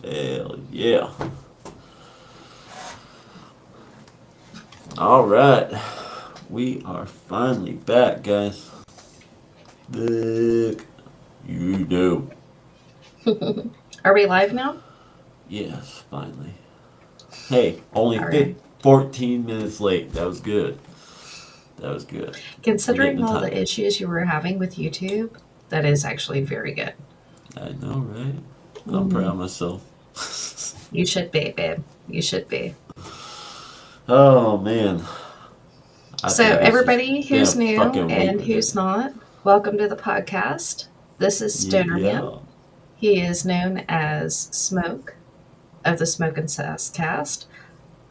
Hell yeah. All right. We are finally back, guys. Look. You know. Are we live now? Yes, finally. Hey, only All right. 14 minutes late. That was good. That was good. We're getting Considering the all time. the issues you were having with YouTube, that is actually very good. I know, right? I'm proud Mm, of myself. you should be, babe. You should be. Oh, man. I So, think it's just everybody been a who's new fucking week and with who's it. not, welcome to the podcast. This is Stonerman. Yeah. He is known as Smoke of the Smoke-N-Sass Cast.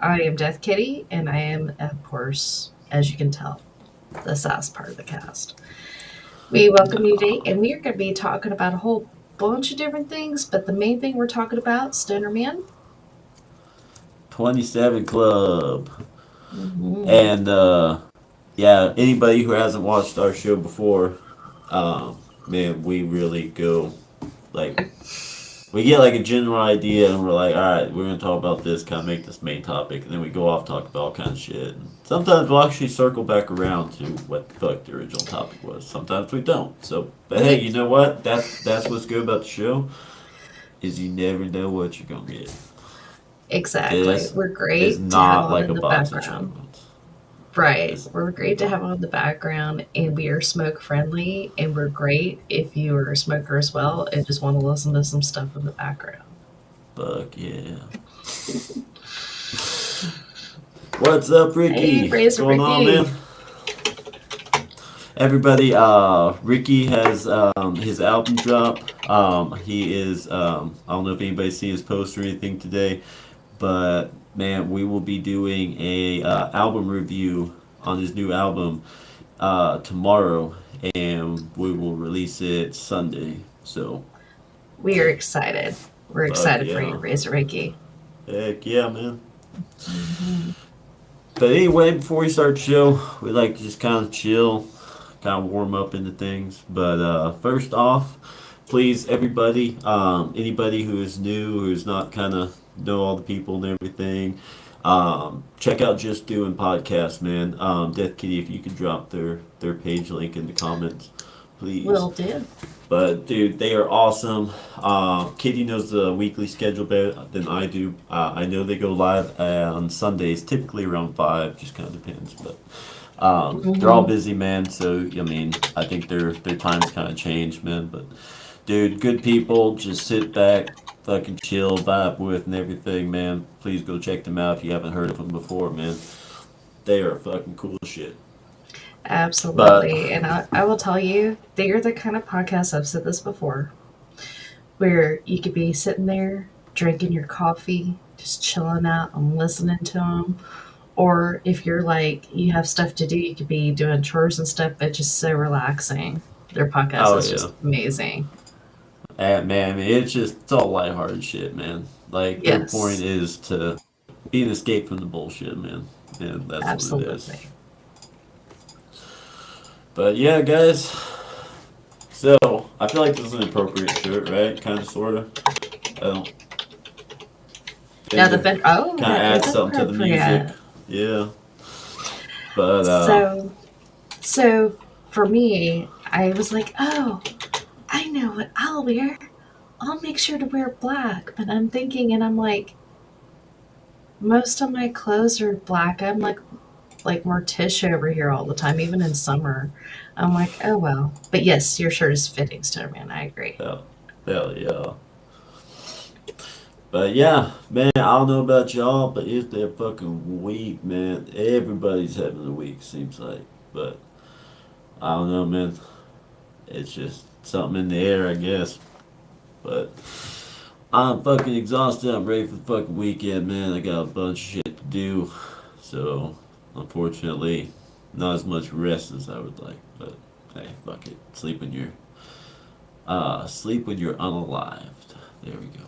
I am Death Kitty, and I am, of course, as you can tell, the sass part of the cast. We welcome you today, and we are going to be talking about a whole bunch of different things, but the main thing we're talking about, Stoner Man. 27 Club. Mm-hmm. And, yeah, anybody who hasn't watched our show before, man, we really go, like, we get like a general idea and we're like, all right, we're going to talk about this, kind of make this main topic, and then we go off talk about all kinds of shit. And sometimes we'll actually circle back around to what the fuck the original topic was. Sometimes we don't. So, but hey, We you know what? That's what's good about the show is you never know what you're going to get. exactly. This We're is great to have not on like in a the boxing background. show. Right. It's We're great to have not. on in the background, and we are smoke friendly, and we're great if you are a smoker as well and just want to listen to some stuff in the background. Fuck yeah. What's up, Hey, Ricky? What's Razor going on, man? Ricky. Everybody, Ricky has his album drop. He is, I don't know if anybody's seen his post or anything today, but man, we will be doing a album review on his new album tomorrow, and we will release it Sunday. So, We are excited. We're fuck excited for you, yeah. Razor Ricky. Heck yeah, man. Mm-hmm. But anyway, before we start the show, we like to just kind of chill, kind of warm up into things. But first off, please, everybody, anybody who is new, who's not kind of know all the people and everything, check out Just Doing Podcast, man. Death Kitty, if you could drop their page link in the comments, please. Will do. But dude, they are awesome. Kitty knows the weekly schedule better than I do. I know they go live on Sundays, typically around 5. Just kind of depends, but they're all Mm-hmm. busy, man. So I mean, I think their times kind of changed, man. But dude, good people. Just sit back, fucking chill, vibe with, and everything, man. Please go check them out if you haven't heard of them before, man. They are fucking cool as shit. But Absolutely. And I will tell you, they are the kind of podcast, I've said this before, where you could be sitting there drinking your coffee, just chilling out and listening to them. Or if you're like, you have stuff to do, you could be doing chores and stuff, but just so relaxing. Their podcast oh is yeah. just amazing. Man, I mean, it's all lighthearted shit, man. Like their point Yes, is to be an escape from the bullshit, man, and that's what it is. absolutely. But yeah, guys. So I feel like this is an appropriate shirt, right? Kind of, sorta. I don't. Now the Fender oh, kind of that is adds something to the music. appropriate. Yeah, but So, so for me, I was like, oh, I know what I'll wear. I'll make sure to wear black. But I'm thinking, and I'm like, most of my clothes are black. I'm like Morticia over here all the time, even in summer. I'm like, oh well. But yes, your shirt is fitting, Stoner Man. I agree. hell, hell yeah. But yeah, man, I don't know about y'all, but it's that fucking week, man. Everybody's having a week, seems like. But I don't know, man. It's just something in the air, I guess. But I'm fucking exhausted. I'm ready for the fucking weekend, man. I got a bunch of shit to do. So, unfortunately, not as much rest as I would like. But hey, fuck it. Sleep when you're unalived. There we go.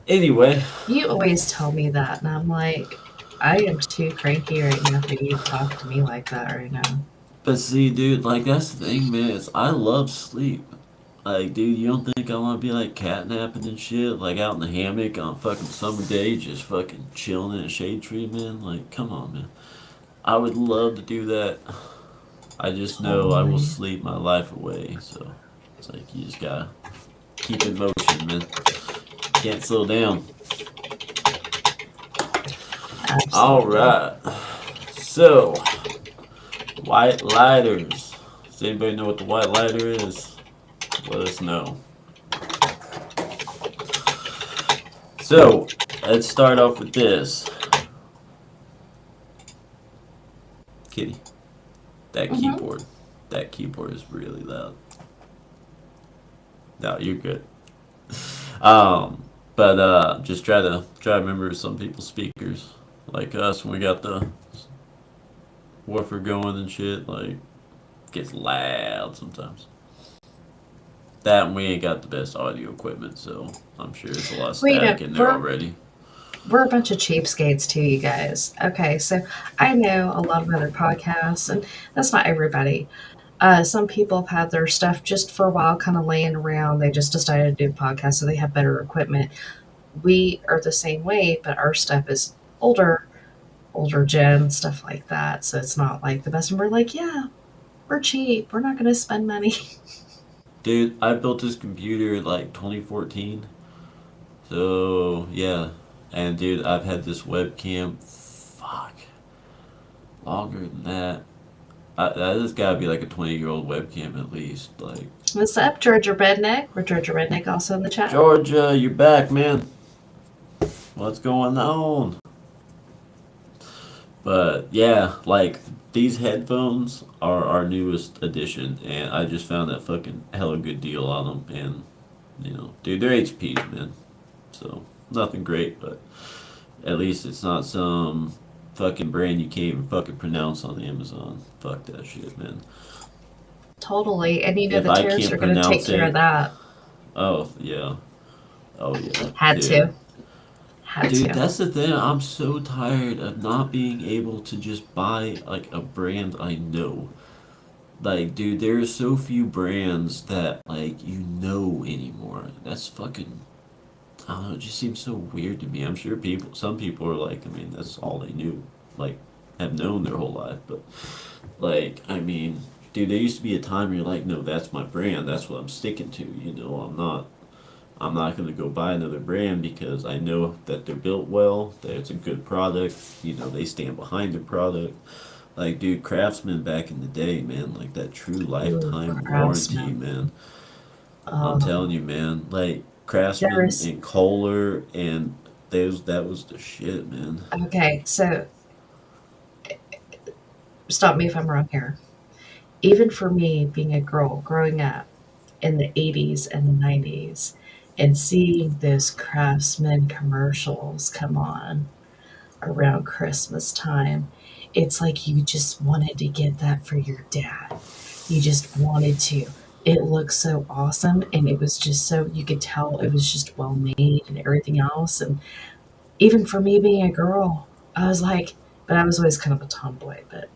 Anyway, You always tell me that, and I'm like, I am too cranky right now for you to talk to me like that right now. But see, dude, like that's the thing, man. Is I love sleep. Like, dude, you don't think I want to be like catnapping and shit, like out in the hammock on a fucking summer day, just fucking chilling in a shade tree, man? Like, come on, man. I would love to do that. I just know I will Totally. sleep my life away. So it's like you just gotta keep in motion, man. Can't slow down. All Absolutely. right. So, white lighters. Does anybody know what the white lighter is? Let us know. So, let's start off with this. Kitty, that Hmm. keyboard. That keyboard is really loud. No, you're good. Um, but just try to remember some people's speakers, like us when we got the woofer going and shit. Like gets loud sometimes. That and we ain't got the best audio equipment, so I'm sure it's a lot of Wait static up. in there already. We're a bunch of cheapskates too, you guys. Okay, so I know a lot of other podcasts, and that's not everybody. Some people have had their stuff just for a while, kind of laying around. They just decided to do a podcast, so they have better equipment. We are the same way, but our stuff is older, older gen, stuff like that. So it's not like the best. And we're like, yeah, we're cheap. We're not going to spend money. Dude, I built this computer like 2014. So, yeah. And dude, I've had this webcam, fuck, longer than that. That has got to be like a 20-year-old webcam at least. Like, What's up, Georgia Redneck? We're Georgia Redneck also in the chat. Georgia, you're back, man. What's going on? But yeah, like these headphones are our newest addition, and I just found that fucking hella good deal on them. And dude, they're HPs, man. So nothing great, but at least it's not some fucking brand you can't even fucking pronounce on Amazon. Fuck that shit, man. Totally. And you know, If the I tariffs can't are going to take pronounce care of it, that. oh yeah, oh yeah, Had dude. to. Had Dude, to. that's the thing. I'm so tired of not being able to just buy like a brand I know. Like, dude, there are so few brands that like anymore. That's fucking. I don't know. It just seems so weird to me. I'm sure some people are like, I mean, that's all they knew, like, have known their whole life. But like, I mean, dude, there used to be a time where you're like, no, that's my brand. That's what I'm sticking to. I'm not gonna go buy another brand because I know that they're built well, that it's a good product. They stand behind their product. Like, dude, Craftsman back in the day, man, like that true Ooh, lifetime warranty, Craftsman. man. I'm telling Oh, you, man. Like there Craftsman is. and Kohler and those that was the shit, man. Okay, so stop me if I'm wrong here. Even for me, being a girl growing up in the 80s and the 90s and seeing those Craftsman commercials come on around Christmas time, it's like you just wanted to get that for your dad. You just wanted to. It looked so awesome, and it was just so you could tell it was just well made and everything else. And even for me being a girl, I was like, but I was always kind of a tomboy. But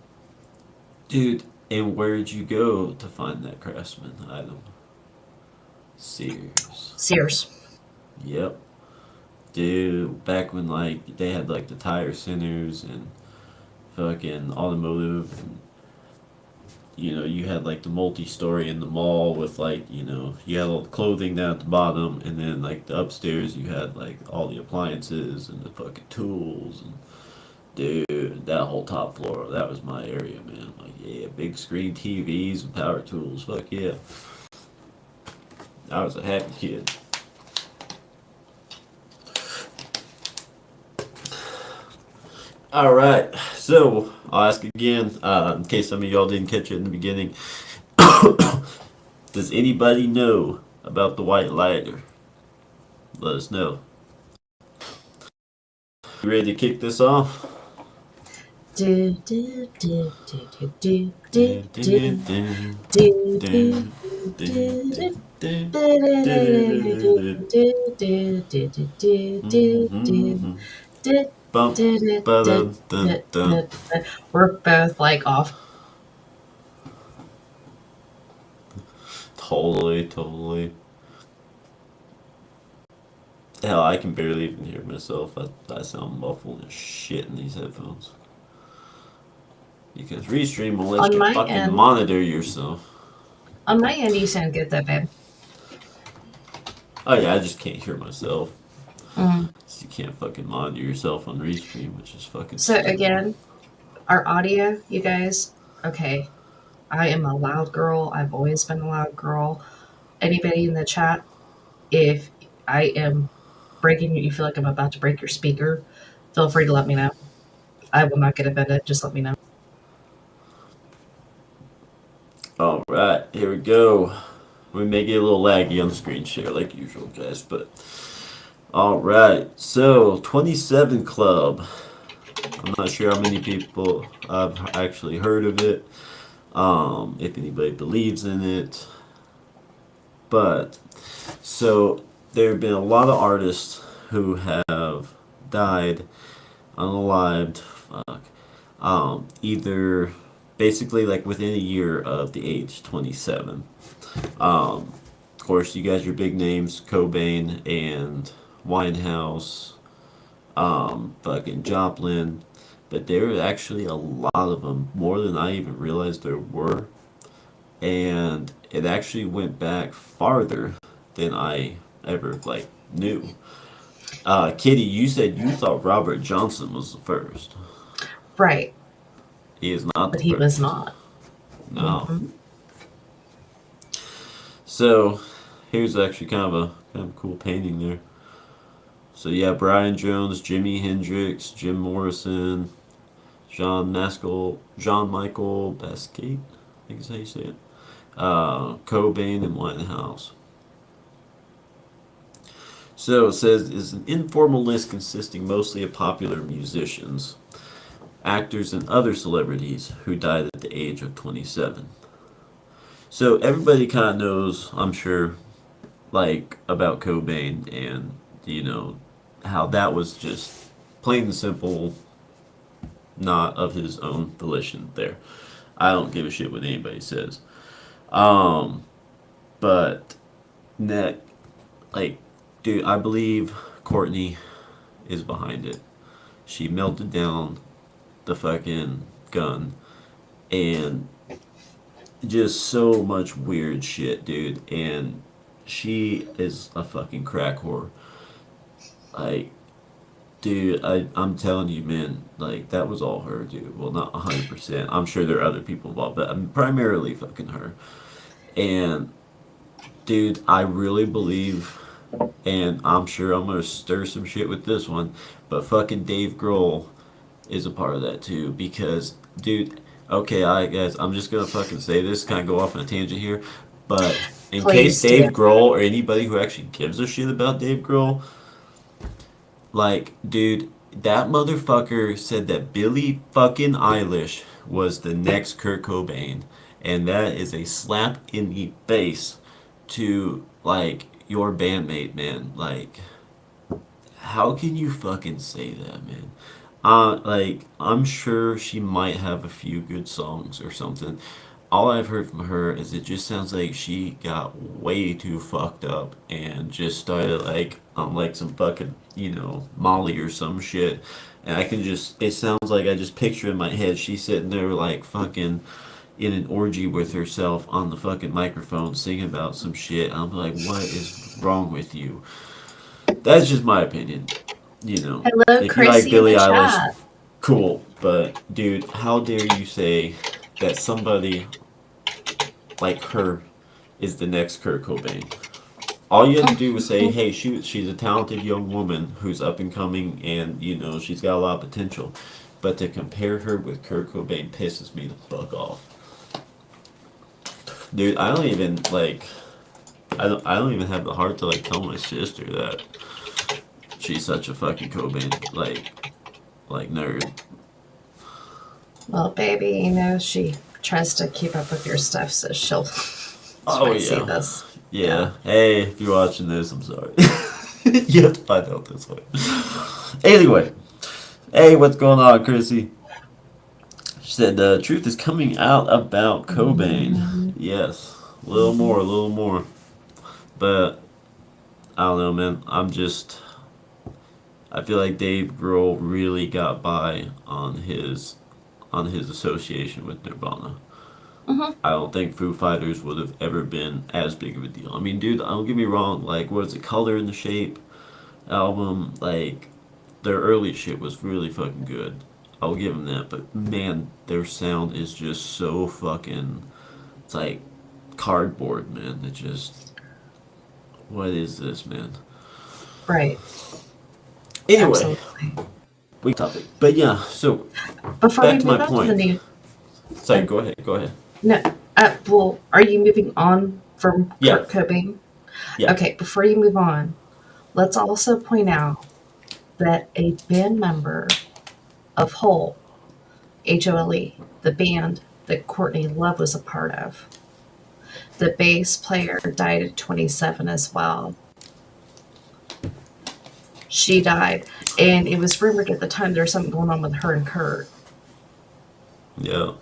Dude, and where'd you go to find that Craftsman item? Sears. Sears, Yep. Dude, back when like they had like the tire centers and fucking automotive and you had like the multi-story in the mall with like you had all the clothing down at the bottom, and then like the upstairs you had like all the appliances and the fucking tools. And dude, that whole top floor, that was my area, man. Like, yeah, big screen TVs and power tools. Fuck yeah. I was a happy kid. All right, so I'll ask again, in case some of y'all didn't catch it in the beginning. Does anybody know about the white lighter? Let us know. You ready to kick this off? do do do do do do do do do do do Bump, ba dun dun dun. we're both like off. Totally, totally. Hell, I can barely even hear myself. I sound muffled as shit in these headphones. Because Restream will let On you my fucking end, monitor yourself. you sound good though, babe. Oh yeah, I just can't hear myself. Mm. So you can't fucking monitor yourself on Restream, which is fucking So stupid. again, our audio, you guys. Okay, I am a loud girl. I've always been a loud girl. Anybody in the chat, if I am breaking, you feel like I'm about to break your speaker, feel free to let me know. I will not get offended. Just let me know. Alright, here we go. We may get a little laggy on the screen share like usual, guys, but alright. So, 27 Club. I'm not sure how many people have actually heard of it. If anybody believes in it. But so there have been a lot of artists who have died, unalived, fuck, either basically like within a year of the age 27. Of course, you guys, your big names, Cobain and Winehouse, fucking Joplin, but there were actually a lot of them, more than I even realized there were, and it actually went back farther than I ever like knew. Kitty, you said you thought Robert Johnson was the first. Right, He is not but the he was first. not. No. Hmm. So here's actually kind of a cool painting there. So yeah, Brian Jones, Jimi Hendrix, Jim Morrison, John Michael Baskate, I think is how you say it. Cobain and Winehouse. So it says is an informal list consisting mostly of popular musicians, actors, and other celebrities who died at the age of 27. So everybody kind of knows, I'm sure, like about Cobain and how that was just plain and simple, not of his own volition. There, I don't give a shit what anybody says. Um, but that like, dude, I believe Courtney is behind it. She melted down the fucking gun and just so much weird shit, dude. And she is a fucking crack whore. Like, dude, I'm telling you, man, like, that was all her, dude. Well, not 100%. I'm sure there are other people involved, but primarily fucking her. And, dude, I really believe, and I'm sure I'm gonna stir some shit with this one, but fucking Dave Grohl is a part of that too because dude, okay, I guys, I'm just gonna fucking say this, kind of go off on a tangent here, but in case Please do. Dave Grohl or anybody who actually gives a shit about Dave Grohl, like, dude, that motherfucker said that Billie fucking Eilish was the next Kurt Cobain, and that is a slap in the face to like your bandmate, man. Like, how can you fucking say that, man? Like, I'm sure she might have a few good songs or something. All I've heard from her is it just sounds like she got way too fucked up and just started like on like some fucking, Molly or some shit. And it sounds like I just picture in my head she's sitting there like fucking in an orgy with herself on the fucking microphone singing about some shit. I'm like, what is wrong with you? That's just my opinion. Hello, If you like Chrissy in Billie the Eilish, chat. cool. But dude, how dare you say that somebody like her is the next Kurt Cobain? All you had to do was say, "Hey, she's a talented young woman who's up and coming, and she's got a lot of potential." But to compare her with Kurt Cobain pisses me the fuck off, dude. I don't even like. I don't even have the heart to like tell my sister that she's such a fucking Cobain like nerd. Well, baby, she tries to keep up with your stuff, so she Oh might see yeah, this. Yeah. yeah. Hey, if you're watching this, I'm sorry. You have to find out this way. Anyway, hey, what's going on, Chrissy? She said the truth is coming out about Cobain. Mhm. Yes. A little Hmm. more, a little more. But I don't know, man. I feel like Dave Grohl really got by on his association with Nirvana. Hmm. I don't think Foo Fighters would have ever been as big of a deal. I mean, dude, don't get me wrong. Like, what is it, Color in the Shape album? Like, their early shit was really fucking good. I'll give them that. But man, their sound is just so fucking. It's like cardboard, man. It just. What is this, man? Right. Anyway, Absolutely. we topic. But yeah, so Before we back to my move on to the point. new, Sorry, uh, go ahead, go ahead. no, well, are you moving on from Yeah, Kurt Cobain? yeah. Okay, before you move on, let's also point out that a band member of Hole, HOLE, the band that Courtney Love was a part of, the bass player died at 27 as well. She died, and it was rumored at the time there was something going on with her and Kurt. Yeah.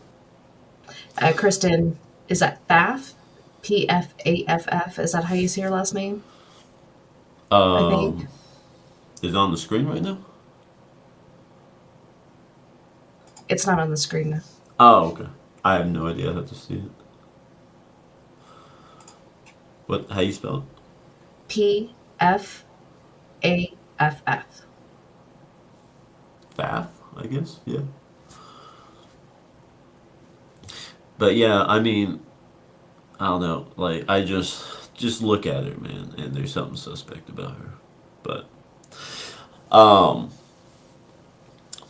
Kristen, is that Pfaff? Pfaff? Is that how you say your last name? I think Um, is it on the screen right now? it's not on the screen. Oh, okay. I have no idea how to see it. What? How you spell it? Pfaff. Faff, I guess. Yeah. But yeah, I mean, I don't know. Like, I just look at her, man, and there's something suspect about her. But um,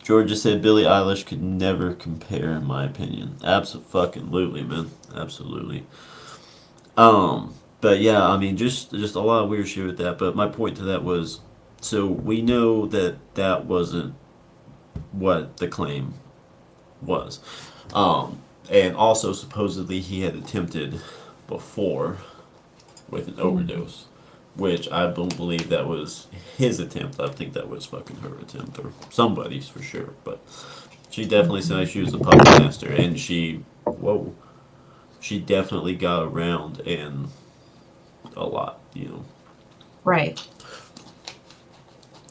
Georgia said Billie Eilish could never compare, in my opinion. Absolutely, man. Absolutely. But yeah, I mean, just a lot of weird shit with that. But my point to that was, so we know that that wasn't what the claim was, and also supposedly he had attempted before with an Mhm. overdose, which I don't believe that was his attempt. I think that was fucking her attempt or somebody's for sure. But she definitely said Mhm. she was a puppet master, and whoa, she definitely got around and a lot, you know. Right,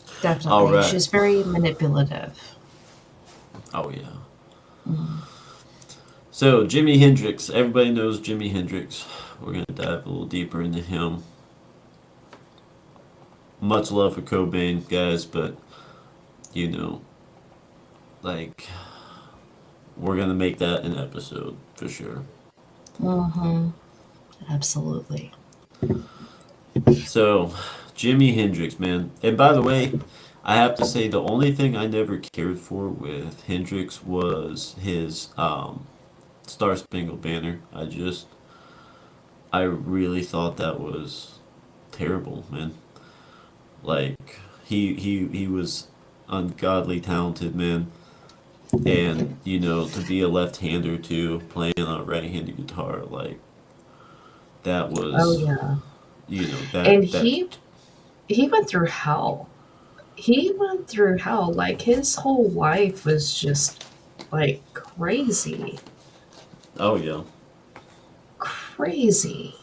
All definitely. right. She's very manipulative. Oh yeah. Mm. So Jimi Hendrix, everybody knows Jimi Hendrix. We're gonna dive a little deeper into him. Much love for Cobain, guys, but you know, like we're gonna make that an episode for sure. Hmm. Absolutely. So, Jimi Hendrix, man. And by the way, I have to say the only thing I never cared for with Hendrix was his Star Spangled Banner. I really thought that was terrible, man. Like he was ungodly talented, man. And you know, to be a left-hander too, playing on a right-handed guitar, like that Oh was, yeah. you know, And that he went through hell. He went through hell. Like his whole life was just like crazy. oh yeah, Crazy.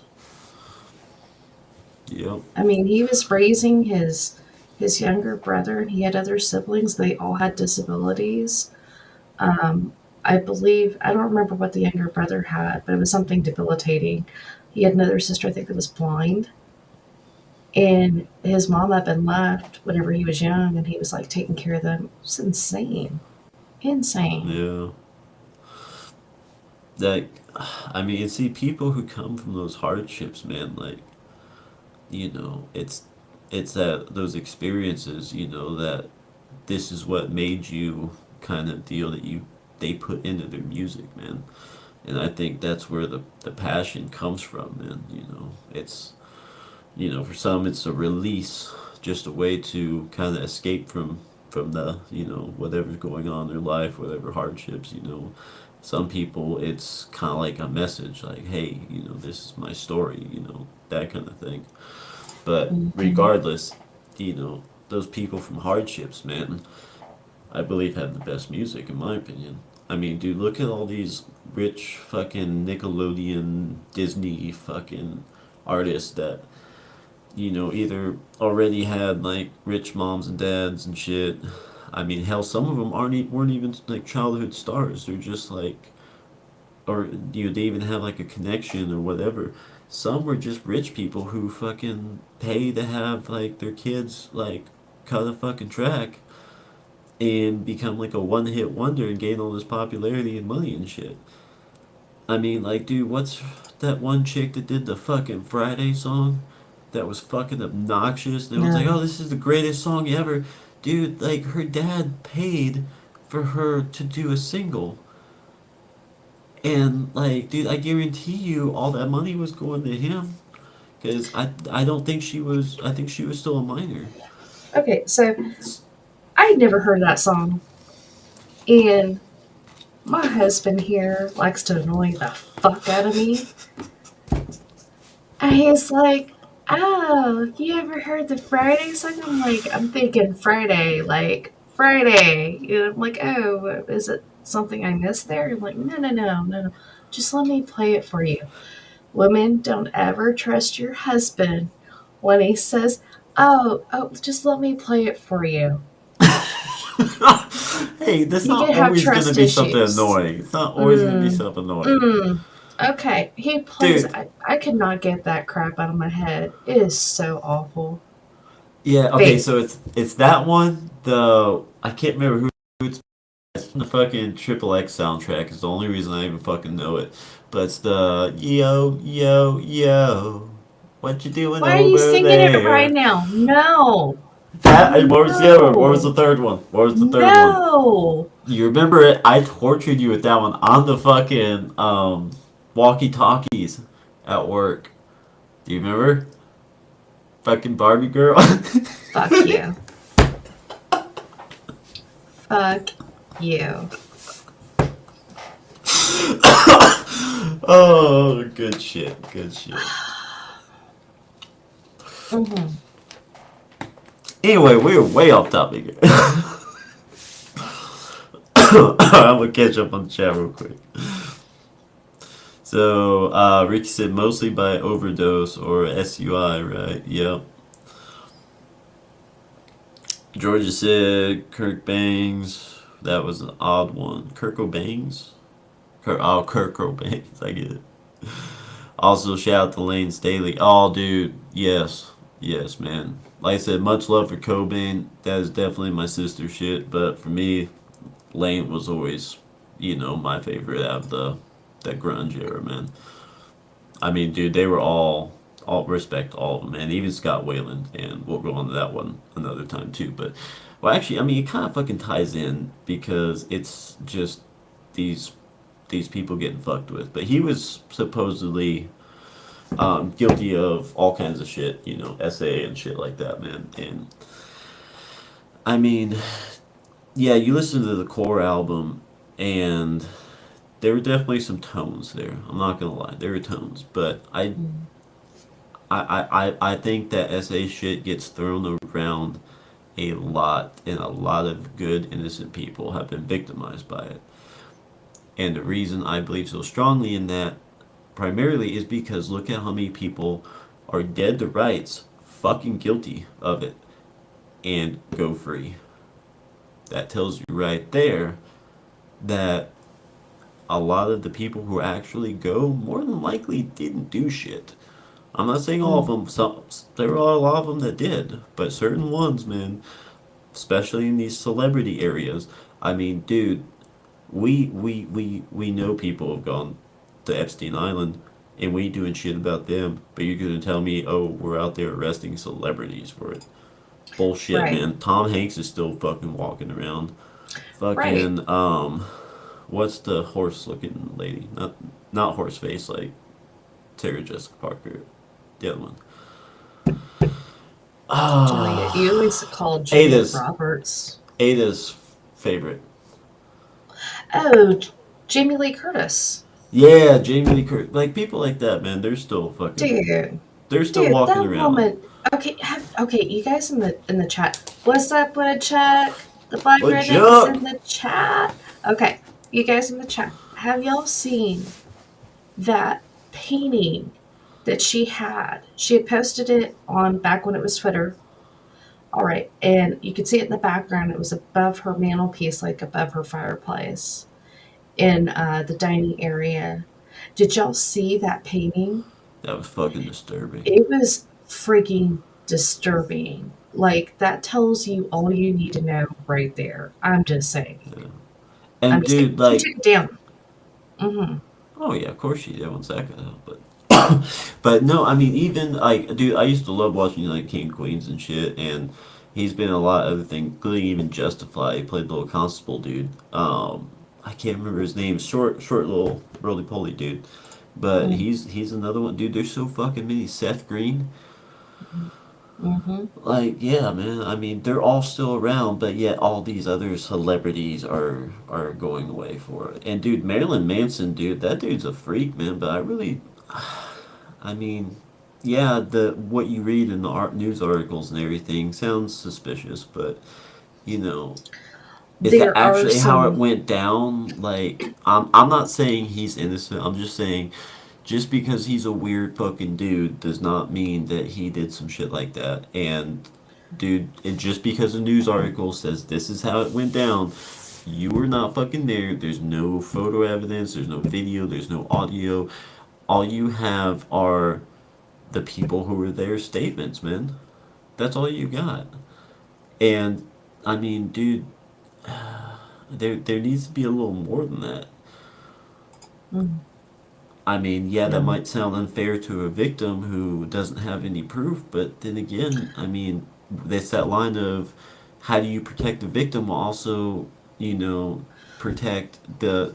yep, I mean, he was raising his younger brother, and he had other siblings. They all had disabilities. I believe I don't remember what the younger brother had, but it was something debilitating. He had another sister, I think, that was blind, and his mom had been left whenever he was young, and he was like taking care of them. It's insane, insane. yeah. Like, I mean, see, people who come from those hardships, man, like you know, it's that those experiences, you know, that this is what made you kind of deal that you they put into their music, man. And I think that's where the passion comes from, man. You know, it's you know, for some it's a release, just a way to kind of escape from the you know whatever's going on in their life, whatever hardships. You know, some people it's kind of like a message, like, hey, you know, this is my story. You know, that kind of thing. But Hmm. regardless, you know, those people from hardships, man, I believe have the best music in my opinion. I mean, dude, look at all these rich fucking Nickelodeon, Disney fucking artists that, either already had like rich moms and dads and shit. I mean, hell, some of them weren't even like childhood stars. They're just like, or they even have like a connection or whatever. Some were just rich people who fucking pay to have like their kids like cut a fucking track and become like a one hit wonder and gain all this popularity and money and shit. I mean, like, dude, what's that one chick that did the fucking Friday song that was fucking obnoxious? That was like, No. oh, this is the greatest song ever. Dude, like, her dad paid for her to do a single. And, like, dude, I guarantee you all that money was going to him. Because I don't think I think she was still a minor. Okay, so I had never heard that song, and my husband here likes to annoy the fuck out of me. And he's like, "Oh, you ever heard the Friday song?" I'm thinking Friday, like Friday. I'm like, "Oh, is it something I missed there?" I'm like, "No, no, no, no, no. Just let me play it for you." Women, don't ever trust your husband when he says, "Oh, oh, just let me play it for you." Hey, that's You not can have always going to trust be something issues. annoying. It's not always going to be Mm, something annoying. mm. Okay, he plays. Dude, I could not get that crap out of my head. It is so awful. yeah, okay, Wait, so it's that one. I can't remember who it's from the fucking Triple X soundtrack. Is the only reason I even fucking know it. But it's the yo yo yo, what you doing why are you over singing it right there? now? No, That and what was the other one? What was the no, third one? What was the third one? no. You remember it? I tortured you with that one on the fucking walkie talkies at work. Do you remember? Fucking Barbie girl. Fuck you. Fuck you. Oh, good shit. Good shit. Hmm. Anyway, we were way off topic. I'm gonna catch up on the chat real quick. So, Ricky said mostly by overdose or SUI, right? Yep. Georgia said Kirk Bangs. That was an odd one. Kirko Bangs? Kirko Bangs. I get it. Also, shout out to Lane Staley. Oh, dude. Yes. Yes, man. Like I said, much love for Cobain. That is definitely my sister shit. But for me, Lane was always, my favorite out of that grunge era, man. I mean, dude, they were all respect all of them, man. Even Scott Weiland, and we'll go on to that one another time too. But, well, actually, I mean, it kind of fucking ties in because it's just these these people getting fucked with. But he was supposedly guilty of all kinds of shit, SA and shit like that, man. And I mean, yeah, you listen to the core album, and there were definitely some tones there. I'm not gonna lie, there were tones, but I think that SA shit gets thrown around a lot, and a lot of good innocent people have been victimized by it. And the reason I believe so strongly in that primarily is because look at how many people are dead to rights, fucking guilty of it, and go free. That tells you right there that a lot of the people who actually go more than likely didn't do shit. I'm not saying all of them. There were a lot of them that did, but certain ones, man, especially in these celebrity areas. I mean, dude, we know people have gone to Epstein Island, and we ain't doing shit about them. But you're gonna tell me, oh, we're out there arresting celebrities for it? Bullshit, Right, man. Tom Hanks is still fucking walking around. right. Fucking what's the horse looking lady? Not horse face like Sarah Jessica Parker. The other one. Julia, you Ah, always called Julia Ada's Roberts. Ada's favorite. Oh, Jamie Lee Curtis. Yeah, Jamie Lee Curtis. Like people like that, man. Dude, They're still dude, walking that around. woman. Okay, okay, you guys in the chat. What's up with a check? The black But redneck is Chuck, in the chat. Okay, you guys in the chat, have y'all seen that painting that she had? She had posted it on back when it was Twitter. All right, and you could see it in the background. It was above her mantelpiece, like above her fireplace in the dining area. Did y'all see that painting? That was fucking disturbing. It was freaking disturbing. Like that tells you all you need to know right there. I'm just saying. Yeah. I'm And just saying. dude, She like, took it down. Mm-hmm. oh yeah, of course she did. One second, but but no, I mean, even like, dude, I used to love watching like King of Queens and shit, and he's been in a lot of other things, including even Justify. He played the little constable dude. I can't remember his name. Short little roly poly dude. But he's another one, dude. There's so fucking many. Seth Green. Mm-hmm. Like, yeah, man. I mean, they're all still around, but yet all these other celebrities are going away for it. And dude, Marilyn Manson, dude, that dude's a freak, man. But I really, I mean, yeah, the what you read in the news articles and everything sounds suspicious, but you know, is that There are actually how it some. went down? Like, I'm not saying he's innocent. I'm just saying, just because he's a weird fucking dude does not mean that he did some shit like that. And dude, just because a news article says this is how it went down, you were not fucking there. There's no photo evidence. There's no video. There's no audio. All you have are the people who were there statements, man. That's all you got. And I mean, dude, there needs to be a little more than that. Mm, I mean, yeah, that no. might sound unfair to a victim who doesn't have any proof, but then again, I mean, it's that line of how do you protect the victim while also, you know, protect the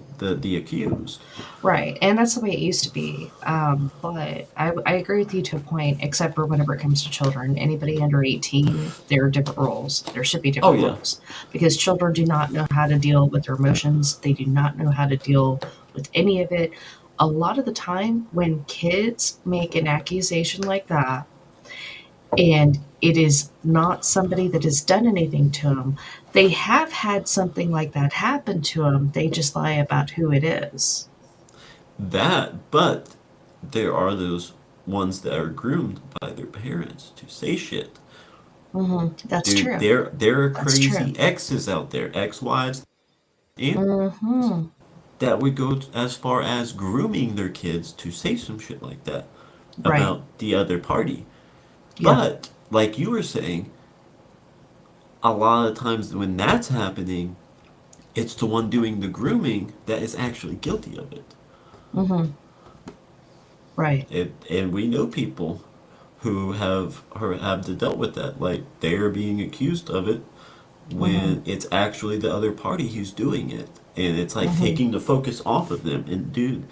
accused. Right, and that's the way it used to be. But I agree with you to a point, except for whenever it comes to children. Anybody under 18, there are different rules. There should be Oh different yeah, rules because children do not know how to deal with their emotions. They do not know how to deal with any of it. A lot of the time, when kids make an accusation like that, and it is not somebody that has done anything to them, they have had something like that happen to them. They just lie about who it is. that, but there are those ones that are groomed by their parents to say shit. That's Dude, true. there are That's true. crazy exes out there, ex-wives, and Mhm. that would go as far as grooming their kids to say some shit like that Right. about the other party. Yeah. But, like you were saying, a lot of times when that's happening, it's the one doing the grooming that is actually guilty of it. Mhm. Right. And we know people who have dealt with that. Like they're being accused of it Mhm. when it's actually the other party who's doing it. And it's like Mhm. taking the focus off of them. And dude,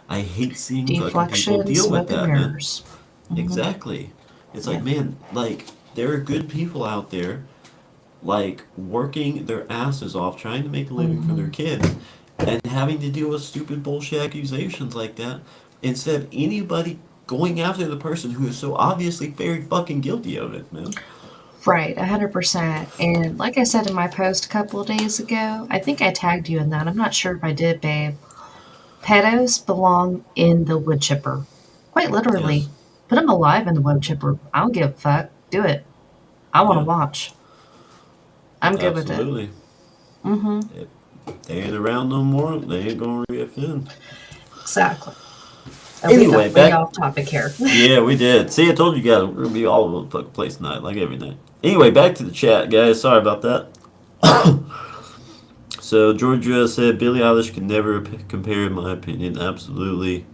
I hate seeing fucking people Deflection, deal with smoke and that, man. mirrors. Mhm. Exactly. It's like, Yeah. man, like there are good people out there like working their asses off trying to make a living for their Mhm. kids and having to deal with stupid bullshit accusations like that instead of anybody going after the person who is so obviously very fucking guilty of it, man. Right. 100%. And like I said in my post a couple of days ago, I think I tagged you in that. I'm not sure if I did, babe. Pedos belong in the wood chipper. Quite Yes. literally. Put them alive in the wood chipper. I don't give a fuck. Do it. I want to Yeah. watch. I'm good with it. Absolutely. Mm-hmm. If they ain't around no more, they ain't gonna reoffend. Exactly. And we Anyway, got way back. off topic here. Yeah, we did. See, I told you guys we're gonna be all over the fucking place tonight, like every night. Anyway, back to the chat, guys. Sorry about that. So Georgia said Billie Eilish can never compare, in my opinion. Absolutely.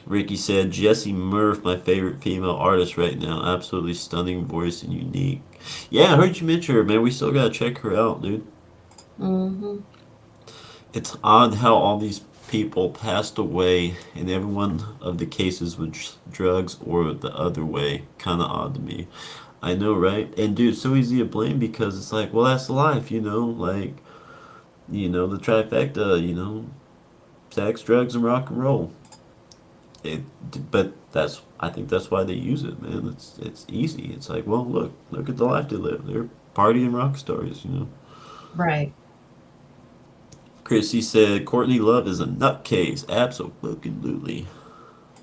Ricky said Jessie Murph, my favorite female artist right now. Absolutely stunning voice and unique. Yeah, I heard you mention her, man. We still gotta check her out, dude. Mm-hmm. It's odd how all these people passed away in every one of the cases with drugs or the other way. Kind of odd to me. I know, right? And dude, it's so easy to blame because it's like, well, that's life, you know? Like, the trifecta, sex, drugs, and rock and roll. It, but I think that's why they use it, man. It's easy. It's like, well, look at the life they live. They're partying rock stars, Right. Chrissy said Courtney Love is a nutcase. Absolutely.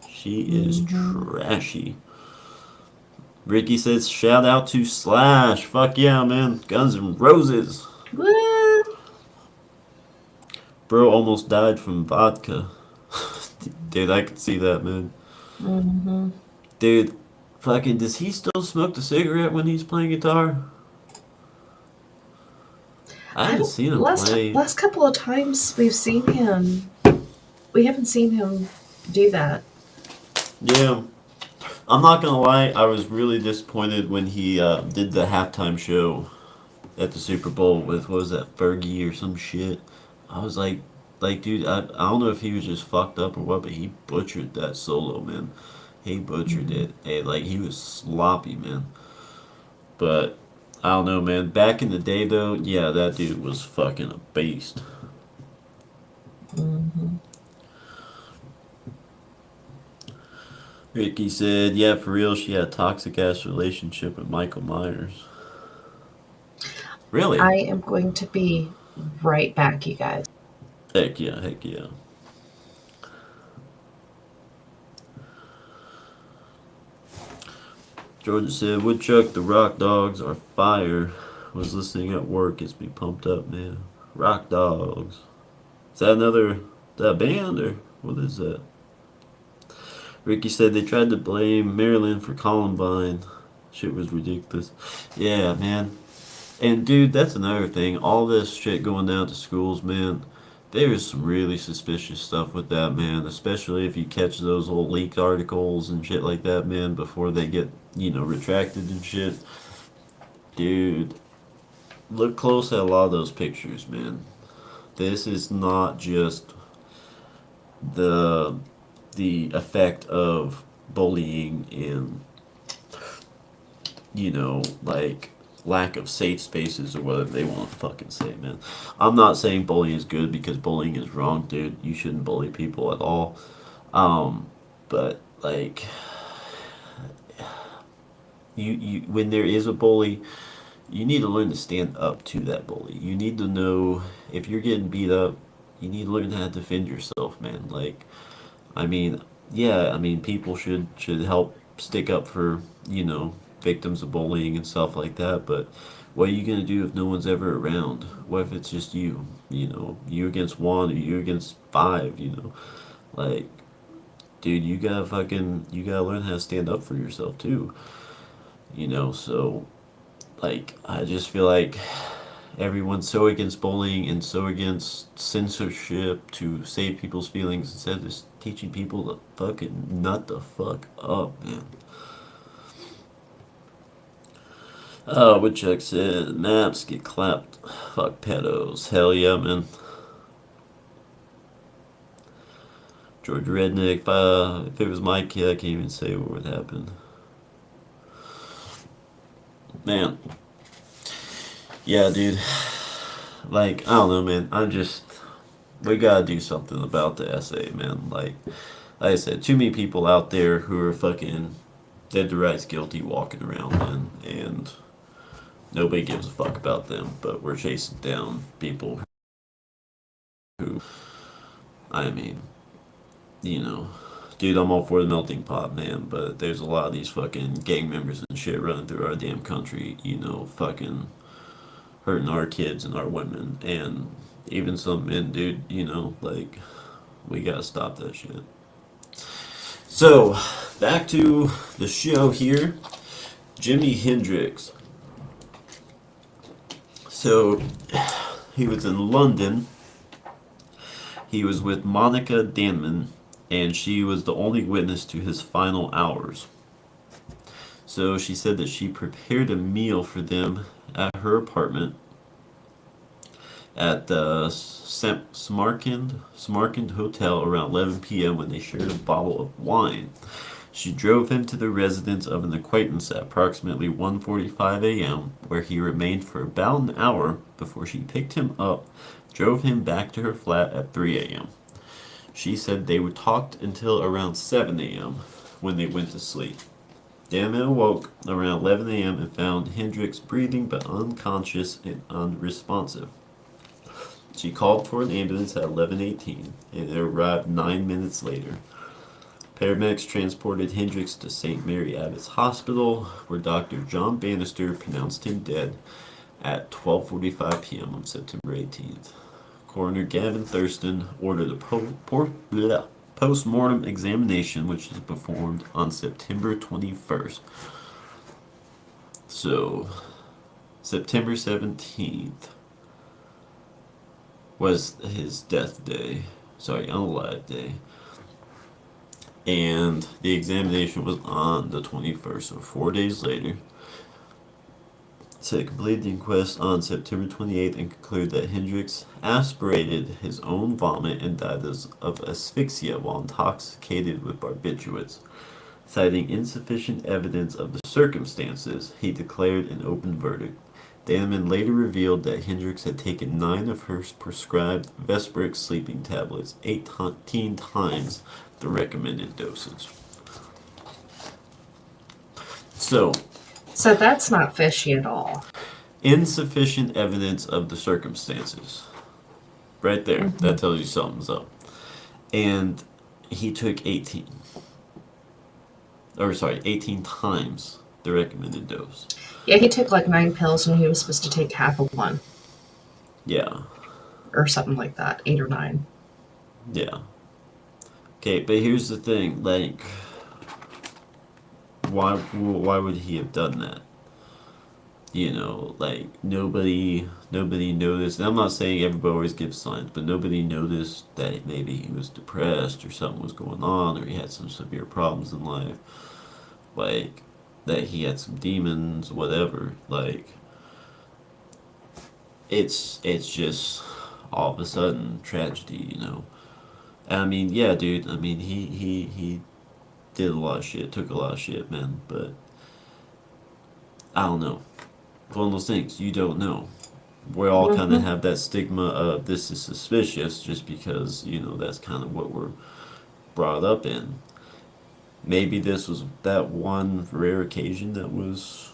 She is Mm-hmm. trashy. Ricky says shout out to Slash. Fuck yeah, man. Guns N' Roses. What? Bro almost died from vodka. Dude, I could see that, man. Mm-hmm. Dude, fucking, does he still smoke the cigarette when he's playing guitar? I I haven't don't. seen him play. Last couple of times we've seen him, we haven't seen him do that. Yeah, I'm not gonna lie, I was really disappointed when he did the halftime show at the Super Bowl with, what was that, Fergie or some shit. I was like, dude, I don't know if he was just fucked up or what, but he butchered that solo, man. He butchered Mm-hmm. it. And, like, he was sloppy, man. But, I don't know, man. Back in the day, though, yeah, that dude was fucking a beast. Mm-hmm. Ricky said, yeah, for real, she had a toxic ass relationship with Michael Myers. Really? I am going to be right back, you guys. Heck yeah, heck yeah. Jordan said, Woodchuck, the Rock Dogs are fire. Was listening at work, gets me pumped up, man. Rock Dogs. Is that another that band or what is that? Ricky said they tried to blame Maryland for Columbine. Shit was ridiculous. Yeah, man. And dude, that's another thing. All this shit going down to schools, man. There's some really suspicious stuff with that, man. Especially if you catch those old leaked articles and shit like that, man, before they get, retracted and shit. Dude, look close at a lot of those pictures, man. This is not just the the effect of bullying and like lack of safe spaces or whatever they want to fucking say, man. I'm not saying bullying is good because bullying is wrong, dude. You shouldn't bully people at all. But like you when there is a bully, you need to learn to stand up to that bully. You need to know if you're getting beat up, you need to learn how to defend yourself, man. Like I mean, yeah, I mean people should help stick up for, victims of bullying and stuff like that, but what are you gonna do if no one's ever around? What if it's just you? You against one or you against five, Like, dude, you gotta learn how to stand up for yourself too. So like I just feel like everyone's so against bullying and so against censorship to save people's feelings instead of just teaching people to fucking nut the fuck up, man. Woodchuck said maps get clapped. Fuck pedos. Hell yeah, man. George Redneck, if it was my kid, I can't even say what would happen. Man, yeah, dude. Like, I don't know, man. We gotta do something about the SA, man. Like I said, too many people out there who are fucking dead to rights guilty walking around, man. And nobody gives a fuck about them, but we're chasing down people who, I mean, you know, dude, I'm all for the melting pot, man, but there's a lot of these fucking gang members and shit running through our damn country, fucking hurting our kids and our women, and even some men, dude, like, we gotta stop that shit. So, back to the show here. Jimi Hendrix. So, he was in London. He was with Monica Danman, and she was the only witness to his final hours. So she said that she prepared a meal for them at her apartment at the Smarkand Hotel around 11 p.m. when they shared a bottle of wine. She drove him to the residence of an acquaintance at approximately 1:45 a.m., where he remained for about an hour before she picked him up, drove him back to her flat at 3 a.m. She said they were talked until around 7 a.m. when they went to sleep. Damon awoke around 11 a.m. and found Hendrix breathing but unconscious and unresponsive. She called for an ambulance at 11:18, and it arrived 9 minutes later. Paramedics transported Hendricks to St. Mary Abbott's Hospital, where Dr. John Bannister pronounced him dead at 12:45 p.m. on September 18th. Coroner Gavin Thurston ordered a post-mortem examination, which was performed on September 21st. So, September 17th was his death day. Sorry, unalive day. And the examination was on the 21st, so 4 days later. So they completed the inquest on September 28th and concluded that Hendricks aspirated his own vomit and died of asphyxia while intoxicated with barbiturates. Citing insufficient evidence of the circumstances, he declared an open verdict. Danneman later revealed that Hendricks had taken 9 of her prescribed Vesperix sleeping tablets, 18 times the recommended dosage. So that's not fishy at all. Insufficient evidence of the circumstances. Right there. Mm-hmm. That tells you something's up. And he took 18 times the recommended dose. Yeah, he took like 9 pills and he was supposed to take half of one. Yeah. Or something like that. 8 or 9. Yeah. Okay, but here's the thing, like, why would he have done that? You know, like, nobody noticed. And I'm not saying everybody always gives signs, but nobody noticed that maybe he was depressed or something was going on, or he had some severe problems in life, like that he had some demons, whatever. Like, it's just all of a sudden tragedy, you know. And I mean, yeah, dude. I mean, he did a lot of shit, took a lot of shit, man. But I don't know. One of those things you don't know. We all kind of have that stigma of this is suspicious, just because that's kind of what we're brought up in. Maybe this was that one rare occasion that was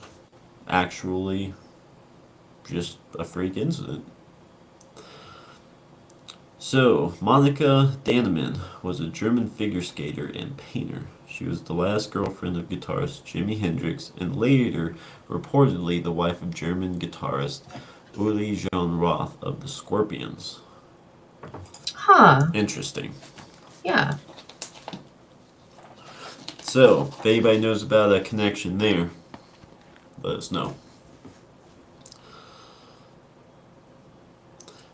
actually just a freak incident. So, Monika Danneman was a German figure skater and painter. She was the last girlfriend of guitarist Jimi Hendrix and later reportedly the wife of German guitarist Uli Jon Roth of the Scorpions. Huh. Interesting. Yeah. So, if anybody knows about a connection there, let us know.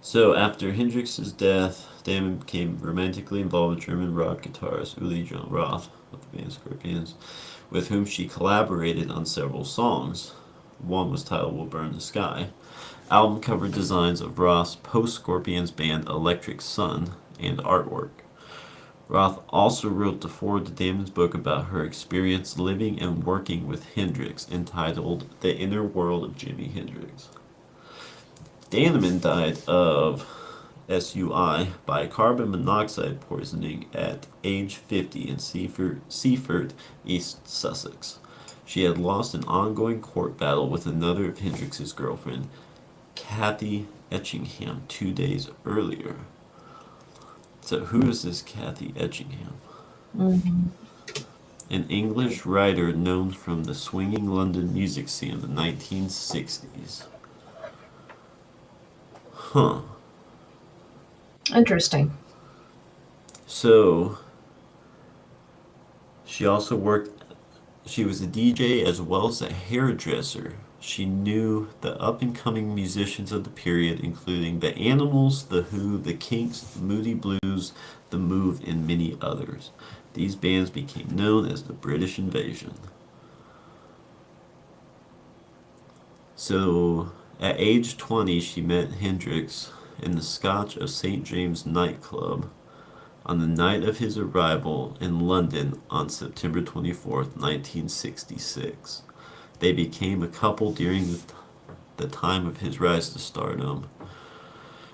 So, after Hendrix's death, Danneman became romantically involved with German rock guitarist Uli Jon Roth of the band Scorpions, with whom she collaborated on several songs. One was titled We'll Burn the Sky. Album cover designs of Roth's post-Scorpions band Electric Sun and artwork. Roth also wrote the foreword to Danneman's book about her experience living and working with Hendrix, entitled The Inner World of Jimi Hendrix. Danneman died of SUI by carbon monoxide poisoning at age 50 in Seaford, East Sussex. She had lost an ongoing court battle with another of Hendrix's girlfriend, Kathy Etchingham, 2 days earlier. So who is this Kathy Etchingham? Mm-hmm. An English writer known from the swinging London music scene of the 1960s. Huh. Interesting. So, she also she was a DJ as well as a hairdresser. She knew the up-and-coming musicians of the period, including The Animals, The Who, The Kinks, The Moody Blues, The Move, and many others. These bands became known as the British Invasion. So, at age 20, she met Hendrix in the Scotch of St. James nightclub on the night of his arrival in London on September 24th, 1966. They became a couple during the time of his rise to stardom.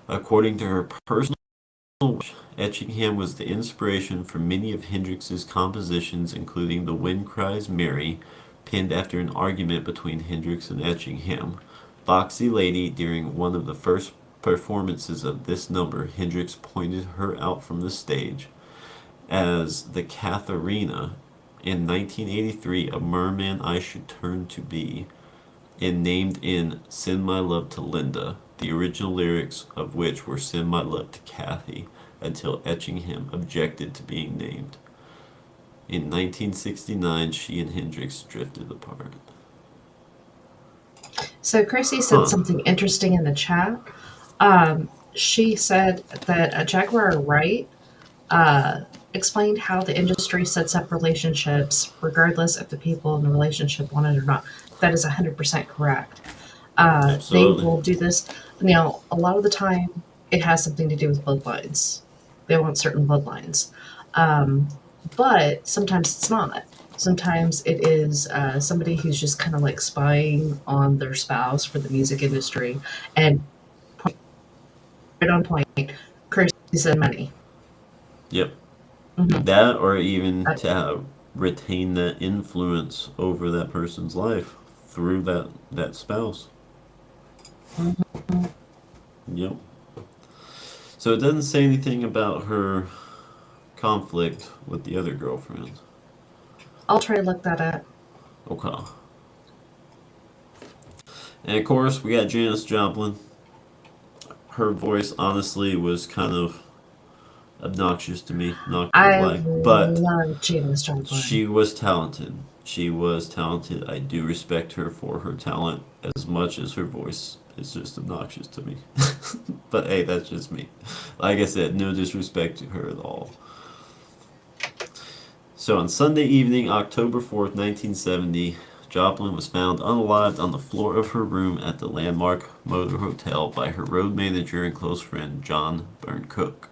According to her personal wish, Etchingham was the inspiration for many of Hendrix's compositions, including The Wind Cries Mary, penned after an argument between Hendrix and Etchingham, Boxy Lady during one of the first performances of this number, Hendrix pointed her out from the stage as the Katharina in 1983, A Merman I Should Turn to Be, and named in Send My Love to Linda, the original lyrics of which were Send My Love to Kathy, until Etchingham objected to being named. In 1969, she and Hendrix drifted apart. So Chrissy said Huh. something interesting in the chat. She said that Jaguar Wright uh, explained how the industry sets up relationships regardless if the people in the relationship want it or not. That is 100% correct. They Absolutely. will do this. Now, a lot of the time, it has something to do with bloodlines. They want certain bloodlines. Um, but sometimes it's not. Sometimes it is somebody who's just kind of like spying on their spouse for the music industry. And right on point, Chrissy said money. Yep. Hmm. That, or even to retain that influence over that person's life through that spouse. Yep. So it doesn't say anything about her conflict with the other girlfriend. I'll try to look that up. Okay. And of course, we got Janis Joplin. Her voice, honestly, was kind of obnoxious to me, not gonna I lie. But love James Joplin. she was talented. She was talented. I do respect her for her talent as much as her voice is just obnoxious to me. But hey, that's just me. Like I said, no disrespect to her at all. So on Sunday evening, October 4th, 1970, Joplin was found unalived on the floor of her room at the Landmark Motor Hotel by her road manager and close friend, John Byrne Cook.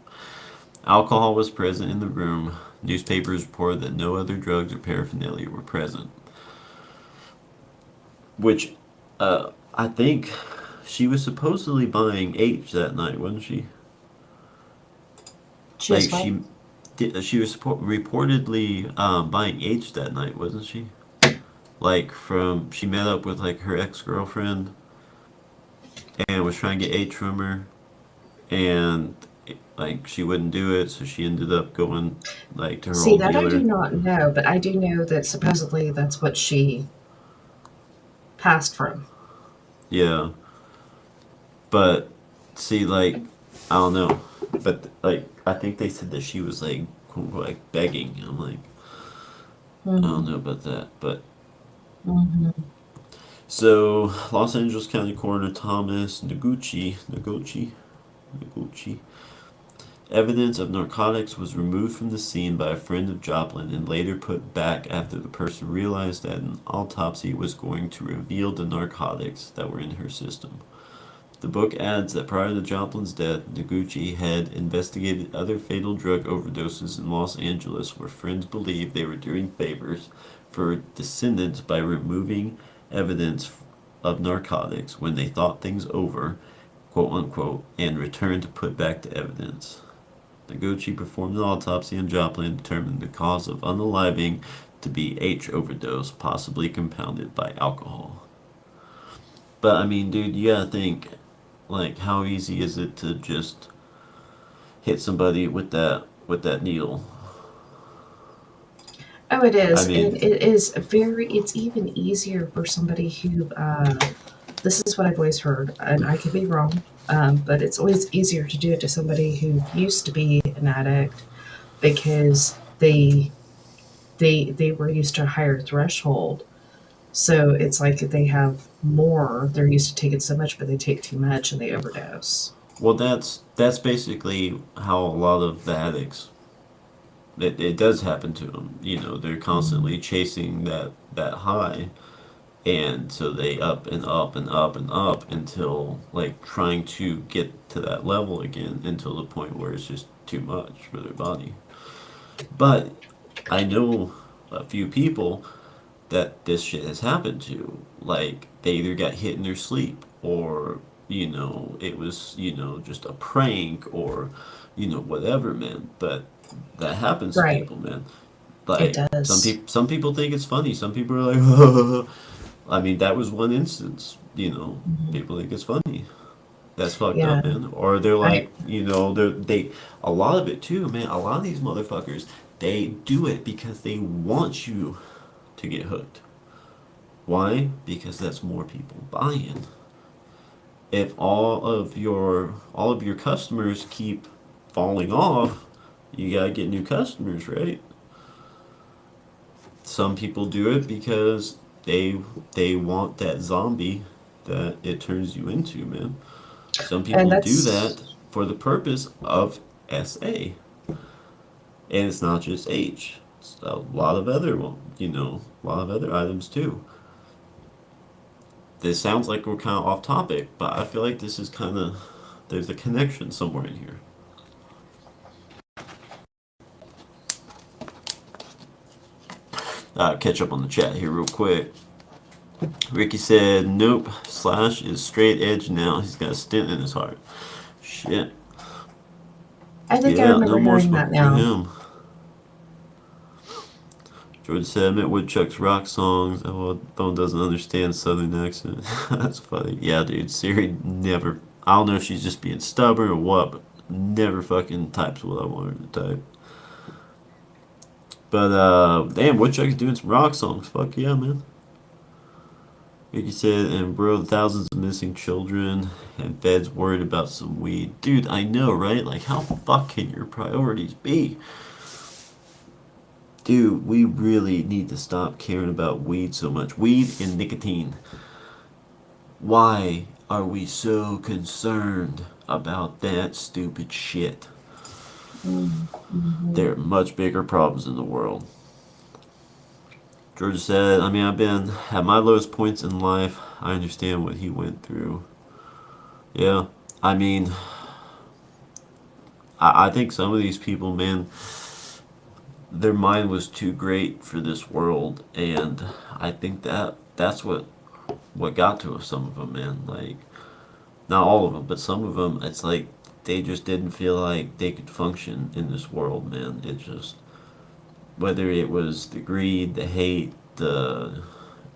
Alcohol was present in the room. Newspapers reported that no other drugs or paraphernalia were present. Which, I think she was supposedly buying H that night, wasn't she? Like Just what? she was reportedly buying H that night, wasn't she? Like she met up with like her ex girlfriend and was trying to get H from her, and like she wouldn't do it, so she ended up going like to her See, old that I do dealer. not know, but I do know that supposedly that's what she passed from. Yeah, but see, like I don't know, but like I think they said that she was like quote unquote, like begging. I'm like I don't Hmm. know about that, but Hmm. so Los Angeles County Coroner Thomas Noguchi. Evidence of narcotics was removed from the scene by a friend of Joplin and later put back after the person realized that an autopsy was going to reveal the narcotics that were in her system. The book adds that prior to Joplin's death, Noguchi had investigated other fatal drug overdoses in Los Angeles where friends believed they were doing favors for descendants by removing evidence of narcotics when they thought things over, quote unquote, and returned to put back the evidence. Noguchi performed an autopsy on Joplin and determined the cause of unaliving to be H overdose, possibly compounded by alcohol. But I mean, dude, you gotta think, like, how easy is it to just hit somebody with that needle? Oh, it I is, mean, and it is very. It's even easier for somebody who. This is what I've always heard, and I could be wrong, but it's always easier to do it to somebody who used to be an addict because they were used to a higher threshold. So it's like they have more. They're used to taking so much, but they take too much and they overdose. well, that's basically how a lot of the addicts. It does happen to them. You know, they're Mm. constantly chasing that high, and so they up and up and up and up until like trying to get to that level again until the point where it's just too much for their body. But I know a few people that this shit has happened to. Like they either got hit in their sleep or it was just a prank or whatever, man. But that happens to Right. people, man. It Like does. some people think it's funny. Some people are like, I mean, that was one instance. Mhm. People think it's funny. That's fucked Yeah. up, man. Or they're I like, they a lot of it too, man. A lot of these motherfuckers, they do it because they want you to get hooked. Why? Because that's more people buying. If all of your customers keep falling off, you gotta get new customers, right? Some people do it because they want that zombie that it turns you into, man. Some and people do that's that for the purpose of SA, and it's not just H. It's a lot of other a lot of other items too. This sounds like we're kind of off topic, but I feel like this is kind of there's a connection somewhere in here. Catch up on the chat here real quick. Ricky said, "Nope. Slash is straight edge now. He's got a stint in his heart." Shit. I think I Yeah, no remember more hearing that smoking for now. him. George said, "I met Woodchuck's rock songs. Oh, Bone doesn't understand Southern accent." That's funny. Yeah, dude. Siri never. I don't know if she's just being stubborn or what, but never fucking types what I want her to type. But damn, Woodchuck's doing some rock songs. Fuck yeah, man. Like you said, and bro, thousands of missing children, and feds worried about some weed. Dude, I know, right? Like, how fuck can your priorities be? Dude, we really need to stop caring about weed so much. Weed and nicotine. Why are we so concerned about that stupid shit? Mm-hmm. There are much bigger problems in the world. George said, I mean, I've been at my lowest points in life. I understand what he went through. Yeah, I mean, I think some of these people, man, their mind was too great for this world, and I think that's what got to some of them, man. Like, not all of them, but some of them, it's like they just didn't feel like they could function in this world, man. It just whether it was the greed, the hate,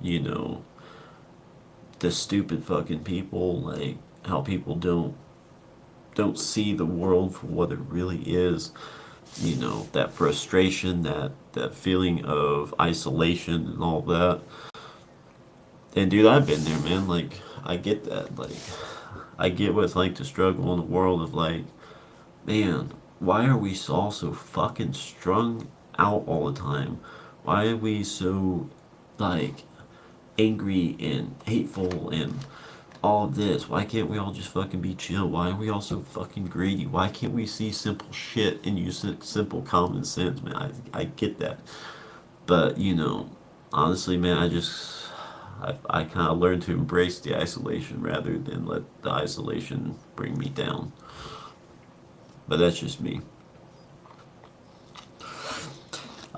you know the stupid fucking people, like how people don't see the world for what it really is. That frustration, that feeling of isolation and all that. And dude, I've been there, man. Like, I get that. Like, I get what it's like to struggle in a world of like, man, why are we all so fucking strung out all the time? Why are we so like angry and hateful and all of this? Why can't we all just fucking be chill? Why are we all so fucking greedy? Why can't we see simple shit and use simple common sense, man? I get that. But, honestly, man, I kind of learned to embrace the isolation rather than let the isolation bring me down. But that's just me.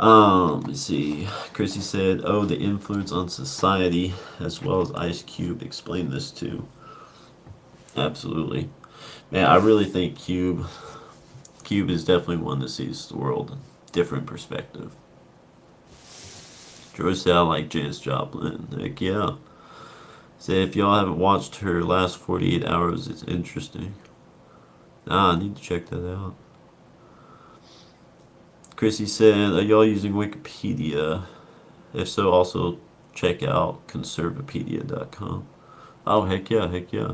Let's see. Chrissy said, "Oh, the influence on society, as well as Ice Cube, explain this too." Absolutely, man. I really think Cube is definitely one that sees the world in a different perspective. George said, "I like Janis Joplin." Heck yeah. Say if y'all haven't watched her last 48 hours, it's interesting. I need to check that out. Chrissy said, "Are y'all using Wikipedia? If so, also check out conservapedia.com." Oh, heck yeah, heck yeah.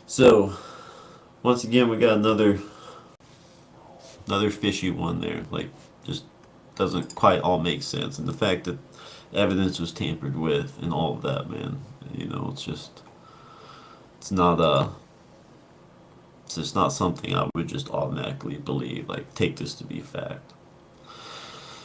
So, once again, we got another fishy one there. Like, just doesn't quite all make sense. And the fact that evidence was tampered with and all of that, man, it's just, it's not it's just not something I would just automatically believe. Like, take this to be fact.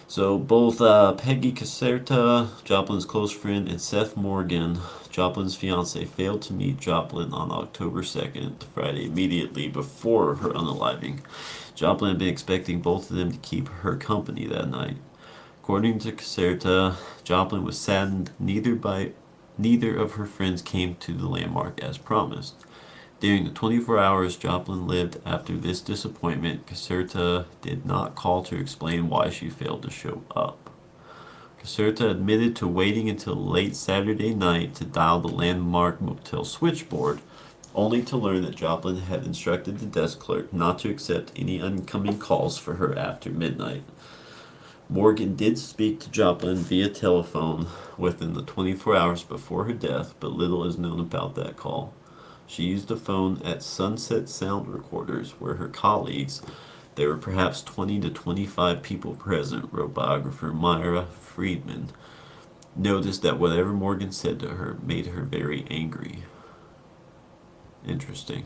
So both Peggy Caserta, Joplin's close friend, and Seth Morgan, Joplin's fiance, failed to meet Joplin on October 2nd, Friday, immediately before her unaliving. Joplin had been expecting both of them to keep her company that night. According to Caserta, Joplin was saddened neither of her friends came to the landmark as promised. During the 24 hours Joplin lived after this disappointment, Caserta did not call to explain why she failed to show up. Caserta admitted to waiting until late Saturday night to dial the landmark motel switchboard, only to learn that Joplin had instructed the desk clerk not to accept any incoming calls for her after midnight. Morgan did speak to Joplin via telephone within the 24 hours before her death, but little is known about that call. She used a phone at Sunset Sound Recorders, where her colleagues, there were perhaps 20 to 25 people present, wrote biographer Myra Friedman, noticed that whatever Morgan said to her made her very angry. Interesting.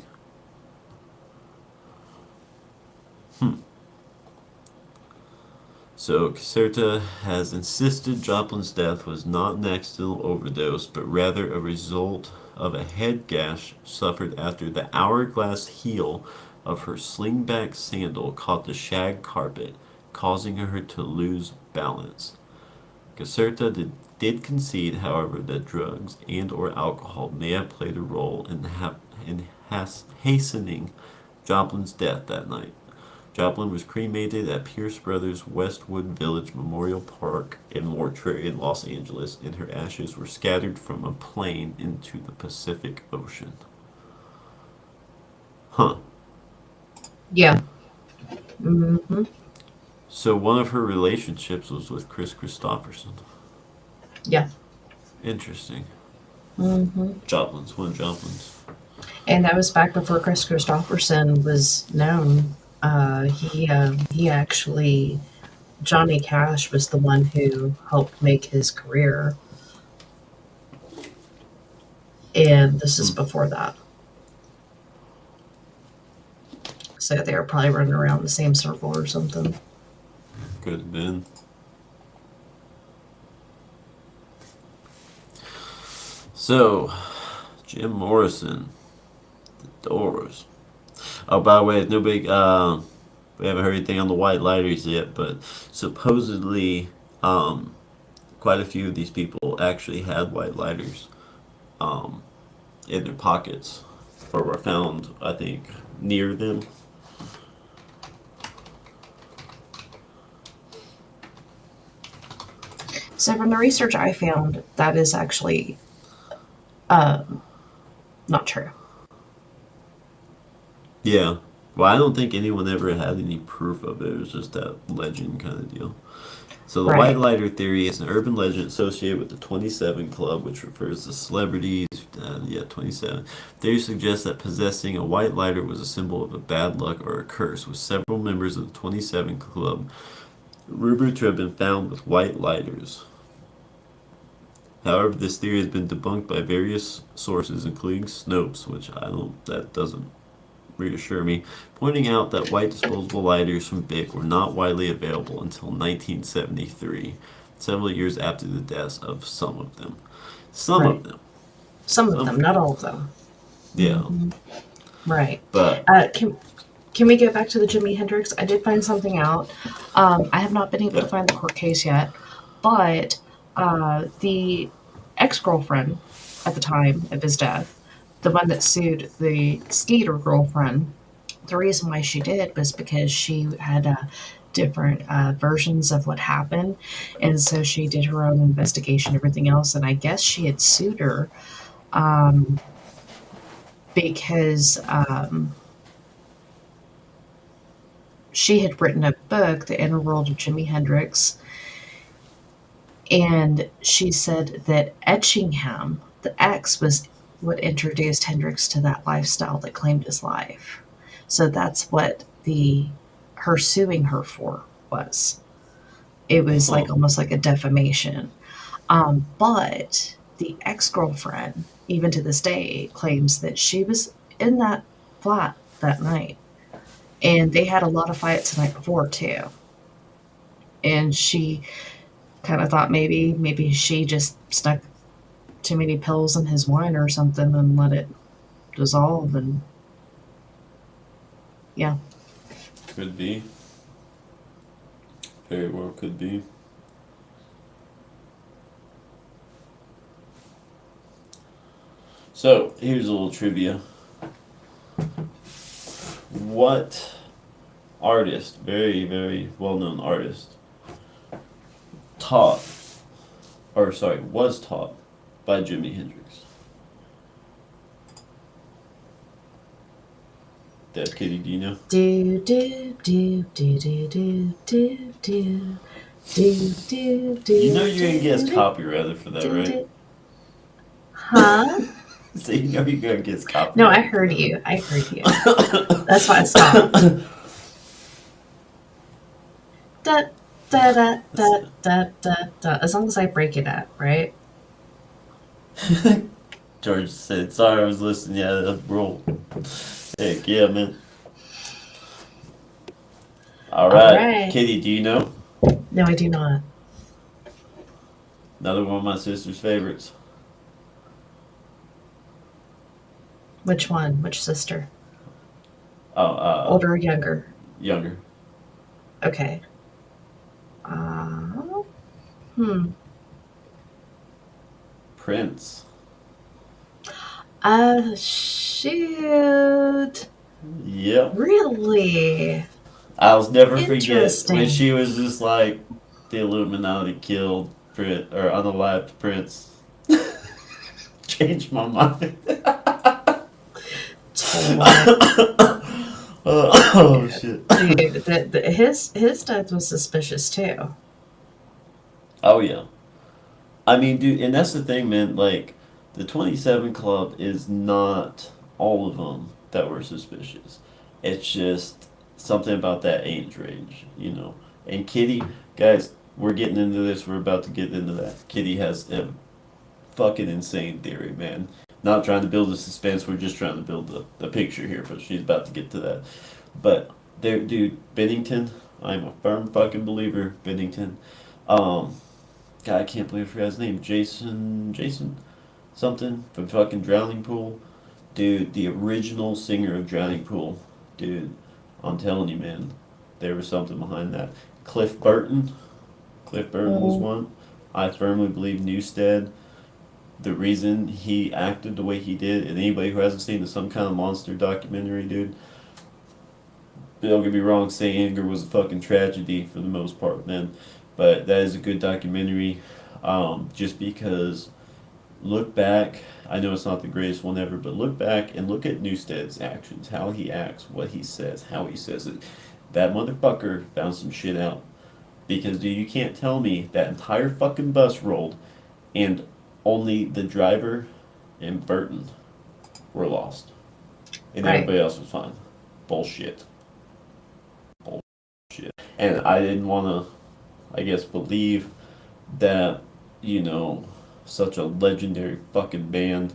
So Caserta has insisted Joplin's death was not an accidental overdose, but rather a result of a head gash suffered after the hourglass heel of her slingback sandal caught the shag carpet, causing her to lose balance. Caserta did concede, however, that drugs and or alcohol may have played a role in hastening Joplin's death that night. Joplin was cremated at Pierce Brothers Westwood Village Memorial Park and Mortuary in Los Angeles, and her ashes were scattered from a plane into the Pacific Ocean. Huh. Yeah. Mm-hmm. So one of her relationships was with Chris Christopherson. Yeah. Interesting. Mm-hmm. Joplin's, one of Joplin's. And that was back before Chris Christopherson was known. He actually, Johnny Cash was the one who helped make his career, and this is before that. So they were probably running around the same circle or something. Could have been. So, Jim Morrison, The Doors. Oh, by the way, no big. We haven't heard anything on the White Lighters yet, but supposedly, quite a few of these people actually had white lighters um, in their pockets, or were found, I think, near them. So from the research I found, that is actually um, not true. Yeah. Well, I don't think anyone ever had any proof of it. It was just that legend kind of deal. So the white Right. lighter theory is an urban legend associated with the 27 Club, which refers to celebrities. Yeah, 27. Theory suggests that possessing a white lighter was a symbol of a bad luck or a curse, with several members of the 27 Club rumored to have been found with white lighters. However, this theory has been debunked by various sources, including Snopes, which I don't, that doesn't reassure me, pointing out that white disposable lighters from Bic were not widely available until 1973, several years after the deaths of some of them. Some Right. of them. Some of them, Some. not all of them. Yeah. Hmm. Right. But, Can we go back to the Jimi Hendrix? I did find something out. I have not been able to yeah. find the court case yet, but the ex girlfriend at the time of his death, the one that sued the Skeeter girlfriend, the reason why she did was because she had different versions of what happened. And so she did her own investigation, everything else. And I guess she had sued her um, because she had written a book, The Inner World of Jimi Hendrix, and she said that Etchingham, the ex, was what introduced Hendrix to that lifestyle that claimed his life. So that's what the her suing her for was. It was Huh. like almost like a defamation. But the ex girlfriend, even to this day, claims that she was in that flat that night, and they had a lot of fights the night before too. And she kind of thought maybe she just stuck too many pills in his wine or something and let it dissolve, and yeah. Could be. Very well could be. So, here's a little trivia. What artist, very, very well known artist, taught or sorry, was taught by Jimi Hendrix. That Kitty, do you know? Do do do do do do do do do do You know do you're gonna get do copyrighted for that, do right? do. Huh? So you know you're gonna get No, I copyrighted for heard that, you. I heard you. That's why I stopped. right? Da da da da da da da. As long as I break it up, right? George said, "Sorry, I was listening." Yeah, that's bro. Heck yeah, man. All All right, right. Kitty, do you know No, I do not. another one of my sister's favorites? Which one? Which sister? Oh, Older or younger? younger. Okay. Uh, hmm. Prince. Shoot. Yep. Really? I'll never forget when Interesting. she was just like, the Illuminati killed Prince or unalived Prince. Changed my mind. Totally. Oh shit. Dude, his death was suspicious too. Oh yeah. I mean, dude, and that's the thing, man. Like, the 27 Club is not all of them that were suspicious. It's just something about that age range, you know. And Kitty, guys, we're getting into this. We're about to get into that. Kitty has a fucking insane theory, man. Not trying to build a suspense. We're just trying to build the picture here, but she's about to get to that. But there, dude, Bennington. I'm a firm fucking believer, Bennington. Um, God, I can't believe I forgot his name. Jason something from fucking Drowning Pool. Dude, the original singer of Drowning Pool. Dude, I'm telling you, man, there was something behind that. Cliff Burton. Cliff Burton was Mm, one. I firmly believe Newstead. The reason he acted the way he did, and anybody who hasn't seen the Some Kind of Monster documentary, dude, don't get me wrong, St. Anger was a fucking tragedy for the most part, man. But that is a good documentary. Just because look back, I know it's not the greatest one ever, but look back and look at Newstead's actions, how he acts, what he says, how he says it. That motherfucker found some shit out. Because, dude, you can't tell me that entire fucking bus rolled and only the driver and Burton were lost. And right. everybody else was fine. Bullshit. Bullshit. And I didn't want to, I guess, believe that, you know, such a legendary fucking band,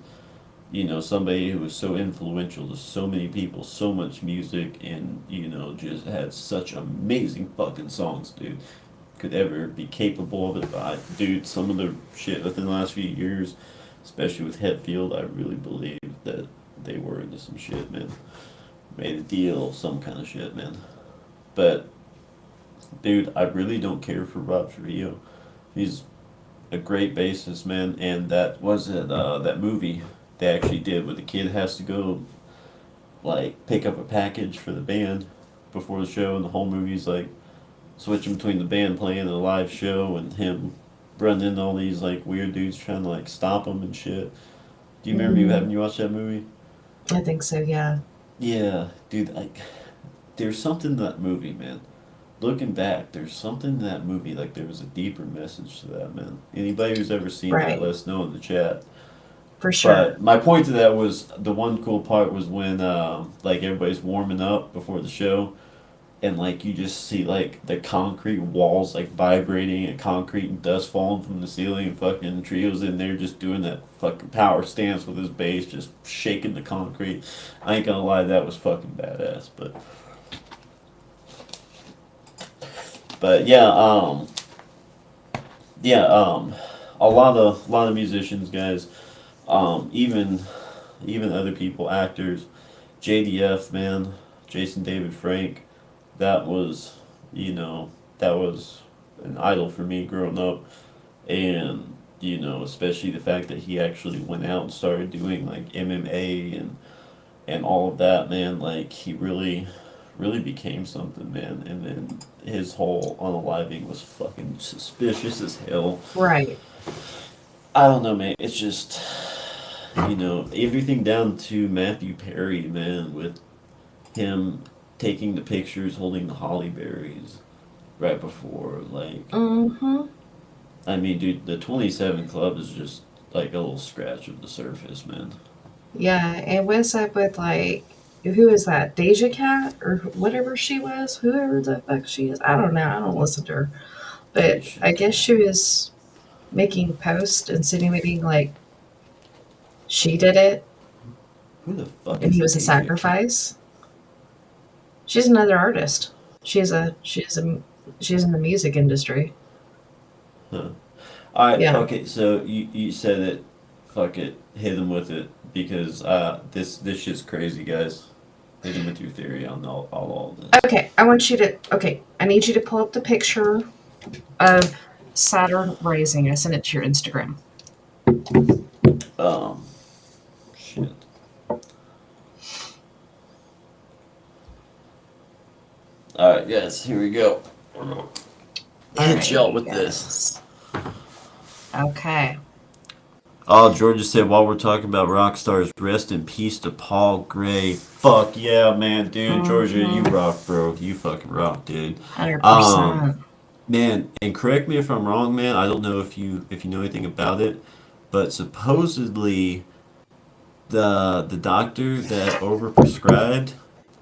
you know, somebody who was so influential to so many people, so much music, and, you know, just had such amazing fucking songs, dude, could ever be capable of it. But dude, some of the shit within the last few years, especially with Hetfield, I really believe that they were into some shit, man. Made a deal, some kind of shit, man. But, dude, I really don't care for Rob Trujillo. He's a great bassist, man, and that was it. That movie they actually did where the kid has to go like pick up a package for the band before the show, and the whole movie's like switching between the band playing and a live show, and him running into all these like weird dudes trying to like stop him and shit. Do you remember you Mm, having you watched that movie? I think so. Yeah. Yeah, dude. Like, there's something in that movie, man. Looking back, there's something in that movie, like there was a deeper message to that, man. Anybody who's ever seen that, Right. let us know in the chat. For sure. But my point to that was the one cool part was when like everybody's warming up before the show, and like you just see like the concrete walls like vibrating and concrete and dust falling from the ceiling, and fucking Trio's in there just doing that fucking power stance with his bass, just shaking the concrete. I ain't gonna lie, that was fucking badass. But yeah, yeah, a lot of musicians, guys, even other people, actors, JDF, man, Jason David Frank, that was, you know, that was an idol for me growing up, and you know, especially the fact that he actually went out and started doing like MMA and all of that, man. Like he really really became something, man. And then his whole unaliving was fucking suspicious as hell. Right. I don't know, man. It's just, everything down to Matthew Perry, man, with him taking the pictures, holding the holly berries right before, like, Mm-hmm. I mean, dude, the 27 Club is just like a little scratch of the surface, man. Yeah, and what's up with like who is that? Deja Cat or whatever she was? Whoever the fuck she is. I don't know. I don't listen to her. But Deja I guess Cat. she was making posts insinuating like she did it Who the fuck and is he was a Deja Cat? sacrifice. She's another artist. She's in the music industry. Huh. Alright, Yeah. fuck it. So you said it. Fuck it. Hit him with it. Because this shit's crazy, guys. Hit him with your theory on all this. Okay, I want you to okay, I need you to pull up the picture of Saturn rising. I sent it to your Instagram. Um, shit. Alright, guys, here we go. Hit y'all Alrighty, with this. guys. Okay. Oh, Georgia said while we're talking about rock stars, rest in peace to Paul Gray. Fuck yeah, man, dude. Georgia, you Mm-hmm. rock, bro. You fucking rock, dude. Um, 100%. man, and correct me if I'm wrong, man. I don't know if you know anything about it, but supposedly the doctor that overprescribed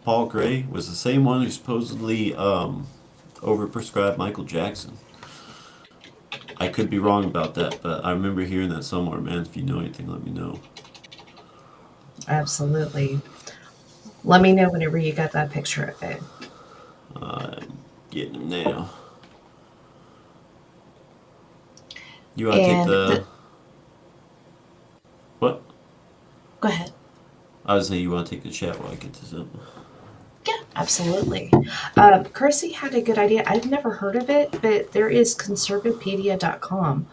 Paul Gray was the same one who supposedly overprescribed Michael Jackson. I could be wrong about that, but I remember hearing that somewhere, man. If you know anything, let me know. Absolutely. Let me know whenever you got that picture of it. I'm getting him now. You want to take And the what? go ahead. I was saying you want to take the chat while I get this up. Yeah, absolutely. Kersey had a good idea. I've never heard of it, but there is conservapedia.com.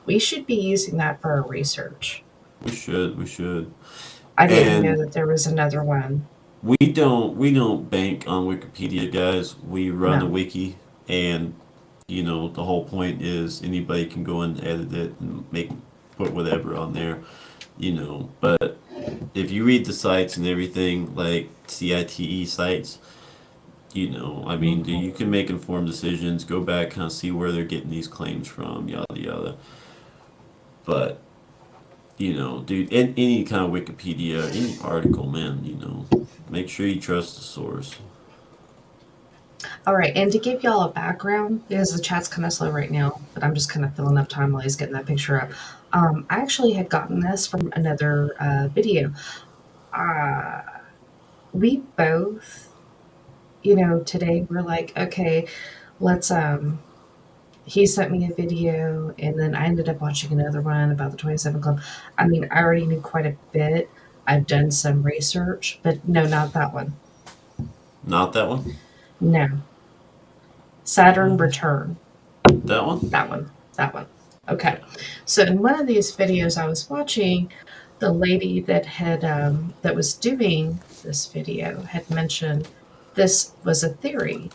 We should be using that for our research. We should, I didn't know and that there was another one. we don't bank on Wikipedia, guys. We run a No. wiki, and the whole point is anybody can go and edit it and put whatever on there. But if you read the sites and everything, like CITE sites, I mean, you Hmm. can make informed decisions, go back, kind of see where they're getting these claims from, yada yada. But, dude, any kind of Wikipedia, any article, man, make sure you trust the source. All right, and to give y'all a background, because the chat's kind of slow right now, but I'm just kind of filling up time while he's getting that picture up. I actually had gotten this from another video. Uh, we both, today we're like, okay, let's he sent me a video and then I ended up watching another one about the 27 Club. I mean, I already knew quite a bit. I've done some research, but no, not that one. Not that one? No. Saturn Uh, Return. that one? That one. That one. Okay. Okay. So in one of these videos I was watching, the lady that was doing this video had mentioned this was a theory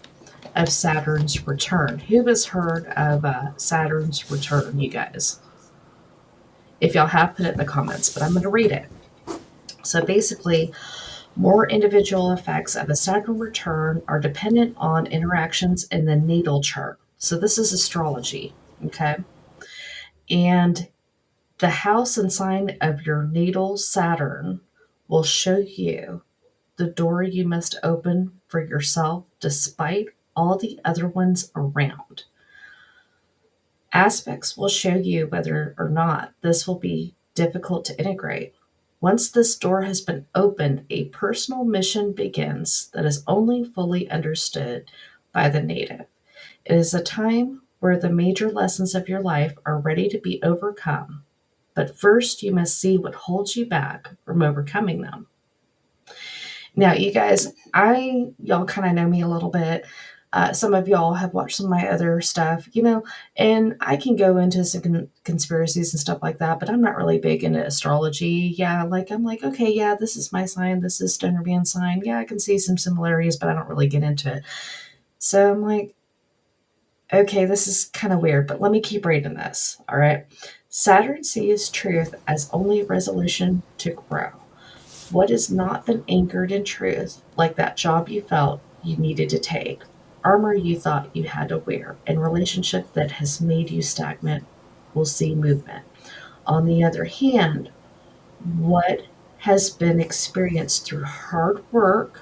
of Saturn's return. Who has heard of Saturn's return, you guys? If y'all have, put it in the comments, but I'm going to read it. So basically, more individual effects of a Saturn return are dependent on interactions in the natal chart. So this is astrology, okay? And the house and sign of your natal Saturn will show you the door you must open for yourself despite all the other ones around. Aspects will show you whether or not this will be difficult to integrate. Once this door has been opened, a personal mission begins that is only fully understood by the native. It is a time where the major lessons of your life are ready to be overcome, but first you must see what holds you back from overcoming them. Now, you guys, y'all kind of know me a little bit. Some of y'all have watched some of my other stuff, and I can go into some conspiracies and stuff like that, but I'm not really big into astrology. Yeah, like I'm like, okay, yeah, this is my sign, this is Stoner Band's sign. Yeah, I can see some similarities, but I don't really get into it. So I'm like, okay, this is kind of weird, but let me keep reading this. All right. Saturn sees truth as only resolution to grow. What has not been anchored in truth, like that job you felt you needed to take, armor you thought you had to wear, and relationship that has made you stagnant, will see movement. On the other hand, what has been experienced through hard work,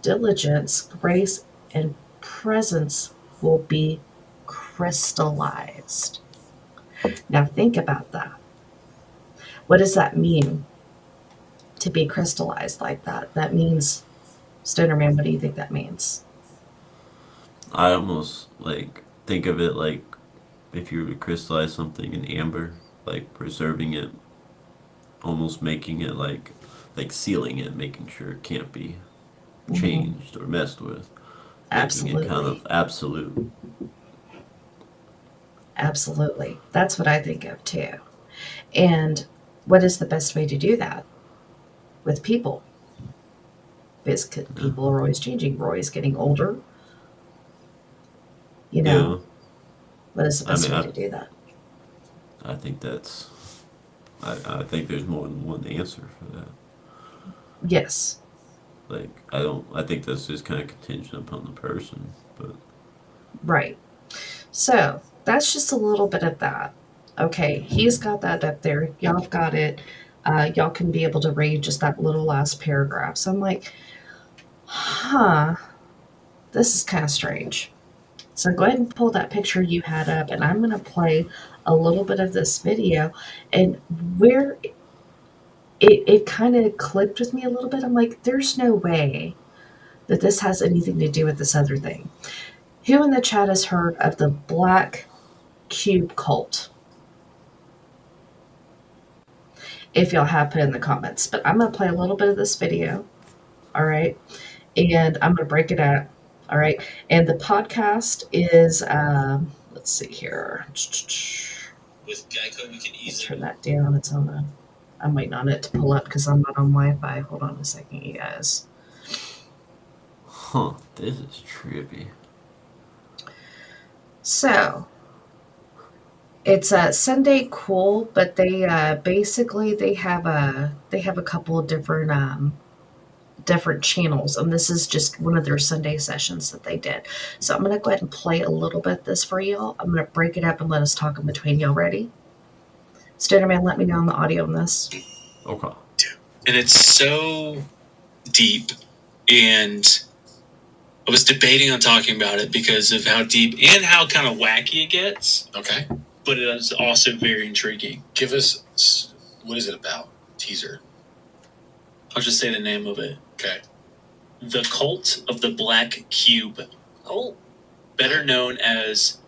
diligence, grace, and presence will be crystallized. Now, think about that. What does that mean to be crystallized like that? That means, Stoner Man, what do you think that means? I almost like think of it like if you were to crystallize something in amber, like preserving it, almost making it like sealing it, making sure it can't be Hmm. changed or messed with, making it kind Absolutely. of absolute. Absolutely. That's what I think of too. And what is the best way to do that with people? Because Yeah. people are always changing. We're always getting older. You know, Yeah. what is the I best mean, way I to do that? I think that's I think there's more than one answer for that. Yes. Like I don't. I think that's just kind of contingent upon the person. But Right. So that's just a little bit of that. Okay. He's got that up there. Y'all have got it. Y'all can be able to read just that little last paragraph. So I'm like, huh, this is kind of strange. So go ahead and pull that picture you had up, and I'm going to play a little bit of this video. And where it kind of clicked with me a little bit, I'm like, there's no way that this has anything to do with this other thing. Who in the chat has heard of the Black Cube cult? If y'all have, put in the comments. But I'm going to play a little bit of this video. All right. And I'm going to break it out. All right. And the podcast is, let's see here. With Geico, you can easily turn that down. It's on the. I'm waiting on it to pull up because I'm not on Wi-Fi. Hold on a second, you guys. huh, this is trippy. So it's a Sunday Cool, but they basically they have a couple of different channels, and this is just one of their Sunday sessions that they did. So I'm gonna go ahead and play a little bit of this for y'all. I'm gonna break it up and let us talk in between. Y'all ready? Stoner Man, let me know on the audio on this. Okay. And it's so deep, and I was debating on talking about it because of how deep and how kind of wacky it gets. Okay. But it is also very intriguing. Give us, what is it about? Teaser. I'll just say the name of it. Okay. The Cult of the Black Cube. Oh. Better known as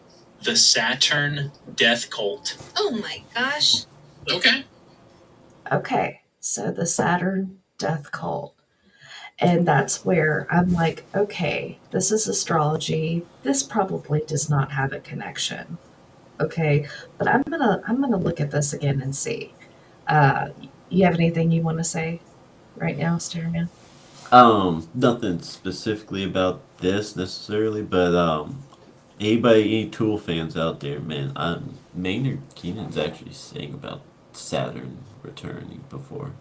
the Saturn Death Cult. Oh my gosh. Okay. Okay, so the Saturn Death Cult. And that's where I'm like, okay, this is astrology. This probably does not have a connection. Okay, but I'm gonna look at this again and see. Uh, you have anything you want to say right now, Stereo? Nothing specifically about this necessarily, but anybody, any Tool fans out there, man, Maynard Keenan's actually sang about Saturn returning before,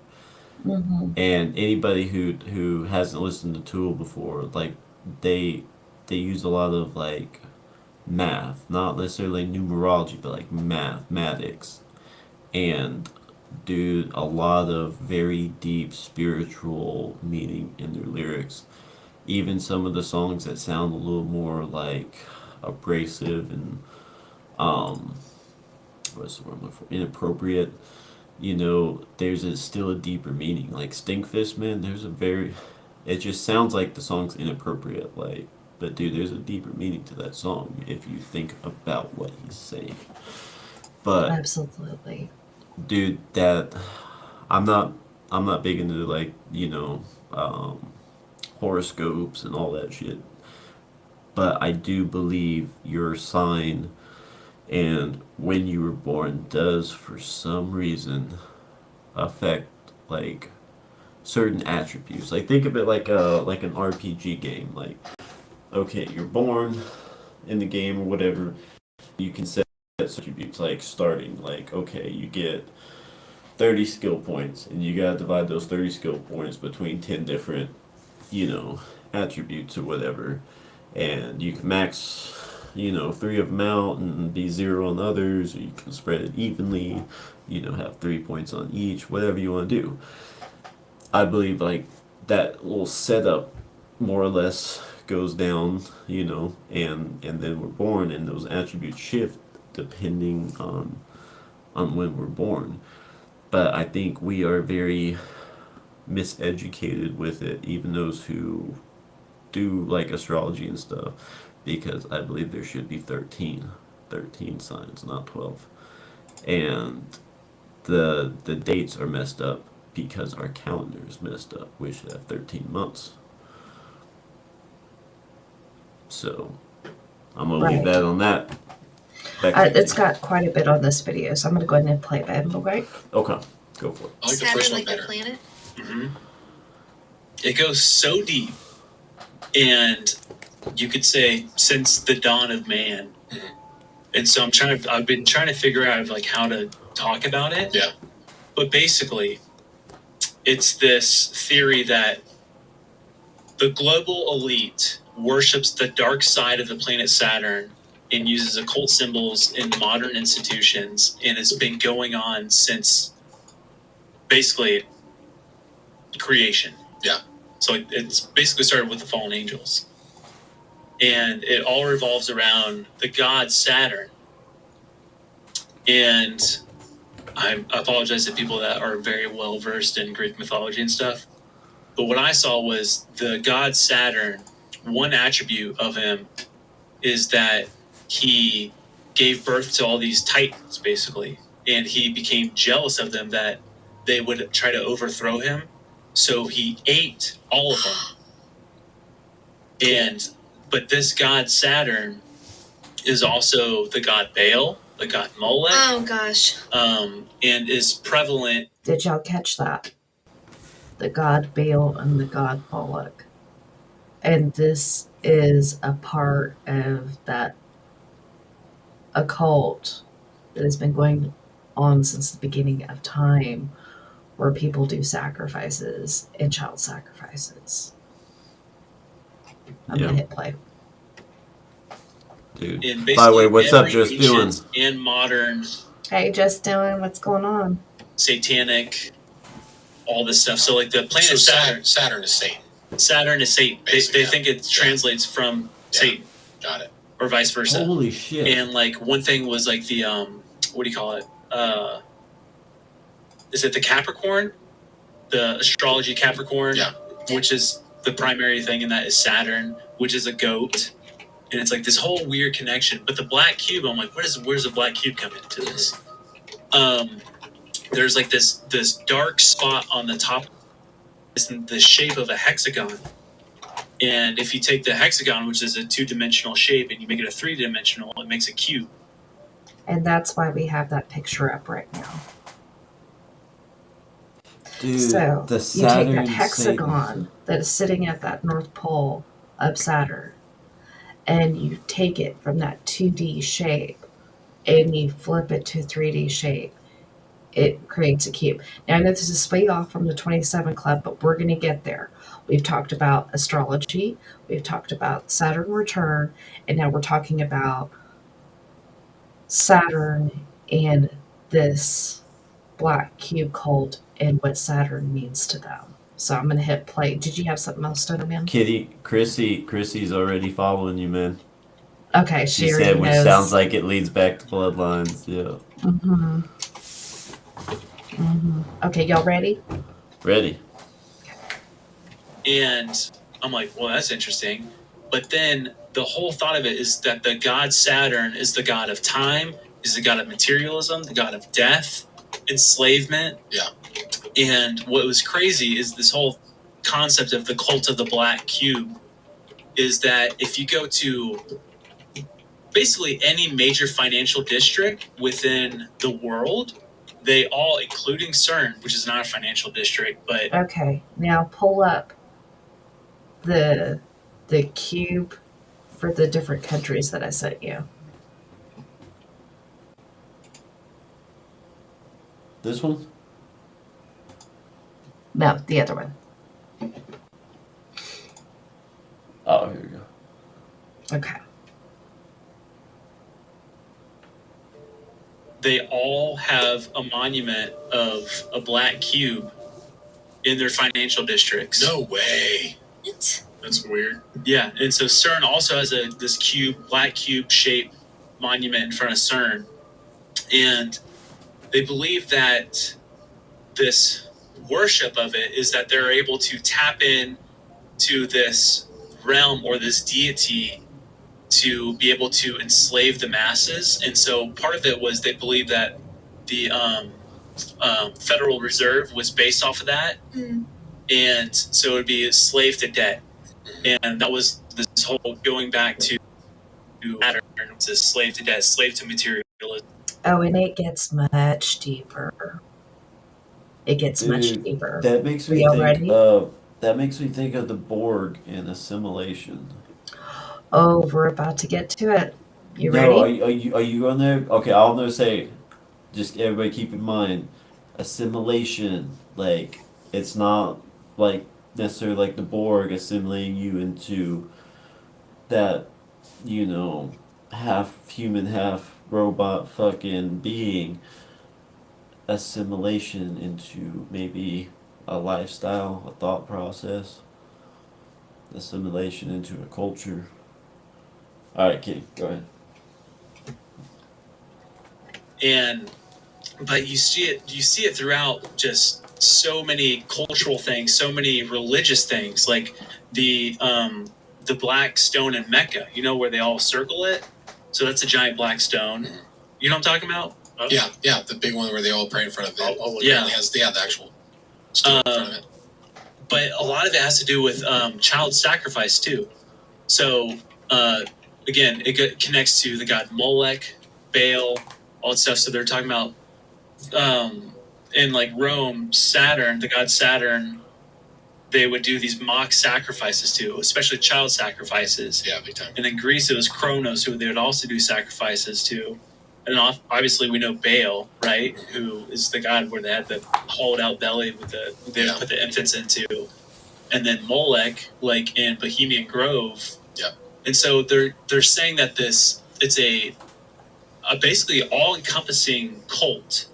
Mm-hmm. and anybody who hasn't listened to Tool before, like they they use a lot of like math, not necessarily numerology, but like mathematics, and do a lot of very deep spiritual meaning in their lyrics. Even some of the songs that sound a little more like abrasive and um what's the word I'm looking for? Inappropriate. There's still a deeper meaning. Like Stinkfist, man, there's a very it just sounds like the song's inappropriate, like but dude, there's a deeper meaning to that song if you think about what he's saying. But Absolutely. dude, that I'm not I'm not big into like, horoscopes and all that shit. but I do believe your sign and when you were born does, for some reason, affect like certain attributes. Like think of it like an RPG game. Like okay, you're born in the game or whatever. You can set attributes like starting. Like okay, you get 30 skill points, and you gotta divide those 30 skill points between 10 different, you know, attributes or whatever. And you can max, you know, 3 of them out and be 0 on others, or you can spread it evenly, you know, have 3 points on each, whatever you want to do. I believe, like, that little setup more or less goes down, you know, and then we're born, and those attributes shift depending on when we're born. But I think we are very miseducated with it, even those who do like astrology and stuff, because I believe there should be 13 signs, not 12. And the dates are messed up because our calendar is messed up. We should have 13 months. So I'm gonna leave Right. that on that. Back to It's got quite a bit on this video, so I'm going to go ahead and play that. Okay. Okay, go for it. I like the Saturn first one like better. a planet? Mm-hmm. It goes so deep, and you could say since the dawn of man. Mm-hmm. And so I've been trying to figure out like how to talk about it. Yeah. But basically, it's this theory that the global elite worships the dark side of the planet Saturn and uses occult symbols in modern institutions, and it's been going on since basically creation. Yeah. So it's basically started with the fallen angels. And it all revolves around the god Saturn. And I apologize to people that are very well versed in Greek mythology and stuff. But what I saw was the god Saturn, one attribute of him is that he gave birth to all these titans, basically. And he became jealous of them that they would try to overthrow him. So he ate all of them. But this god Saturn is also the god Baal, the god Molech. Oh gosh. And is prevalent. Did y'all catch that? The god Baal and the god Moloch. And this is a part of that occult that has been going on since the beginning of time, where people do sacrifices and child sacrifices. I'm Yeah. gonna hit play. Dude. In By the way, what's up, every Just ancient Doing? and modern Hey, just doing what's going on? satanic, all this stuff. So like the planet So Saturn. Saturn is Satan. Saturn is Satan. Basically, They yeah. think it translates from Yeah. Satan, Got it. or vice versa. Holy shit. And like one thing was like the what do you call it? Is it the Capricorn? The astrology Capricorn, Yeah. which is the primary thing, and that is Saturn, which is a goat. And it's like this whole weird connection. But the black cube, I'm like, where's the black cube come into this? There's like this dark spot on the top. It's in the shape of a hexagon. And if you take the hexagon, which is a 2-dimensional shape, and you make it a 3-dimensional, it makes a cube. And that's why we have that picture up right now. Dude, So the you take Saturn that hexagon that is sitting at that North Pole of Saturn, and you take it from that 2D shape and you flip it to 3D shape. It creates a cube. Now I know this is way off from the 27 Club, but we're going to get there. We've talked about astrology, we've talked about Saturn return, and now we're talking about Saturn and this black cube cult and what Saturn means to them. So I'm gonna hit play. Did you have something else, Stoneman? Chrissy's already following you, man. Okay, She already said, which knows. sounds like it leads back to bloodlines. Yeah. Mm-hmm. Mm-hmm. Okay, y'all ready? Ready. And I'm like, well, that's interesting. But then the whole thought of it is that the god Saturn is the god of time, is the god of materialism, the god of death, enslavement. Yeah. And what was crazy is this whole concept of the cult of the black cube is that if you go to basically any major financial district within the world, they all, including CERN, which is not a financial district, but Okay, now pull up the cube for the different countries that I sent you. This one? No, the other one. Oh, here we go. Okay. they all have a monument of a black cube in their financial districts. No way. What? That's weird. Yeah, and so CERN also has this black cube shaped monument in front of CERN, and they believe that this worship of it is that they're able to tap in to this realm or this deity to be able to enslave the masses. And so part of it was they believed that the Federal Reserve was based off of that, and so it would be a slave to debt, and that was this whole going back to Saturn, to slave to debt, slave to materialism. Oh, and it gets much deeper. It gets much Dude, deeper. that makes me We all think ready? of the Borg and assimilation. Oh, we're about to get to it. You No, ready? are you on there? Okay, I'll know say, just everybody keep in mind, assimilation, like, it's not like necessarily like the Borg assimilating you into that, half human, half robot fucking being. Assimilation into maybe a lifestyle, a thought process, assimilation into a culture. Alright, kid, go ahead. But you see it throughout just so many cultural things, so many religious things, like the black stone in Mecca, where they all circle it. So that's a giant black stone. You know what I'm talking about? Yeah, the big one where they all pray in front of it. Yeah. It has the actual stone in front of it. But a lot of it has to do with child sacrifice too. So again, it connects to the god Molech, Baal, all that stuff. So they're talking about in like Rome, Saturn, the god Saturn, they would do these mock sacrifices to, especially child sacrifices. Yeah, big time. And then Greece, it was Kronos, who they would also do sacrifices to. And obviously we know Baal, right? Who is the god where they had the hollowed out belly with they put the infants into. And then Molech, like in Bohemian Grove. Yeah. And so they're saying that it's a basically all encompassing cult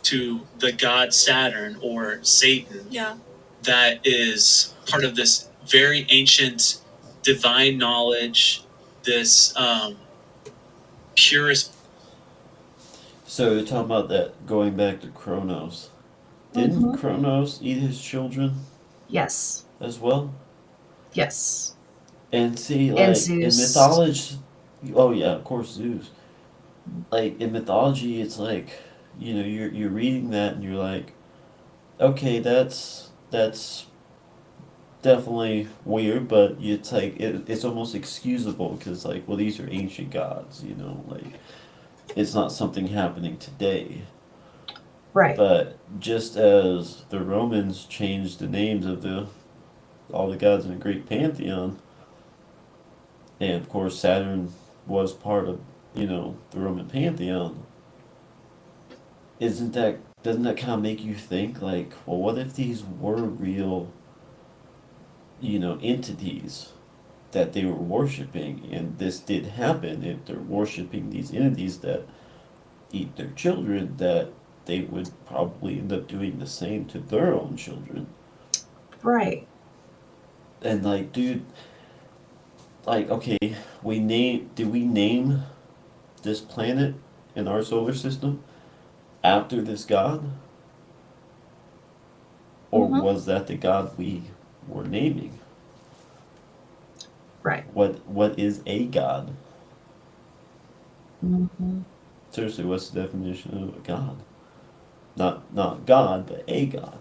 to the god Saturn or Satan. Yeah. That is part of this very ancient divine knowledge, this purest. So you're talking about that going back to Kronos. Didn't Kronos eat his children Yes. as well? Yes. And see, And like in Zeus. mythology, oh yeah, of course Zeus. Like in mythology, it's like you're reading that and you're like, okay, that's definitely weird, but it's like it's almost excusable because like, well, these are ancient gods, like it's not something happening today. Right. But just as the Romans changed the names of all the gods in the Greek pantheon, and of course Saturn was part of the Roman pantheon, doesn't that kind of make you think like, well, what if these were real entities that they were worshiping, and this did happen? If they're worshiping these entities that eat their children, that they would probably end up doing the same to their own children. Right. And like, dude, like, okay, did we name this planet in our solar system after this god? Or was that the god we were naming? Right. What is a god? Mm-hmm. Seriously, what's the definition of a god? Not God, but a god.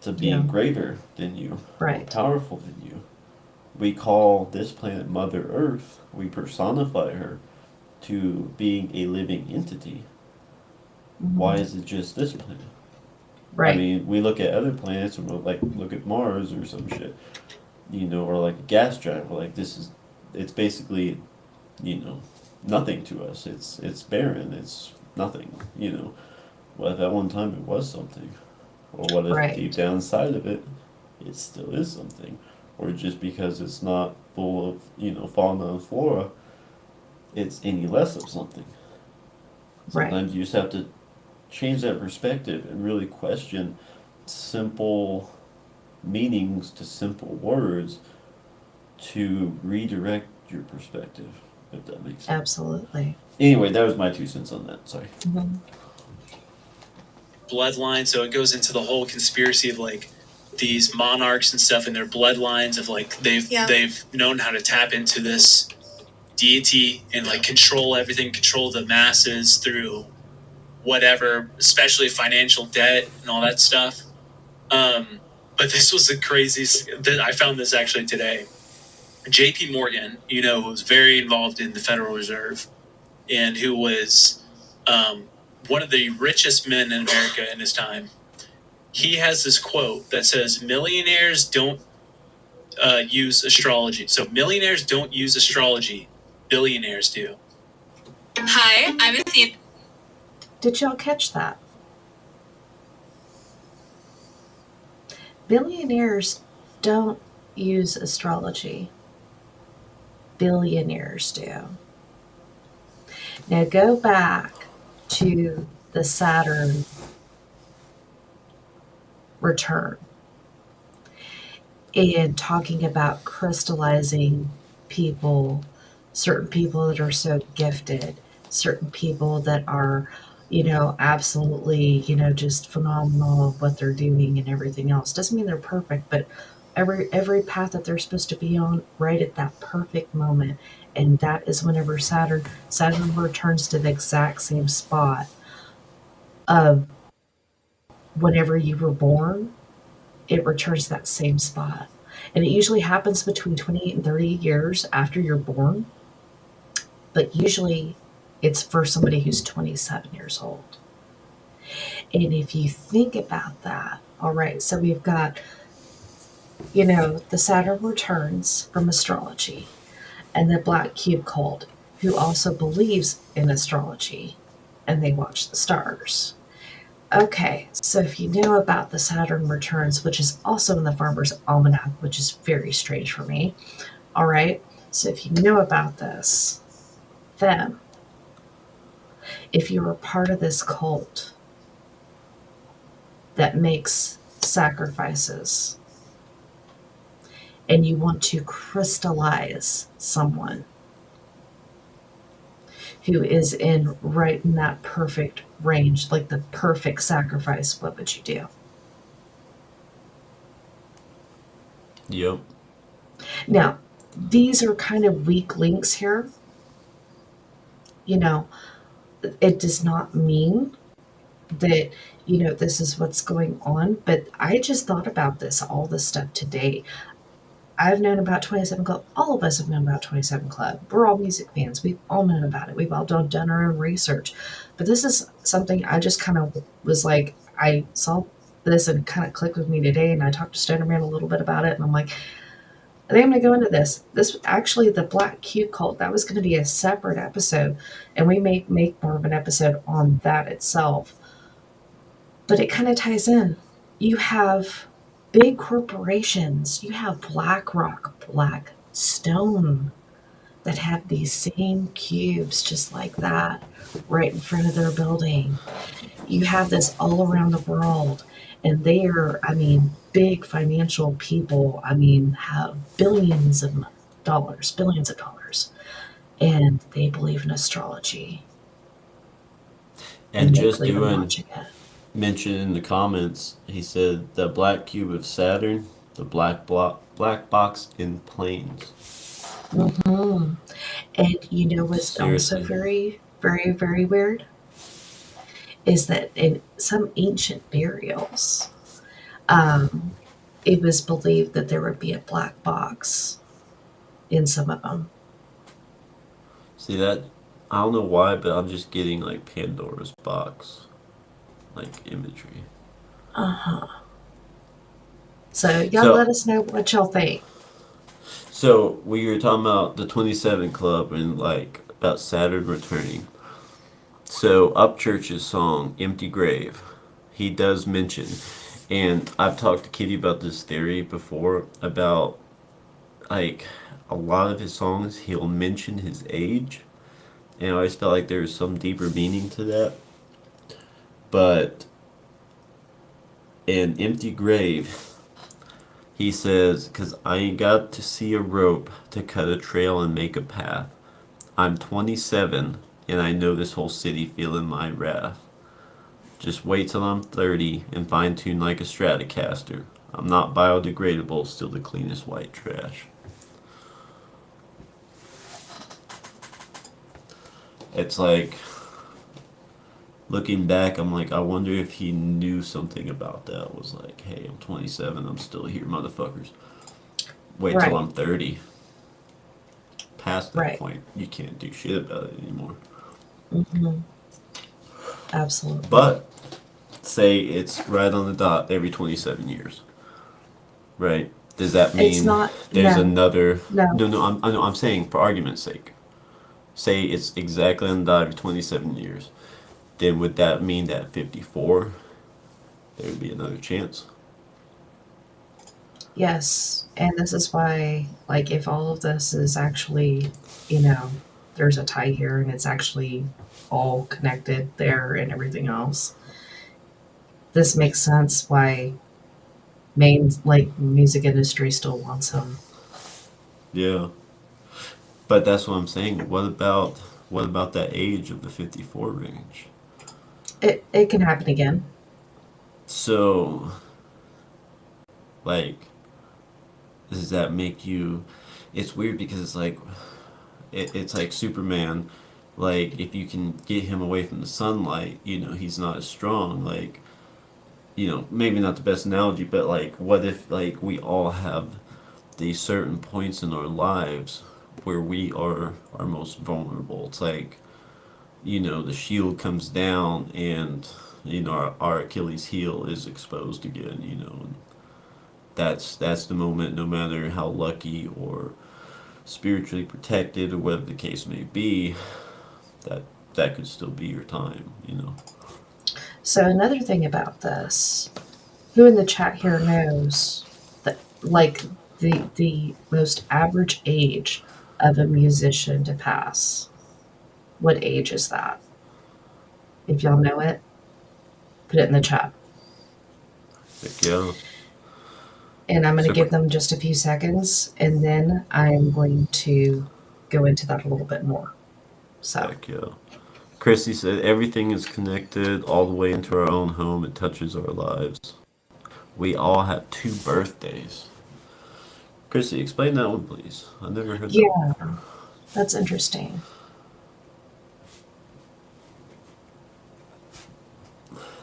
To being greater than you, more Right. powerful than you. we call this planet Mother Earth, we personify her to being a living entity. Why is it just this planet? I Right. mean, we look at other planets and we'll like look at Mars or some shit, or like a gas giant. We're like, it's basically, you know, nothing to us. It's barren. It's nothing. What if at one time it was something, or what if deep Right. down inside of it, it still is something, or just because it's not full of fauna and flora, it's any less of something. Right. Sometimes you just have to change that perspective and really question simple meanings to simple words to redirect your perspective, if that makes sense. Absolutely. Anyway, that was my 2 cents on that. Sorry. Mhm. Bloodline, so it goes into the whole conspiracy of like these monarchs and stuff and their bloodlines of like they've known how to tap into this deity and like control everything, control the masses through whatever, especially financial debt and all that stuff. But this was the craziest. I found this actually today. J.P. Morgan, who was very involved in the Federal Reserve and who was one of the richest men in America in his time. He has this quote that says, "Millionaires don't use astrology. So millionaires don't use astrology. Billionaires do." Hi, I'm Athena. Did y'all catch that? Billionaires don't use astrology. Billionaires do. Now go back to the Saturn return and talking about crystallizing people, certain people that are so gifted, certain people that are, absolutely, just phenomenal of what they're doing and everything else. Doesn't mean they're perfect, but every path that they're supposed to be on right at that perfect moment. And that is whenever Saturn returns to the exact same spot of whenever you were born, it returns to that same spot. And it usually happens between 28 and 30 years after you're born, but usually it's for somebody who's 27 years old. And if you think about that, all right, so we've got, the Saturn returns from astrology and the Black Cube cult, who also believes in astrology and they watch the stars. Okay, so if you know about the Saturn returns, which is also in the Farmer's Almanac, which is very strange for me, all right, so if you know about this, then if you're a part of this cult that makes sacrifices and you want to crystallize someone who is right in that perfect range, like the perfect sacrifice, what would you do? Yep. Now, these are kind of weak links here. It does not mean that, this is what's going on, but I just thought about all this stuff today. I've known about 27 Club. All of us have known about 27 Club. We're all music fans. We've all known about it. We've all done our own research. But this is something I just kind of was like, I saw this and kind of clicked with me today, and I talked to Stoner Man a little bit about it, and I'm like, I think I'm going to go into this. This actually, the Black Cube cult, that was going to be a separate episode, and we may make more of an episode on that itself. But it kind of ties in. You have big corporations. You have BlackRock, Blackstone, that have these same cubes just like that right in front of their building. You have this all around the world, and they are, big financial people. Have billions of dollars, and they believe in astrology, And they just believe in doing watching it. mention in the comments, he said the black cube of Saturn, the black box in planes. Hmm. And what's also Seriously. very, very, very weird is that in some ancient burials, um, it was believed that there would be a black box in some of them. See that? I don't know why, but I'm just getting like Pandora's box, like imagery. Uh huh. So y'all let So, us know what y'all think. so we were talking about the 27 Club and like about Saturn returning. So Upchurch's song "Empty Grave," he does mention, and I've talked to Kitty about this theory before about like a lot of his songs he'll mention his age, and I always felt like there was some deeper meaning to that. But in "Empty Grave," he says, "Cause I ain't got to see a rope to cut a trail and make a path. I'm 27 and I know this whole city feeling my wrath. Just wait till I'm 30 and fine tune like a Stratocaster. I'm not biodegradable, still the cleanest white trash." It's like, looking back, I'm like, I wonder if he knew something about that. Was like, hey, I'm 27, I'm still here, motherfuckers. Wait till Right. I'm 30. Past that Right. point, you can't do shit about it anymore. Hmm. Absolutely. But say it's right on the dot every 27 years, right? Does that It's mean not. there's No. another? No. No, no. I'm saying for argument's sake. Say it's exactly on the dot every 27 years. Then would that mean that 54 there would be another chance? Yes. And this is why, like, if all of this is actually, you know, there's a tie here and it's actually all connected there and everything else, this makes sense why main like music industry still wants him. Yeah, but that's what I'm saying. What about that age of the 54 range? It can happen again. So like, does that make you? It's weird because it's like it's like Superman. Like if you can get him away from the sunlight, he's not as strong. Like maybe not the best analogy, but like what if like we all have these certain points in our lives where we are our most vulnerable. It's like the shield comes down and our Achilles heel is exposed again. And that's the moment. No matter how lucky or spiritually protected or whatever the case may be, that that could still be your time. So another thing about this, who in the chat here knows that like the most average age of a musician to pass? What age is that? If y'all know it, put it in the chat. Like, yeah. And I'm going to So give them just a few seconds and then I'm going to go into that a little bit more. So, heck yeah. Chrissy said everything is connected all the way into our own home. It touches our lives. We all have two birthdays. Chrissy, explain that one, please. I never heard that one yeah, before. that's interesting.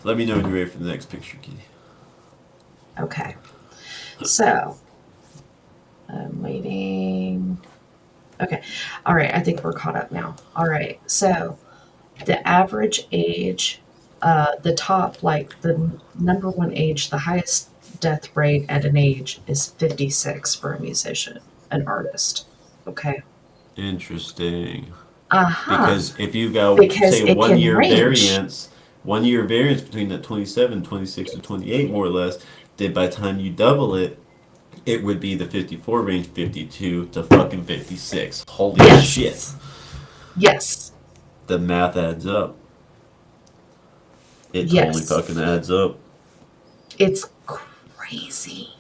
Let me know when you're ready for the next picture, Kitty. Okay. So, I'm waiting. Okay. All right. I think we're caught up now. All right. So, the average age, the top, like the number one age, the highest death rate at an age is 56 for a musician, an artist. Okay. Interesting. Uh huh. Because if you've got, Because say, it one can year range. variance, 1 year variance between that 27, 26, or 28, more or less, then by the time you double it, it would be the 54 range, 52 to fucking 56. Holy shit. Yes. Yes. The math adds up. It totally Yes. fucking adds up. It's crazy.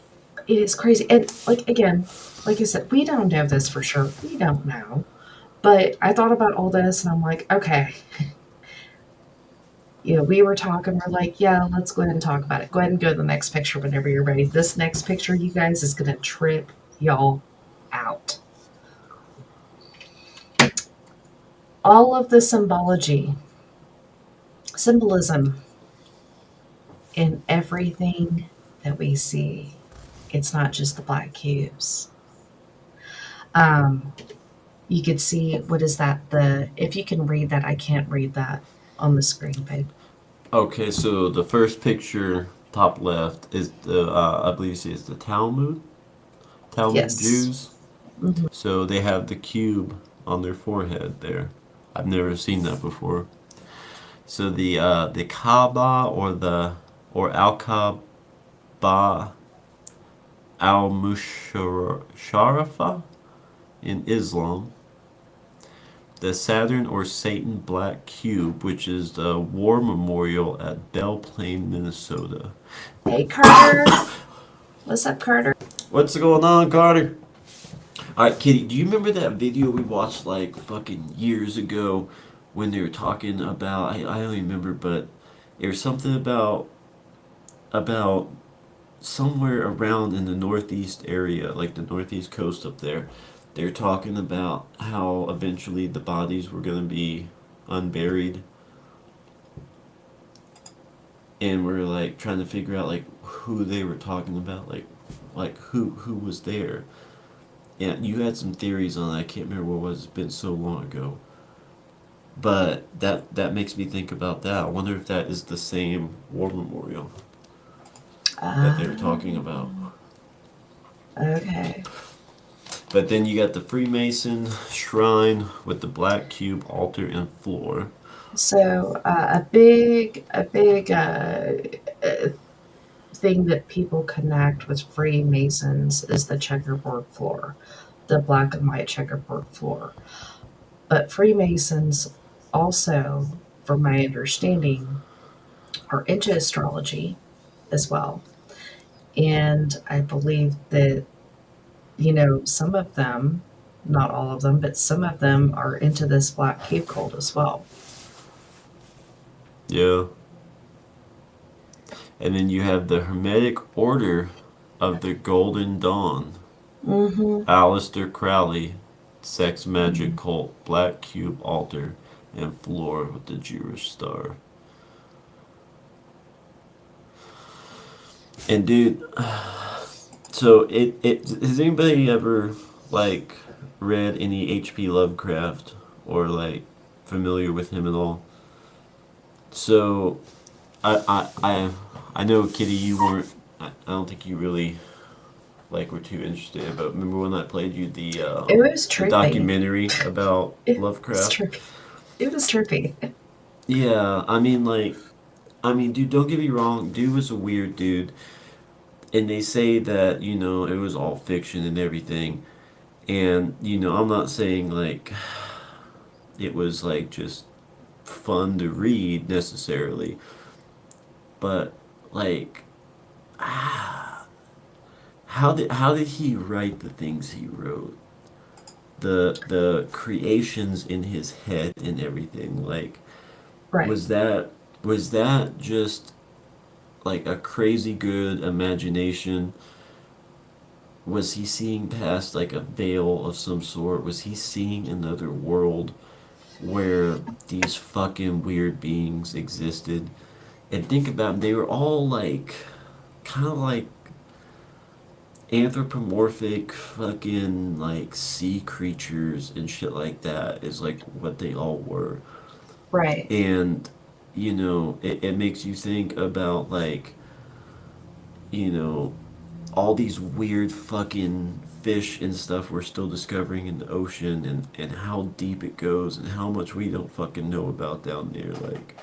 It is crazy. And, like, again, like I said, we don't know this for sure. We don't know. But I thought about all this and I'm like, okay, we were talking, we're like, yeah, let's go ahead and talk about it. Go ahead and go to the next picture whenever you're ready. This next picture, you guys, is going to trip y'all out. All of the symbolism in everything that we see, it's not just the black cubes. Um, you could see, what is that? If you can read that, I can't read that on the screen, babe. Okay, so the first picture, top left, is the I believe it's the Talmud Yes. Jews. Hmm. So they have the cube on their forehead there. I've never seen that before. So the Kaaba or Al Kaaba al Musharafa in Islam, the Saturn or Satan Black Cube, which is the war memorial at Belle Plaine, Minnesota. Hey, Carter. What's up, Carter? What's going on, Carter? Alright, Kitty, do you remember that video we watched like fucking years ago when they were talking about I don't even remember, but it was something about somewhere around in the northeast area, like the northeast coast up there. They're talking about how eventually the bodies were gonna be unburied, and we're like trying to figure out like who they were talking about, like who was there. Yeah, you had some theories on that. I can't remember what it was. It's been so long ago. But that makes me think about that. I wonder if that is the same war memorial that they were talking about. Okay. But then you got the Freemason shrine with the black cube altar and floor. So a big thing that people connect with Freemasons is the checkerboard floor, the black and white checkerboard floor. But Freemasons also, from my understanding, are into astrology as well. And I believe that, some of them, not all of them, but some of them are into this black cube cult as well. Yeah. And then you have the Hermetic Order of the Golden Dawn. Mm-hmm. Aleister Crowley, sex magic cult, black cube altar, and floor with the Jewish star. And dude, so it has anybody ever like read any H.P. Lovecraft or like familiar with him at all? So I know Kitty, you weren't. I don't think you really like were too interested. But remember when I played you It was the trippy. documentary about It was Lovecraft? trippy. It was trippy. Yeah, I mean, dude, don't get me wrong. Dude was a weird dude, and they say that it was all fiction and everything. And I'm not saying like it was like just fun to read necessarily, but like how did he write the things he wrote? The creations in his head and everything. Like Right. was that just like a crazy good imagination? Was he seeing past like a veil of some sort? Was he seeing another world where these fucking weird beings existed? And think about them, they were all like kind of like anthropomorphic fucking like sea creatures and shit like that is like what they all were. Right. And it makes you think about like you know all these weird fucking fish and stuff we're still discovering in the ocean, and how deep it goes and how much we don't fucking know about down there. Like,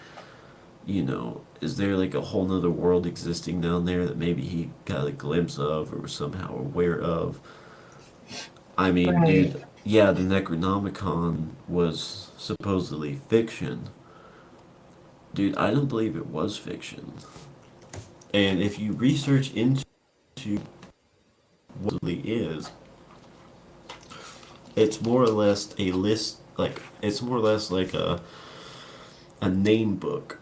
is there like a whole nother world existing down there that maybe he got a glimpse of or was somehow aware of? I mean, Right. dude, yeah, the Necronomicon was supposedly fiction. Dude, I don't believe it was fiction. And if you research into what it really is, it's more or less a list, like it's more or less like a name book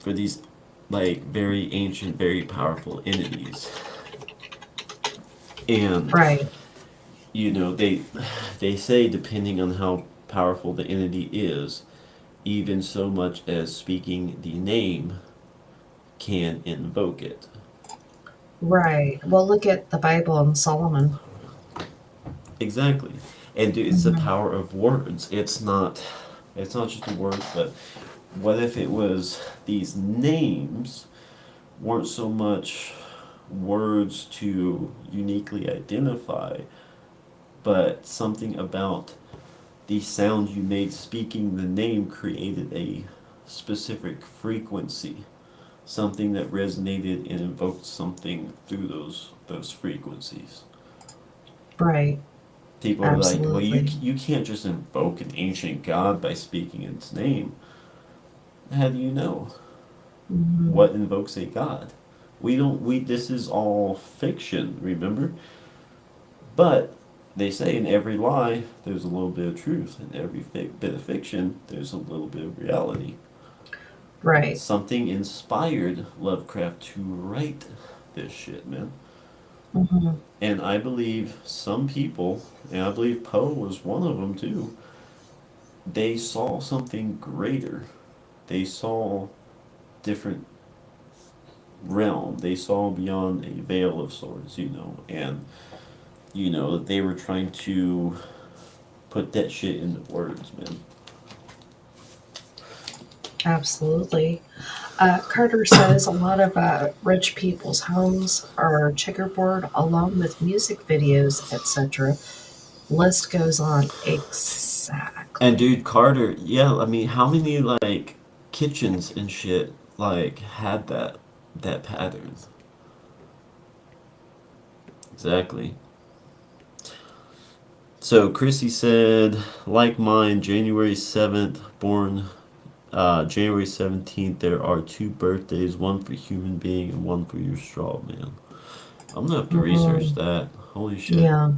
for these like very ancient, very powerful entities. And Right. they say depending on how powerful the entity is, even so much as speaking the name can invoke it. Right. Well, look at the Bible and Solomon. Exactly. And dude, it's the power of words. It's not just the words, but what if it was these names weren't so much words to uniquely identify, but something about the sound you made speaking the name created a specific frequency, something that resonated and invoked something through those frequencies. Right. People are like, well, you Absolutely. you can't just invoke an ancient god by speaking its name. How do you know Hmm. what invokes a god? We don't. We This is all fiction, remember? But they say in every lie there's a little bit of truth, in every bit of fiction there's a little bit of reality. Right. Something inspired Lovecraft to write this shit, man. Hmm. And I believe some people, and I believe Poe was one of them too, they saw something greater. They saw different realm. They saw beyond a veil of sorts, and they were trying to put that shit into words, man. Absolutely. Carter says a lot of rich people's homes are checkerboard along with music videos, etc. List goes on. And Exactly. dude, Carter, yeah, I mean, how many like kitchens and shit like had that pattern? Exactly. So Chrissy said, like mine, January 7th, born January 17th. There are two birthdays, one for human being and one for your straw man. I'm gonna have to research Hmm. that. Holy shit. Yeah.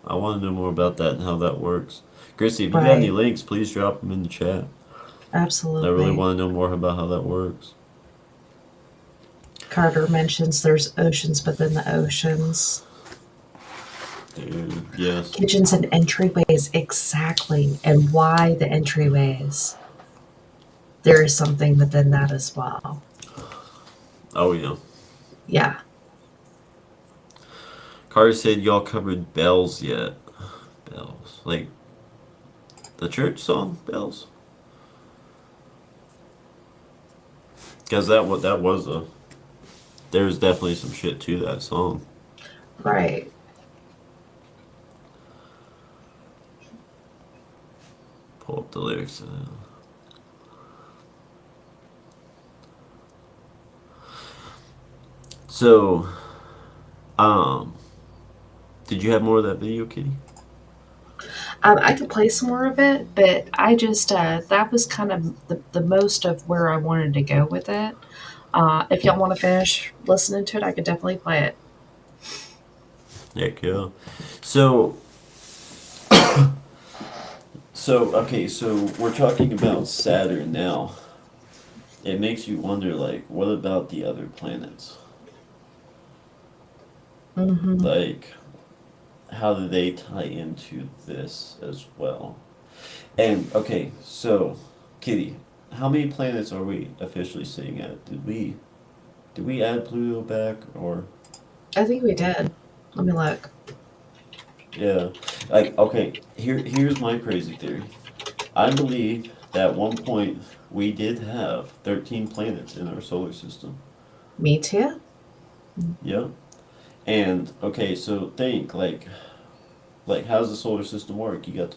I want to know more about that and how that works. Chrissy, if you got any Right. links, please drop them in the chat. I really Absolutely. want to know more about how that works. Carter mentions there's oceans within the oceans. Dude, yes. Kitchens and entryways, exactly. And why the entryways? There is something within that as well. Oh, yeah. Yeah. Carter said y'all covered bells yet. Bells. Like the church song, bells? Because that was a. There's definitely some shit to that song. Right. Pull up the lyrics. So, um, did you have more of that video, Kitty? I could play some more of it, but I just, that was kind of the most of where I wanted to go with it. If y'all want to finish listening to it, I could definitely play it. Heck yeah. So, okay, so we're talking about Saturn now. It makes you wonder, like, what about the other planets? Hmm. Like, how do they tie into this as well? And okay, so Kitty, how many planets are we officially sitting at? Did we add Pluto back or I think we did. Let me look. yeah? Like okay, here's my crazy theory. I believe that at one point we did have 13 planets in our solar system. Me too. Yeah. And okay, so think like how does the solar system work? You got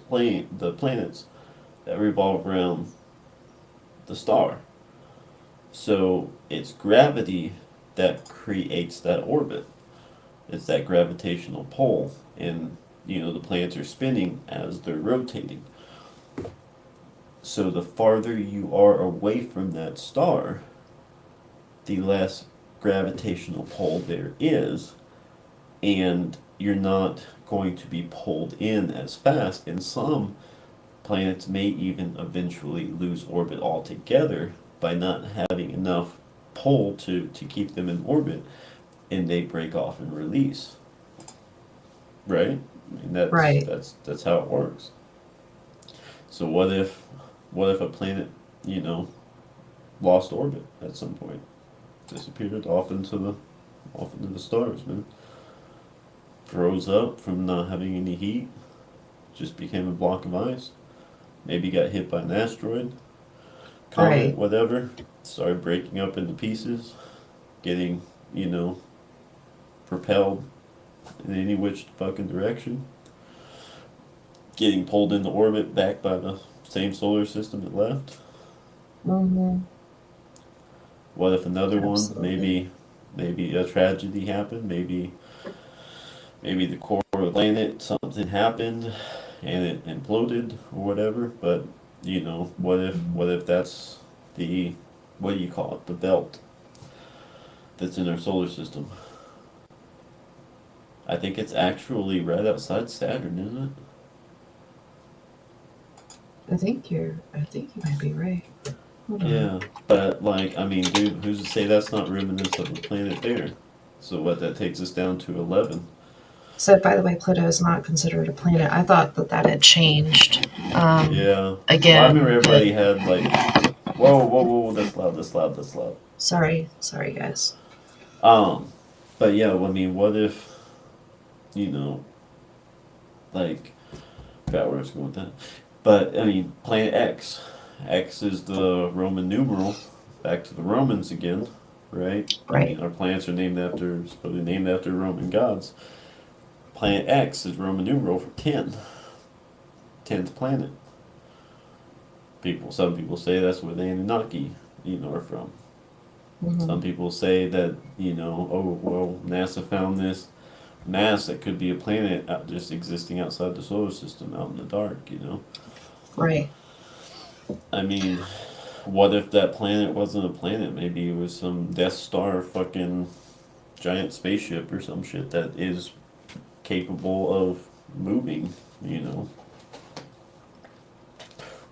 the planets that revolve around the star. So it's gravity that creates that orbit. It's that gravitational pull, and the planets are spinning as they're rotating. So the farther you are away from that star, the less gravitational pull there is, and you're not going to be pulled in as fast. And some planets may even eventually lose orbit altogether by not having enough pull to keep them in orbit, and they break off and release. Right? I mean that's Right. that's that's how it works. So what if a planet, you know, lost orbit at some point? Disappeared off into the stars, man. Froze up from not having any heat. just became a block of ice. Maybe got hit by an asteroid, comet, Right. whatever. Started breaking up into pieces, getting, you know, propelled in any which fucking direction, getting pulled into orbit back by the same solar system it left. Mm-hmm. What if another one? Absolutely. Maybe a tragedy happened. Maybe the core of the planet, something happened, and it imploded or whatever. But you know, what if that's the, what do you call it? The belt that's in our solar system. I think it's actually right outside Saturn, isn't I think you might be right. Hold it? on. Yeah, but like, I mean, dude, who's to say that's not reminiscent of a planet there? So what, that takes us down to 11. So, by the way, Pluto is not considered a planet. I thought that had changed. Yeah. Well, I Again, remember but everybody had like, whoa, that's loud, that's loud. sorry, guys. Um, but yeah, I mean, what if, you know, like, I forgot where I was going with that. But I mean, Planet X. X is the Roman numeral. Back to the Romans again, right? I Right. mean, our planets are supposedly named after Roman gods. Planet X is Roman numeral for 10. 10th planet. Some people say that's where the Anunnaki, are from. Mm-hmm. Some people say that, oh, well, NASA found this mass that could be a planet just existing outside the solar system, out in the dark. Right. I mean, what if that planet wasn't a planet? Maybe it was some Death Star fucking giant spaceship or some shit that is capable of moving.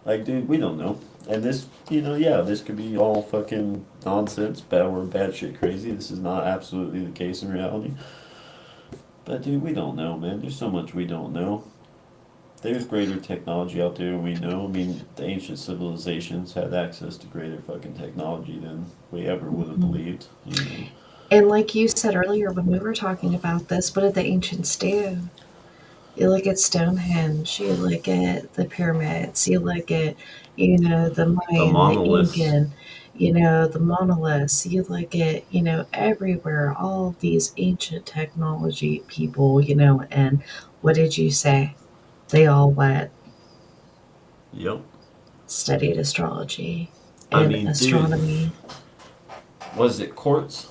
Like, dude, we don't know. And this, yeah, this could be all fucking nonsense, bad shit crazy. This is not absolutely the case in reality. But, dude, we don't know, man. There's so much we don't know. There's greater technology out there we know. I mean, the ancient civilizations had access to greater fucking technology than we ever would have believed. And like you said earlier when we were talking about this, what did the ancients do? You look at Stonehenge, you look at the pyramids, you look at, the The Mayan, the monoliths. Incan, the monoliths, you look at, everywhere, all these ancient technology people, and what did you say? They all what? Yep. Studied astrology I and mean, dude, astronomy. was it quartz?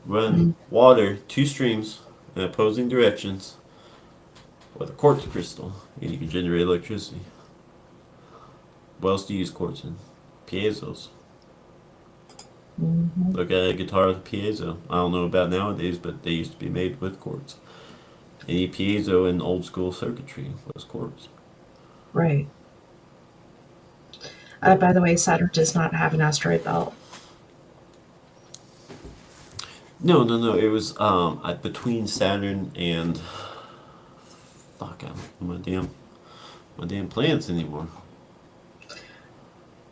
Run Mm, water, two streams in opposing directions with a quartz crystal, and you can generate electricity. What else do you use quartz in? Piezos. mhm. Look at a guitar with a piezo. I don't know about nowadays, but they used to be made with quartz. Any piezo in old school circuitry was quartz. Right. By the way, Saturn does not have an asteroid belt. No, no, no. It was between Saturn and, fuck, I don't know my damn planets anymore.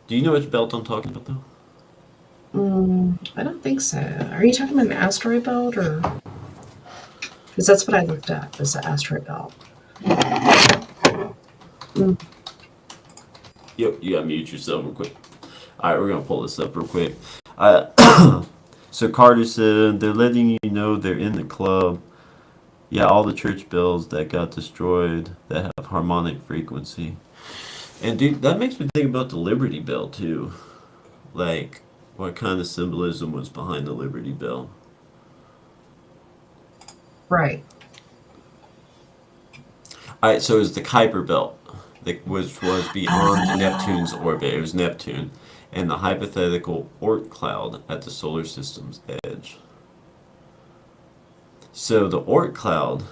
Do you know which belt I'm talking about though? I don't think so. Are you talking about an asteroid belt or? Because that's what I looked up as the asteroid belt. Mm, Yep, you gotta mute yourself real quick. Alright, we're gonna pull this up real quick. Uh, so Carter said they're letting you know they're in the club. Yeah, all the church bells that got destroyed that have harmonic frequency. And dude, that makes me think about the Liberty Bell too. Like, what kind of symbolism was behind the Liberty Bell? right. Alright, so it was the Kuiper Belt, which was beyond Neptune's Oh, orbit. It was Neptune. And the hypothetical Oort cloud at the solar system's edge. So the Oort cloud,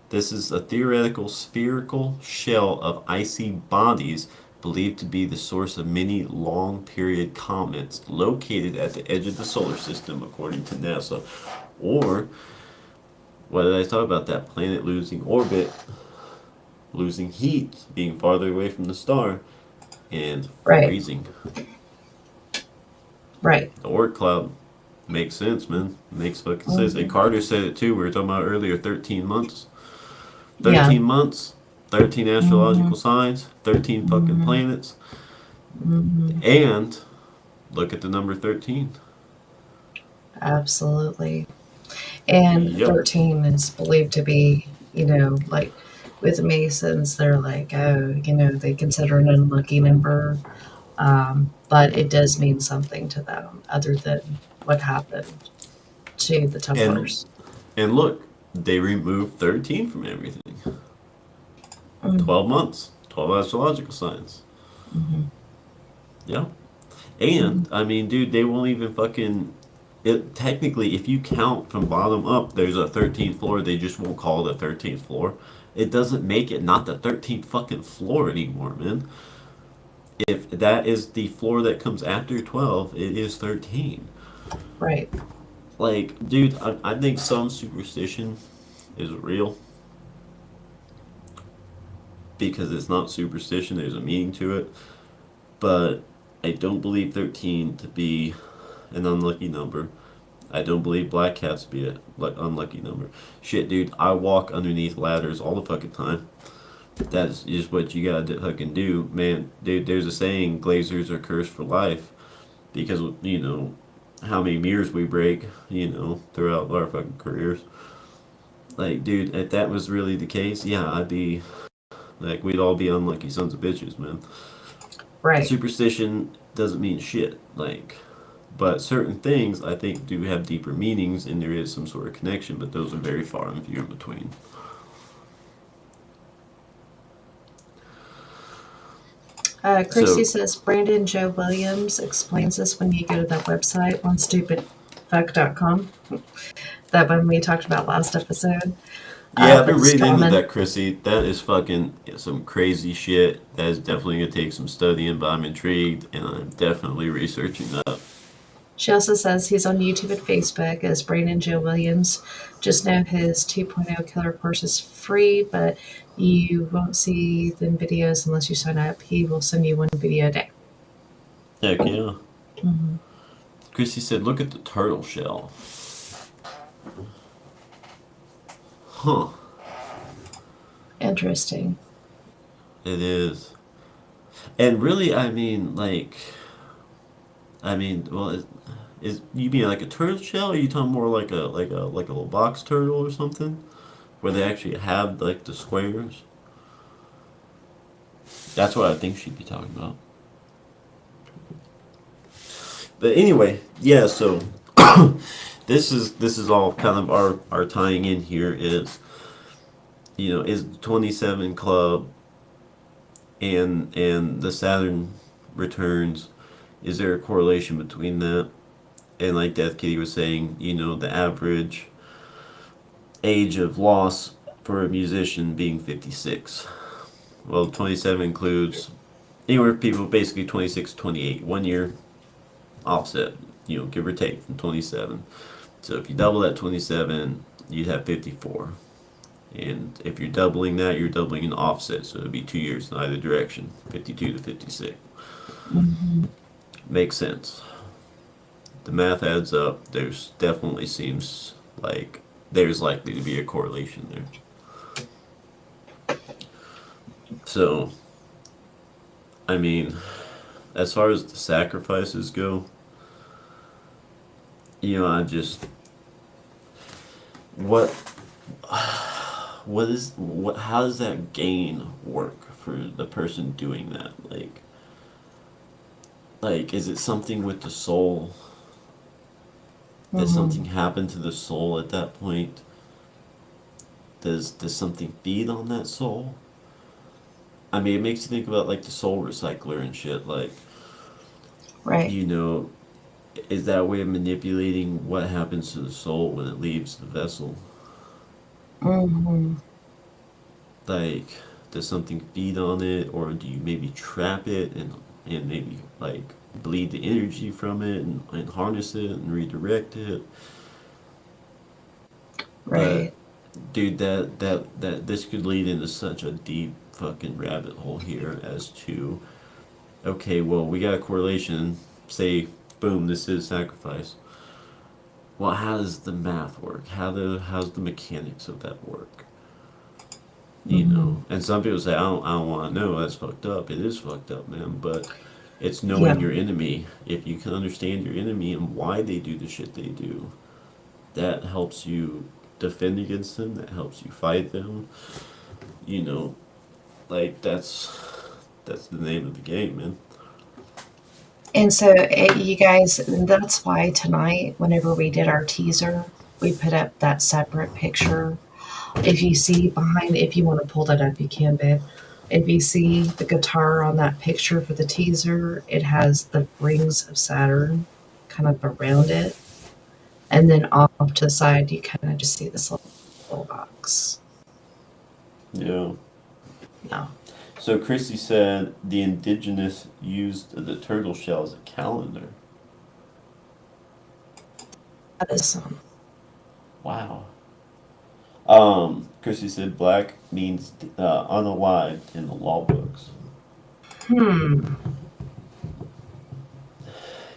this is a theoretical spherical shell of icy bodies believed to be the source of many long period comets located at the edge of the solar system, according to NASA. Or, what did I talk about? That planet losing orbit, losing heat, being farther away from the star, and right. freezing. Right. The Oort cloud makes sense, man. Makes fucking sense. And Hmm. Carter said it too. We were talking about earlier, 13 months. Yeah. 13 months, 13 astrological signs, 13 fucking planets, and look at the number 13. Absolutely. And Yep. 13 is believed to be, like with the Masons, they're like, oh, they consider it an unlucky number. But it does mean something to them other than what happened to the And Templars. and look, they removed 13 from everything. Mm. 12 months, 12 astrological signs. Mm-hmm. Yeah. And, I mean, dude, they won't even fucking. Technically, if you count from bottom up, there's a 13th floor. They just won't call it a 13th floor. It doesn't make it not the 13th fucking floor anymore, man. If that is the floor that comes after 12, it is 13. Right. Like, dude, I think some superstition is real because it's not superstition, there's a meaning to it. But I don't believe 13 to be an unlucky number. I don't believe black cats to be an unlucky number. Shit, dude, I walk underneath ladders all the fucking time. That's just what you gotta fucking do, man. Dude, there's a saying, glazers are cursed for life. Because, how many mirrors we break, throughout our fucking careers. Like, dude, if that was really the case, yeah, I'd be, like, we'd all be unlucky sons of bitches, man. Right. Superstition doesn't mean shit. Like, but certain things I think do have deeper meanings, and there is some sort of connection. But those are very far and few in between. Chrissy So says Brandon Joe Williams explains this when you go to that website, onestupidfuck.com. That one we talked about last episode. yeah, I've But been reading into Strawman, that, Chrissy. That is fucking some crazy shit. That is definitely gonna take some studying, but I'm intrigued, and I'm definitely researching that. she also says he's on YouTube and Facebook as Brandon Joe Williams. Just know his 2.0 killer course is free, but you won't see the videos unless you sign up. He will send you one video a day. Heck yeah. Mm-hmm. Chrissy said, "Look at the turtle shell." Huh? Interesting. It is. And really, well, is you mean like a turtle shell? Or are you talking more like a little box turtle or something, where they actually have like the squares? That's what I think she'd be talking about. But anyway, yeah. So this is all kind of our tying in here is is the 27 club and the Saturn returns. Is there a correlation between that? And like Death Kitty was saying, the average age of loss for a musician being 56. Well, 27 includes anywhere people basically 26 to 28. 1 year offset, give or take from 27. So if you double that 27, you'd have 54. And if you're doubling that, you're doubling an offset. So it'd be 2 years in either direction, 52 to 56. Mm-hmm. Makes sense. The math adds up. There's definitely seems like there's likely to be a correlation there. So, I mean, as far as the sacrifices go, I just what how does that gain work for the person doing that? Like is it something with the soul? Does something happen to the soul at that point? Does something feed on that soul? I mean, it makes you think about like the soul recycler and shit. Like, Right. Is that a way of manipulating what happens to the soul when it leaves the vessel? Mm-hmm. Like, does something feed on it, or do you maybe trap it and maybe like bleed the energy from it and harness it and redirect it? Right. But dude, that this could lead into such a deep fucking rabbit hole here as to okay, well we got a correlation, say boom, this is sacrifice. Well, how does the math work? How's the mechanics of that work? You Hmm. know, and some people say, I don't want to know. That's fucked up. It is fucked up, man. But it's knowing Yeah. your enemy. If you can understand your enemy and why they do the shit they do, that helps you defend against them. That helps you fight them. You know, like that's the name of the game, man. And so, you guys, that's why tonight, whenever we did our teaser, we put up that separate picture. If you see behind, if you want to pull that up, you can, babe. If you see the guitar on that picture for the teaser, it has the rings of Saturn kind of around it. And then off to the side, you kind of just see this little box. Yeah. Yeah. So Chrissy said the indigenous used the turtle shell as a calendar. That is Wow. Chrissy said black means unalived in the law books. hmm.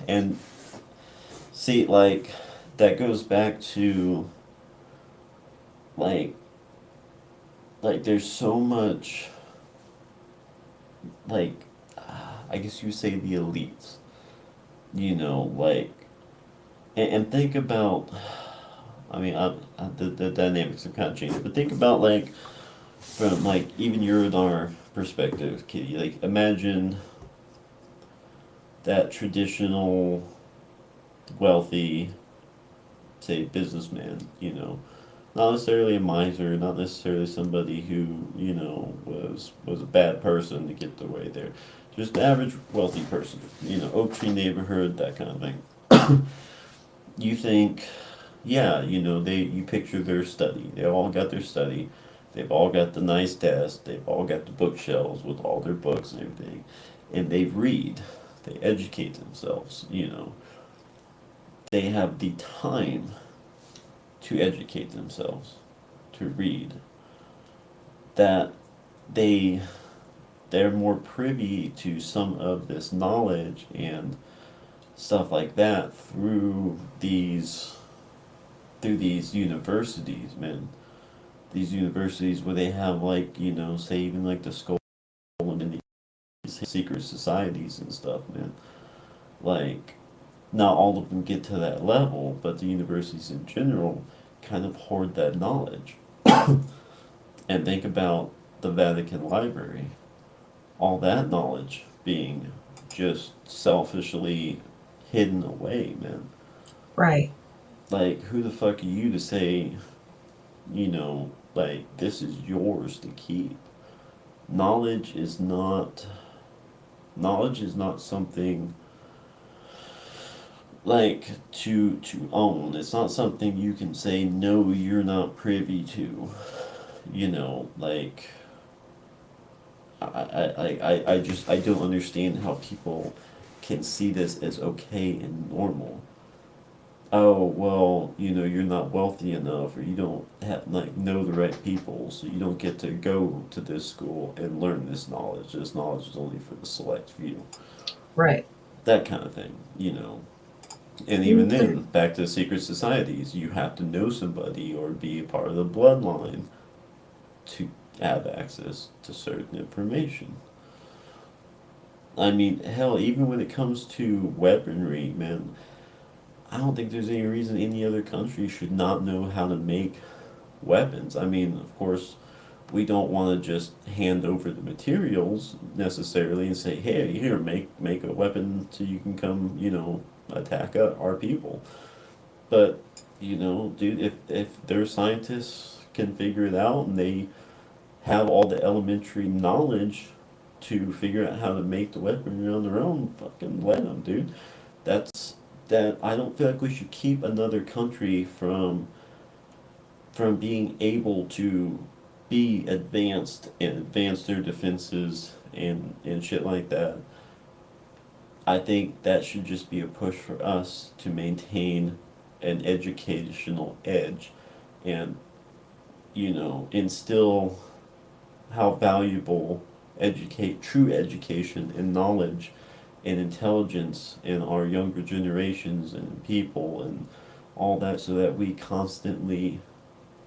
And see, like, that goes back to, like, there's so much, like, I guess you say the elites, you know, like, and think about, I mean, the dynamics have kind of changed, but think about, like, from, like, even your and our perspective, Kitty, like, imagine that traditional, wealthy, say, businessman, you know, not necessarily a miser, not necessarily somebody who was a bad person to get their way there. Just an average wealthy person, Oak Tree neighborhood, that kind of thing. You think, yeah, you picture their study. They all got their study. They've all got the nice desk. They've all got the bookshelves with all their books and everything, and they read. They educate themselves. They have the time to educate themselves, to read, that they they're more privy to some of this knowledge and stuff like that through these universities, man. These universities where they have, like, say even like the skull and these secret societies and stuff, man. Like, not all of them get to that level, but the universities in general kind of hoard that knowledge. And think about the Vatican Library, all that knowledge being just selfishly hidden away, man. Right. Like, who the fuck are you to say, like, this is yours to keep? Knowledge is not, knowledge is not something, like, to own. It's not something you can say, no, you're not privy to. Like, I don't understand how people can see this as okay and normal. Oh, well, you're not wealthy enough, or you don't have, like, know the right people, so you don't get to go to this school and learn this knowledge. This knowledge is only for the select few. Right. That kind of thing. And even Mhm. then, back to secret societies, you have to know somebody or be a part of the bloodline to have access to certain information. I mean, hell, even when it comes to weaponry, man, I don't think there's any reason any other country should not know how to make weapons. I mean, of course, we don't want to just hand over the materials necessarily and say, "Hey, here, make a weapon so you can come, attack our people." But dude, if their scientists can figure it out and they have all the elementary knowledge to figure out how to make the weaponry on their own, fucking let them, dude. That's that. I don't feel like we should keep another country from being able to be advanced and advance their defenses and shit like that. I think that should just be a push for us to maintain an educational edge and instill how valuable true education and knowledge and intelligence in our younger generations and people and all that, so that we constantly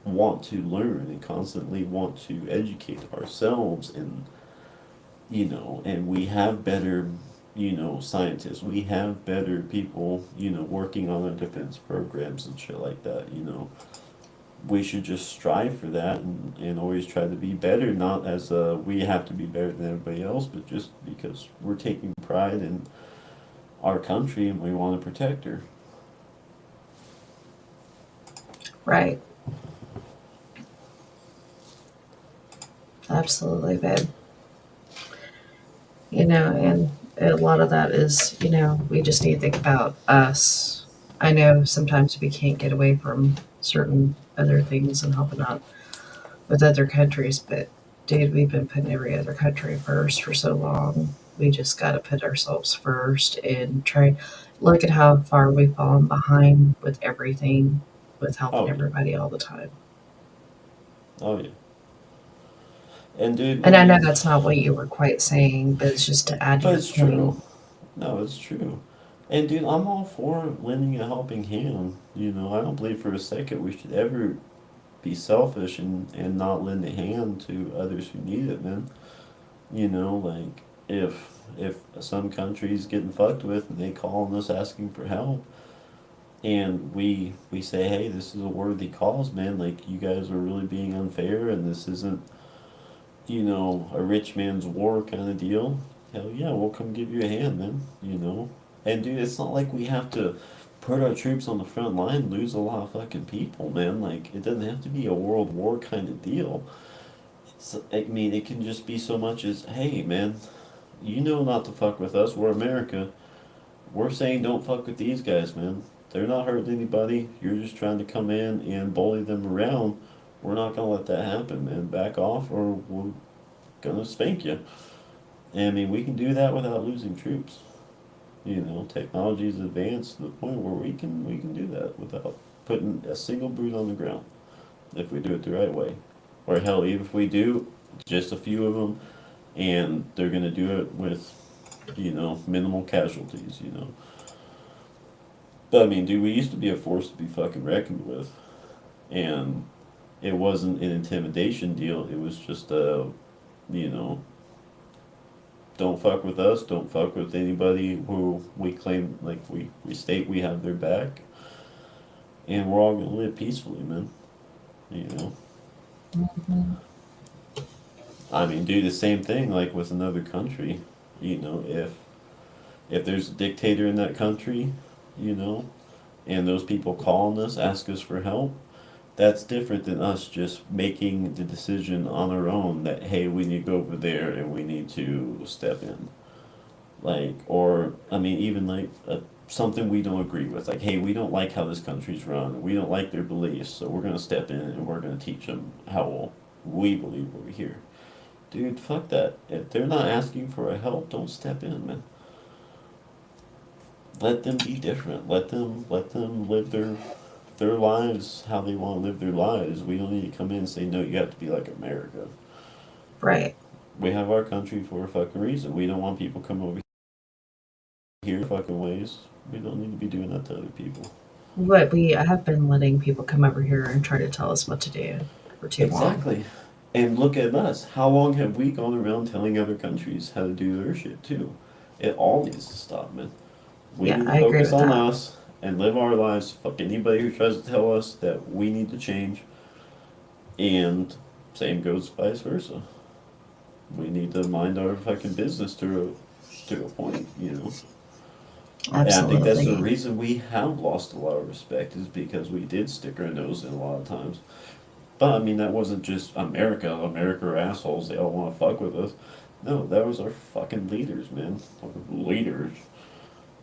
want to learn and constantly want to educate ourselves, and and we have better scientists, we have better people working on our defense programs and shit like that. We should just strive for that, and always try to be better, not as we have to be better than everybody else, but just because we're taking pride in our country and we want to protect her. Right. Absolutely, babe. And a lot of that is, we just need to think about us. I know sometimes we can't get away from certain other things and helping out with other countries, but dude, we've been putting every other country first for so long. We just got to put ourselves first and try. Look at how far we've fallen behind with everything, with helping Oh, everybody all the time. oh yeah. And dude, I And I know mean, that's not what you were quite saying, but it's just to add to but your it's true. point. No, it's true. And dude, I'm all for lending a helping hand. I don't believe for a second we should ever be selfish and not lend a hand to others who need it, man. Like if some country's getting fucked with and they call on us asking for help, and we say, hey, this is a worthy cause, man. Like, you guys are really being unfair, and this isn't a rich man's war kind of deal. Hell yeah, we'll come give you a hand, man. And dude, it's not like we have to put our troops on the front line, lose a lot of fucking people, man. Like, it doesn't have to be a world war kind of deal. I mean, it can just be so much as, hey, man, not to fuck with us. We're America. We're saying don't fuck with these guys, man. They're not hurting anybody. You're just trying to come in and bully them around. We're not gonna let that happen, man. Back off, or we're gonna spank you. And I mean, we can do that without losing troops. Technology's advanced to the point where we can do that without putting a single boot on the ground if we do it the right way. Or hell, even if we do just a few of them, and they're gonna do it with minimal casualties. But I mean, dude, we used to be a force to be fucking reckoned with, and it wasn't an intimidation deal. It was just you know, don't fuck with us. Don't fuck with anybody who we claim, like, we state we have their back, and we're all gonna live peacefully, man. You know. Mhm. I mean, do the same thing like with another country. If there's a dictator in that country, you know, and those people calling us, ask us for help, that's different than us just making the decision on our own that, hey, we need to go over there and we need to step in. Like, or, I mean, even like something we don't agree with. Like, hey, we don't like how this country's run. We don't like their beliefs, so we're going to step in and we're going to teach them how we believe over here. Dude, fuck that. If they're not asking for a help, don't step in, man. Let them be different. Let them live their lives how they want to live their lives. We don't need to come in and say, no, you have to be like America. Right. We have our country for a fucking reason. We don't want people come over here fucking ways. We don't need to be doing that to other people. What we have been letting people come over here and try to tell us what to do for too long. Exactly. And look at us. How long have we gone around telling other countries how to do their shit too? It all needs to stop, man. We Yeah, need to I agree focus with on that. us and live our lives. Fuck anybody who tries to tell us that we need to change. And same goes vice versa. We need to mind our fucking business to a point. And I think that's the Absolutely. reason we have lost a lot of respect is because we did stick our nose in a lot of times. But I mean, that wasn't just America. America are assholes. They all want to fuck with us. No, that was our fucking leaders, man. Our leaders.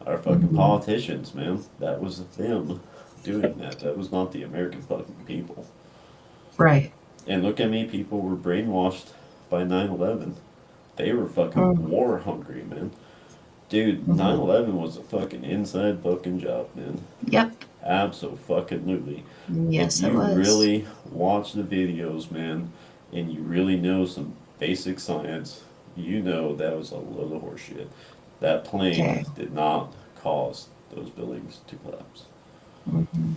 Our fucking Hmm. politicians, man. That was them doing that. That was not the American fucking people. Right. And look at me, people were brainwashed by 9/11. They were fucking Mm-hmm. war hungry, man. Dude, 9/11 was a fucking inside fucking job, man. Yep. Absolutely. If Yes, it you was. really watch the videos, man, and you really know some basic science, you know that was a load of horseshit. That plane Okay. did not cause those buildings to collapse. Hmm.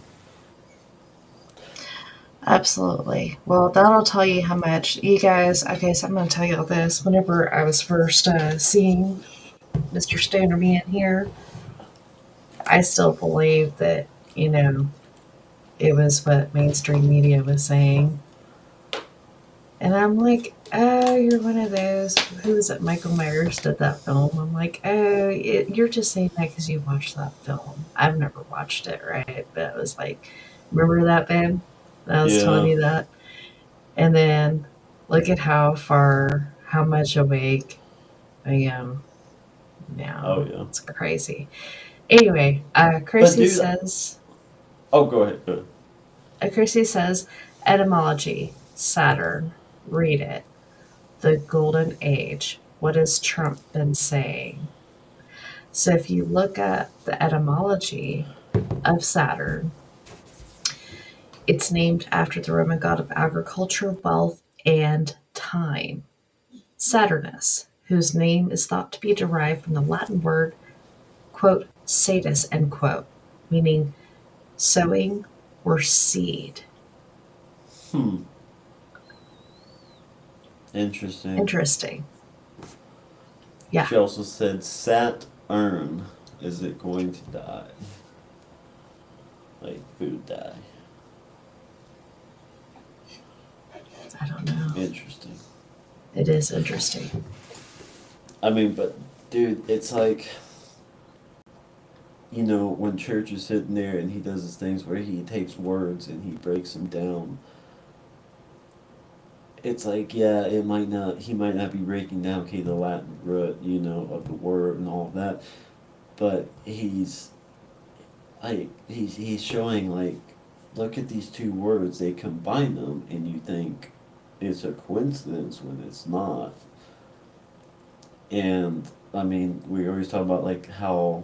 Absolutely. Well, that'll tell you how much you guys. Okay, so I'm going to tell you all this. Whenever I was first seeing Mr. Stoner being here, I still believe that, it was what mainstream media was saying. And I'm like, oh, you're one of those. Who was it? Michael Myers did that film. I'm like, oh, you're just saying that because you watched that film. I've never watched it, right? But it was like, remember that, babe? I was telling Yeah. you that. And then look at how much awake I am Oh now. yeah. It's crazy. Anyway, But dude, oh, go ahead. Go ahead. Chrissy says, etymology, Saturn. Read it. The golden age. What has Trump been saying? So if you look at the etymology of Saturn, it's named after the Roman god of agriculture, wealth, and time, Saturnus, whose name is thought to be derived from the Latin word, quote, satis, end quote, meaning sowing or seed. Hmm. Interesting. Interesting. Yeah, She also said Saturn. Is it going to die? Like food dye. I don't know. Interesting. It is interesting. I mean, but dude, it's like, when Church is sitting there and he does his things where he takes words and he breaks them down. It's like, yeah, he might not be breaking down, okay, the Latin root, of the word and all of that, but he's showing, like, look at these two words, they combine them, and you think it's a coincidence when it's not. And, I mean, we always talk about, like, how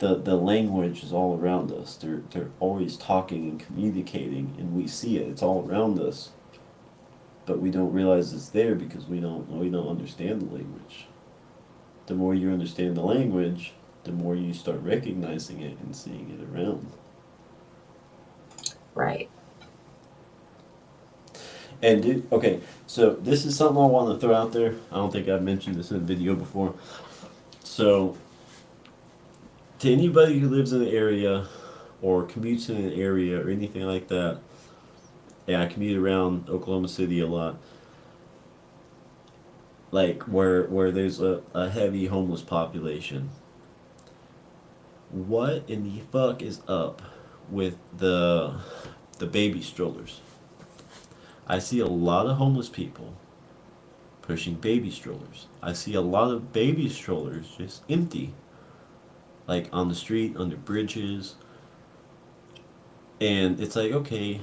the language is all around us. They're always talking and communicating, and we see it. It's all around us, but we don't realize it's there because we don't understand the language. The more you understand the language, the more you start recognizing it and seeing it around. Right. And okay, so this is something I want to throw out there. I don't think I've mentioned this in a video before. So, to anybody who lives in an area or commutes in an area or anything like that, yeah, I commute around Oklahoma City a lot. Like where there's a heavy homeless population. What in the fuck is up with the baby strollers? I see a lot of homeless people pushing baby strollers. I see a lot of baby strollers just empty, like on the street, under bridges. And it's like, okay,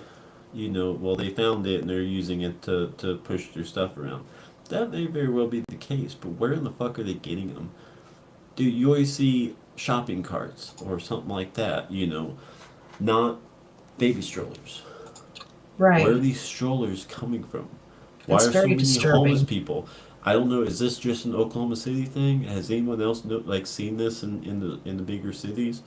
well, they found it and they're using it to push their stuff around. That may very well be the case, but where in the fuck are they getting them? Dude, you always see shopping carts or something like that, not baby strollers. Where are Right. these strollers coming from? Why It's are so very many homeless disturbing. people? I don't know. Is this just an Oklahoma City thing? Has anyone else seen this in the bigger cities?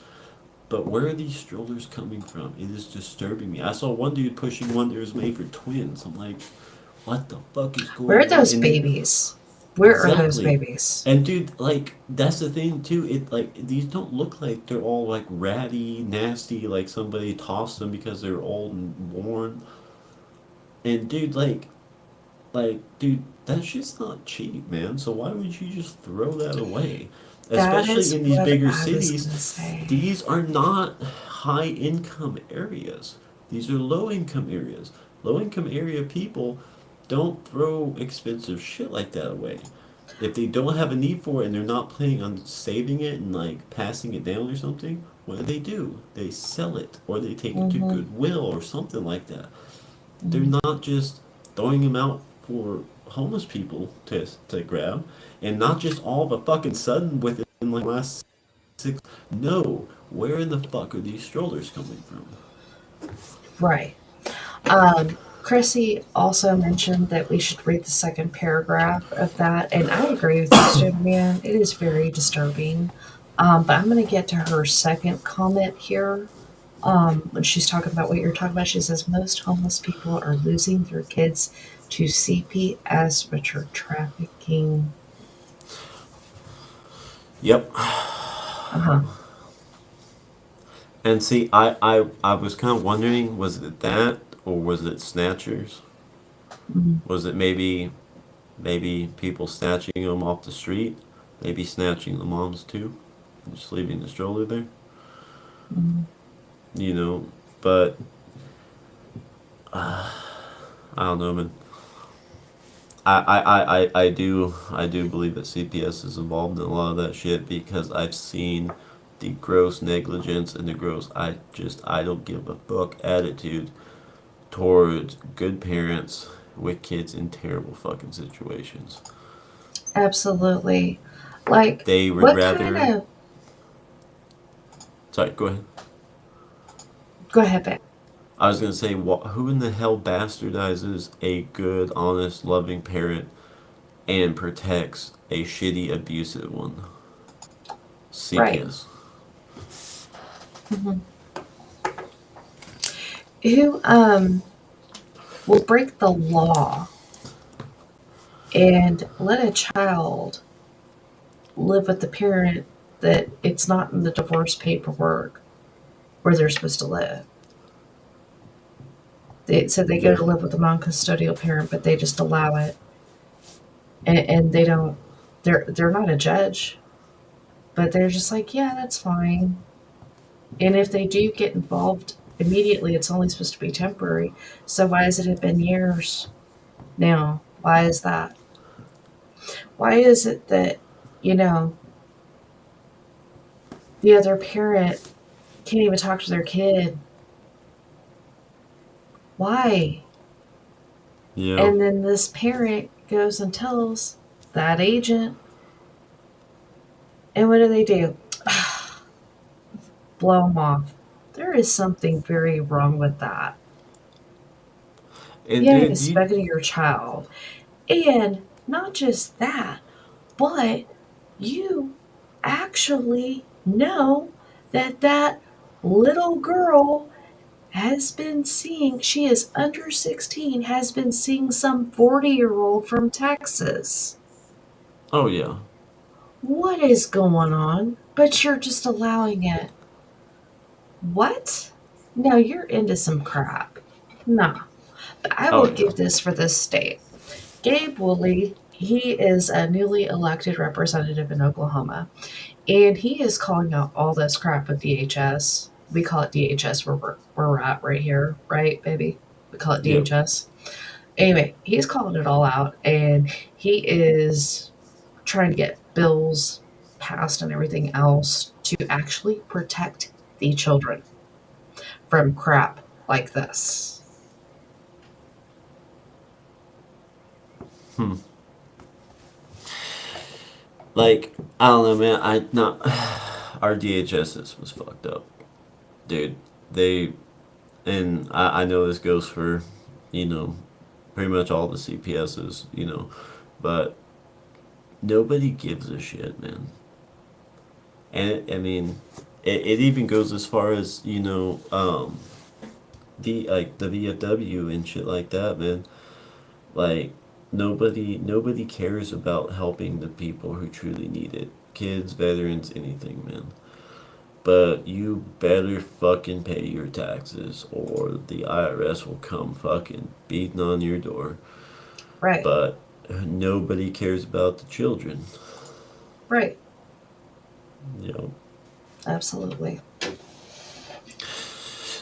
But where are these strollers coming from? It is disturbing me. I saw one dude pushing one that was made for twins. I'm like, what the fuck is Where are going on? those And then babies? Where are those exactly. babies? And dude, like that's the thing too. It like these don't look like they're all like ratty, nasty, like somebody tossed them because they're old and worn. And dude, dude, that shit's not cheap, man. So why would you just throw that away? That Especially is in these what bigger I was cities, going to say. these are not high income areas. These are low income areas. Low income area people don't throw expensive shit like that away. If they don't have a need for it and they're not planning on saving it and like passing it down or something, what do? They sell it or they take it to Mm-hmm. Goodwill or something like that. They're Mm-hmm. not just throwing them out for homeless people to grab, and not just all of a fucking sudden within like the last 6. No, where in the fuck are these strollers coming from? Right. Chrissy also mentioned that we should read the second paragraph of that, and I agree with you, Stone Man. It is very disturbing. But I'm going to get to her second comment here. When she's talking about what you're talking about, she says most homeless people are losing their kids to CPS, which are trafficking. Yep. Uh-huh. And see, I was kind of wondering, was it that or was it snatchers? Mhm. Was it maybe people snatching them off the street? Maybe snatching the moms too, and just leaving the stroller there. Mhm. You know, but I don't know, man. I do believe that CPS is involved in a lot of that shit because I've seen the gross negligence and the gross I don't give a fuck attitude towards good parents with kids in terrible fucking situations. Absolutely. Like, They would what kind rather. of. Sorry, go ahead. Go ahead, babe. I was gonna say, who in the hell bastardizes a good, honest, loving parent and protects a shitty, abusive one? Right. CPS. Hmm. Who will break the law and let a child live with the parent that it's not in the divorce paperwork where they're supposed to live? So they go Yeah. to live with a non-custodial parent, but they just allow it, and they don't. They're not a judge, but they're just like, yeah, that's fine. And if they do get involved immediately, it's only supposed to be temporary. So why has it have been years now? Why is that? Why is it that you know the other parent can't even talk to their kid? Why? Yeah. And then this parent goes and tells that agent, and what do they do? Blow them off. There is something very wrong with that. And You ain't dude, you. expecting your child. And not just that, but you actually know that that little girl has been seeing, she is under 16, has been seeing some 40-year-old from Texas. Oh yeah. What is going on? But you're just allowing it. What? No, you're into some crap. Nah. But I Oh will yeah. give this for this state. Gabe Woolley, he is a newly elected representative in Oklahoma, and he is calling out all this crap with DHS. We call it DHS where we're at right here, right, baby? We call it Yep. DHS. Anyway, he's calling it all out, and he is trying to get bills passed and everything else to actually protect the children from crap like this. Hmm. Like I don't know, man. I not our DHS was fucked up, dude. They and I know this goes for, you know, pretty much all the CPSs, but nobody gives a shit, man. And I mean, it even goes as far as the VFW and shit like that, man. Like nobody cares about helping the people who truly need it. Kids, veterans, anything, man. But you better fucking pay your taxes or the IRS will come fucking beating on your door. Right, But nobody cares about the children. right, You know. absolutely.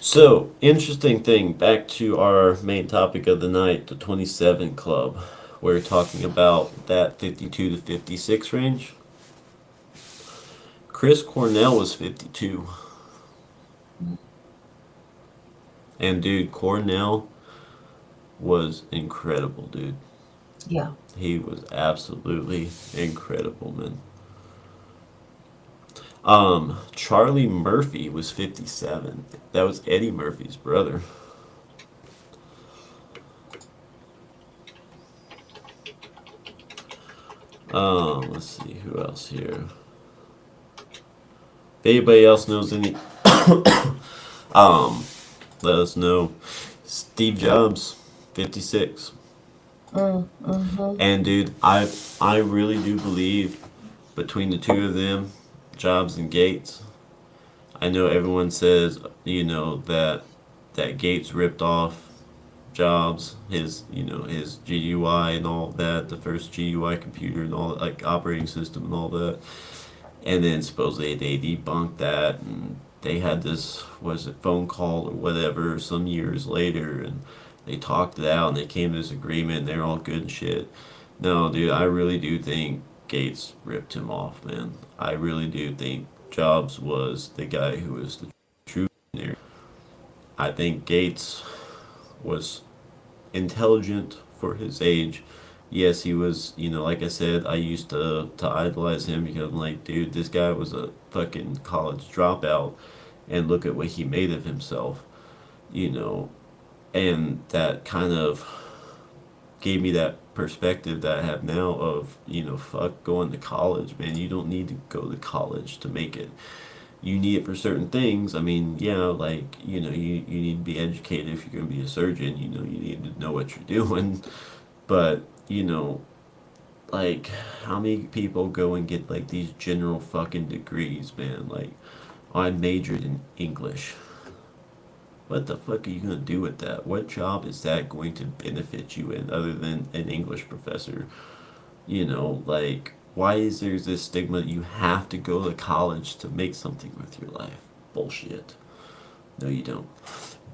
So, interesting thing, back to our main topic of the night, the 27 Club. We're talking about that 52 to 56 range. Chris Cornell was 52. And dude, Cornell was incredible, dude. Yeah. He was absolutely incredible, man. Charlie Murphy was 57. That was Eddie Murphy's brother. Let's see who else here. If anybody else knows any Let us know. Steve Jobs, 56. Mm-hmm. And dude, I really do believe between the two of them, Jobs and Gates. I know everyone says, that Gates ripped off Jobs, his GUI and all that, the first GUI computer and all, like, operating system and all that. And then supposedly they debunked that, and they had this, was it phone call or whatever, some years later, and they talked it out and they came to this agreement and they're all good and shit. No, dude, I really do think Gates ripped him off, man. I really do think Jobs was the guy who was the true visionary. I think Gates was intelligent for his age. Yes, he was, like I said, I used to idolize him because I'm like, dude, this guy was a fucking college dropout, and look at what he made of himself, you know, and that kind of gave me that perspective that I have now of, fuck going to college, man. You don't need to go to college to make it. You need it for certain things. I mean, yeah, like, you need to be educated if you're going to be a surgeon. You need to know what you're doing. But, like, how many people go and get, like, these general fucking degrees, man? Like, I majored in English. What the fuck are you going to do with that? What job is that going to benefit you in other than an English professor? Like, why is there this stigma that you have to go to college to make something with your life? Bullshit. No, you don't.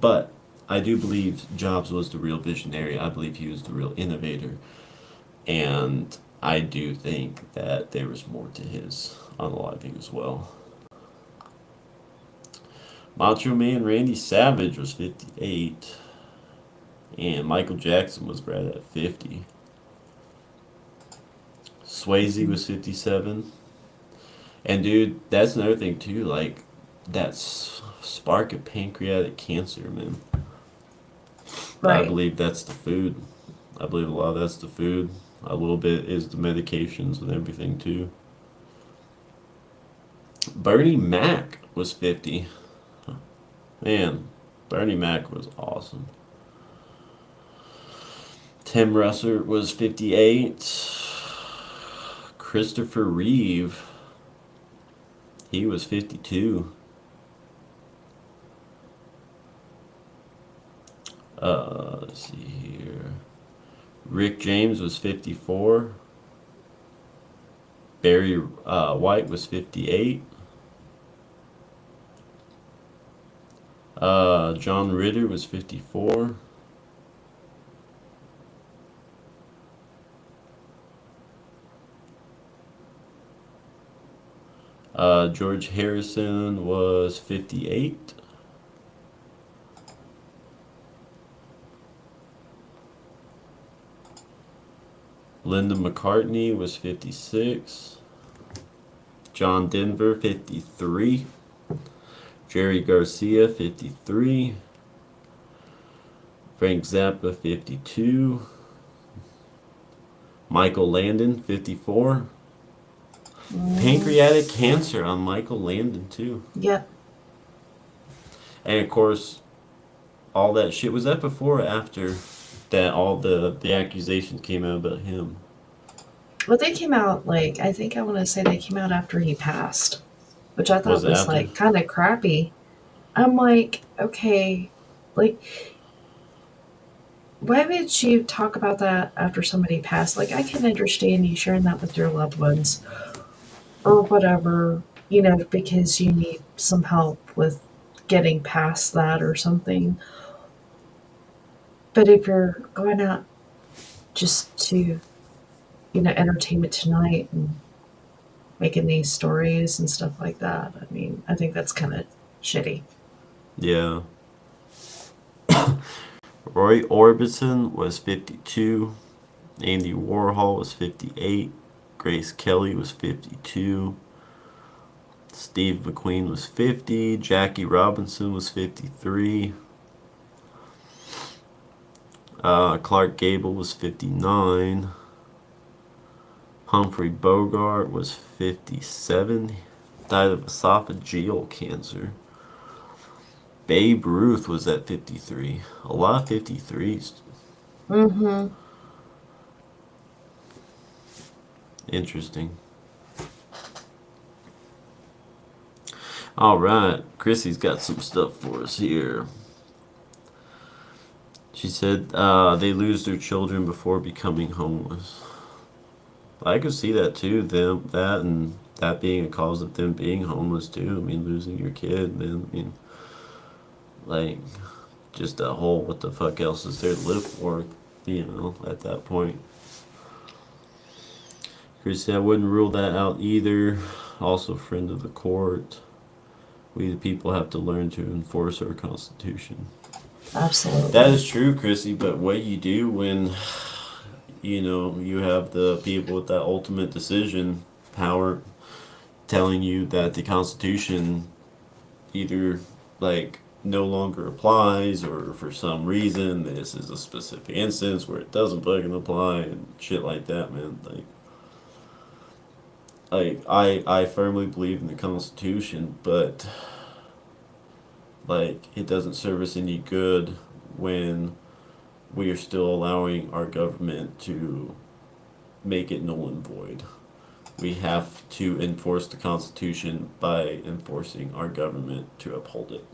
But I do believe Jobs was the real visionary. I believe he was the real innovator. And I do think that there was more to his unaliving as well. Macho Man Randy Savage was 58. And Michael Jackson was right at 50. Swayze was 57. And dude, that's another thing too, like, that spark of pancreatic cancer, man. I Right. believe that's the food. I believe a lot of that's the food. A little bit is the medications and everything too. Bernie Mac was 50. Man, Bernie Mac was awesome. Tim Russert was 58. Christopher Reeve, he was 52. Let's see here. Rick James was 54. Barry White was 58. John Ritter was 54. George Harrison was 58. Linda McCartney was 56. John Denver, 53. Jerry Garcia, 53. Frank Zappa, 52. Michael Landon, 54. Pancreatic cancer on Michael Landon, too. Yep. And of course, all that shit, was that before or after that all the accusations came out about him? Well, they came out, like, I think I want to say they came out after he passed, which I Was thought it was, after? like, kind of crappy. I'm like, okay, like, why would you talk about that after somebody passed? Like, I can understand you sharing that with your loved ones or whatever, because you need some help with getting past that or something. But if you're going out just to, entertainment tonight and making these stories and stuff like that, I mean, I think that's kind of shitty. Yeah. Roy Orbison was 52. Andy Warhol was 58. Grace Kelly was 52. Steve McQueen was 50. Jackie Robinson was 53. Clark Gable was 59. Humphrey Bogart was 57. Died of esophageal cancer. Babe Ruth was at 53. A lot of 53s. Mm-hmm. Interesting. All right, Chrissy's got some stuff for us here. She said they lose their children before becoming homeless. I could see that too. Them that and that being a cause of them being homeless too. I mean, losing your kid, man. I mean, like just a whole what the fuck else is there to live for? You know, at that point. Chris said I wouldn't rule that out either. Also, friend of the court. We the people have to learn to enforce our constitution. Absolutely. That is true, Chrissy. But what you do when you know you have the people with that ultimate decision power telling you that the Constitution either like no longer applies or for some reason this is a specific instance where it doesn't fucking apply and shit like that, man. I firmly believe in the Constitution, but like it doesn't serve us any good when we are still allowing our government to make it null and void. We have to enforce the Constitution by enforcing our government to uphold it.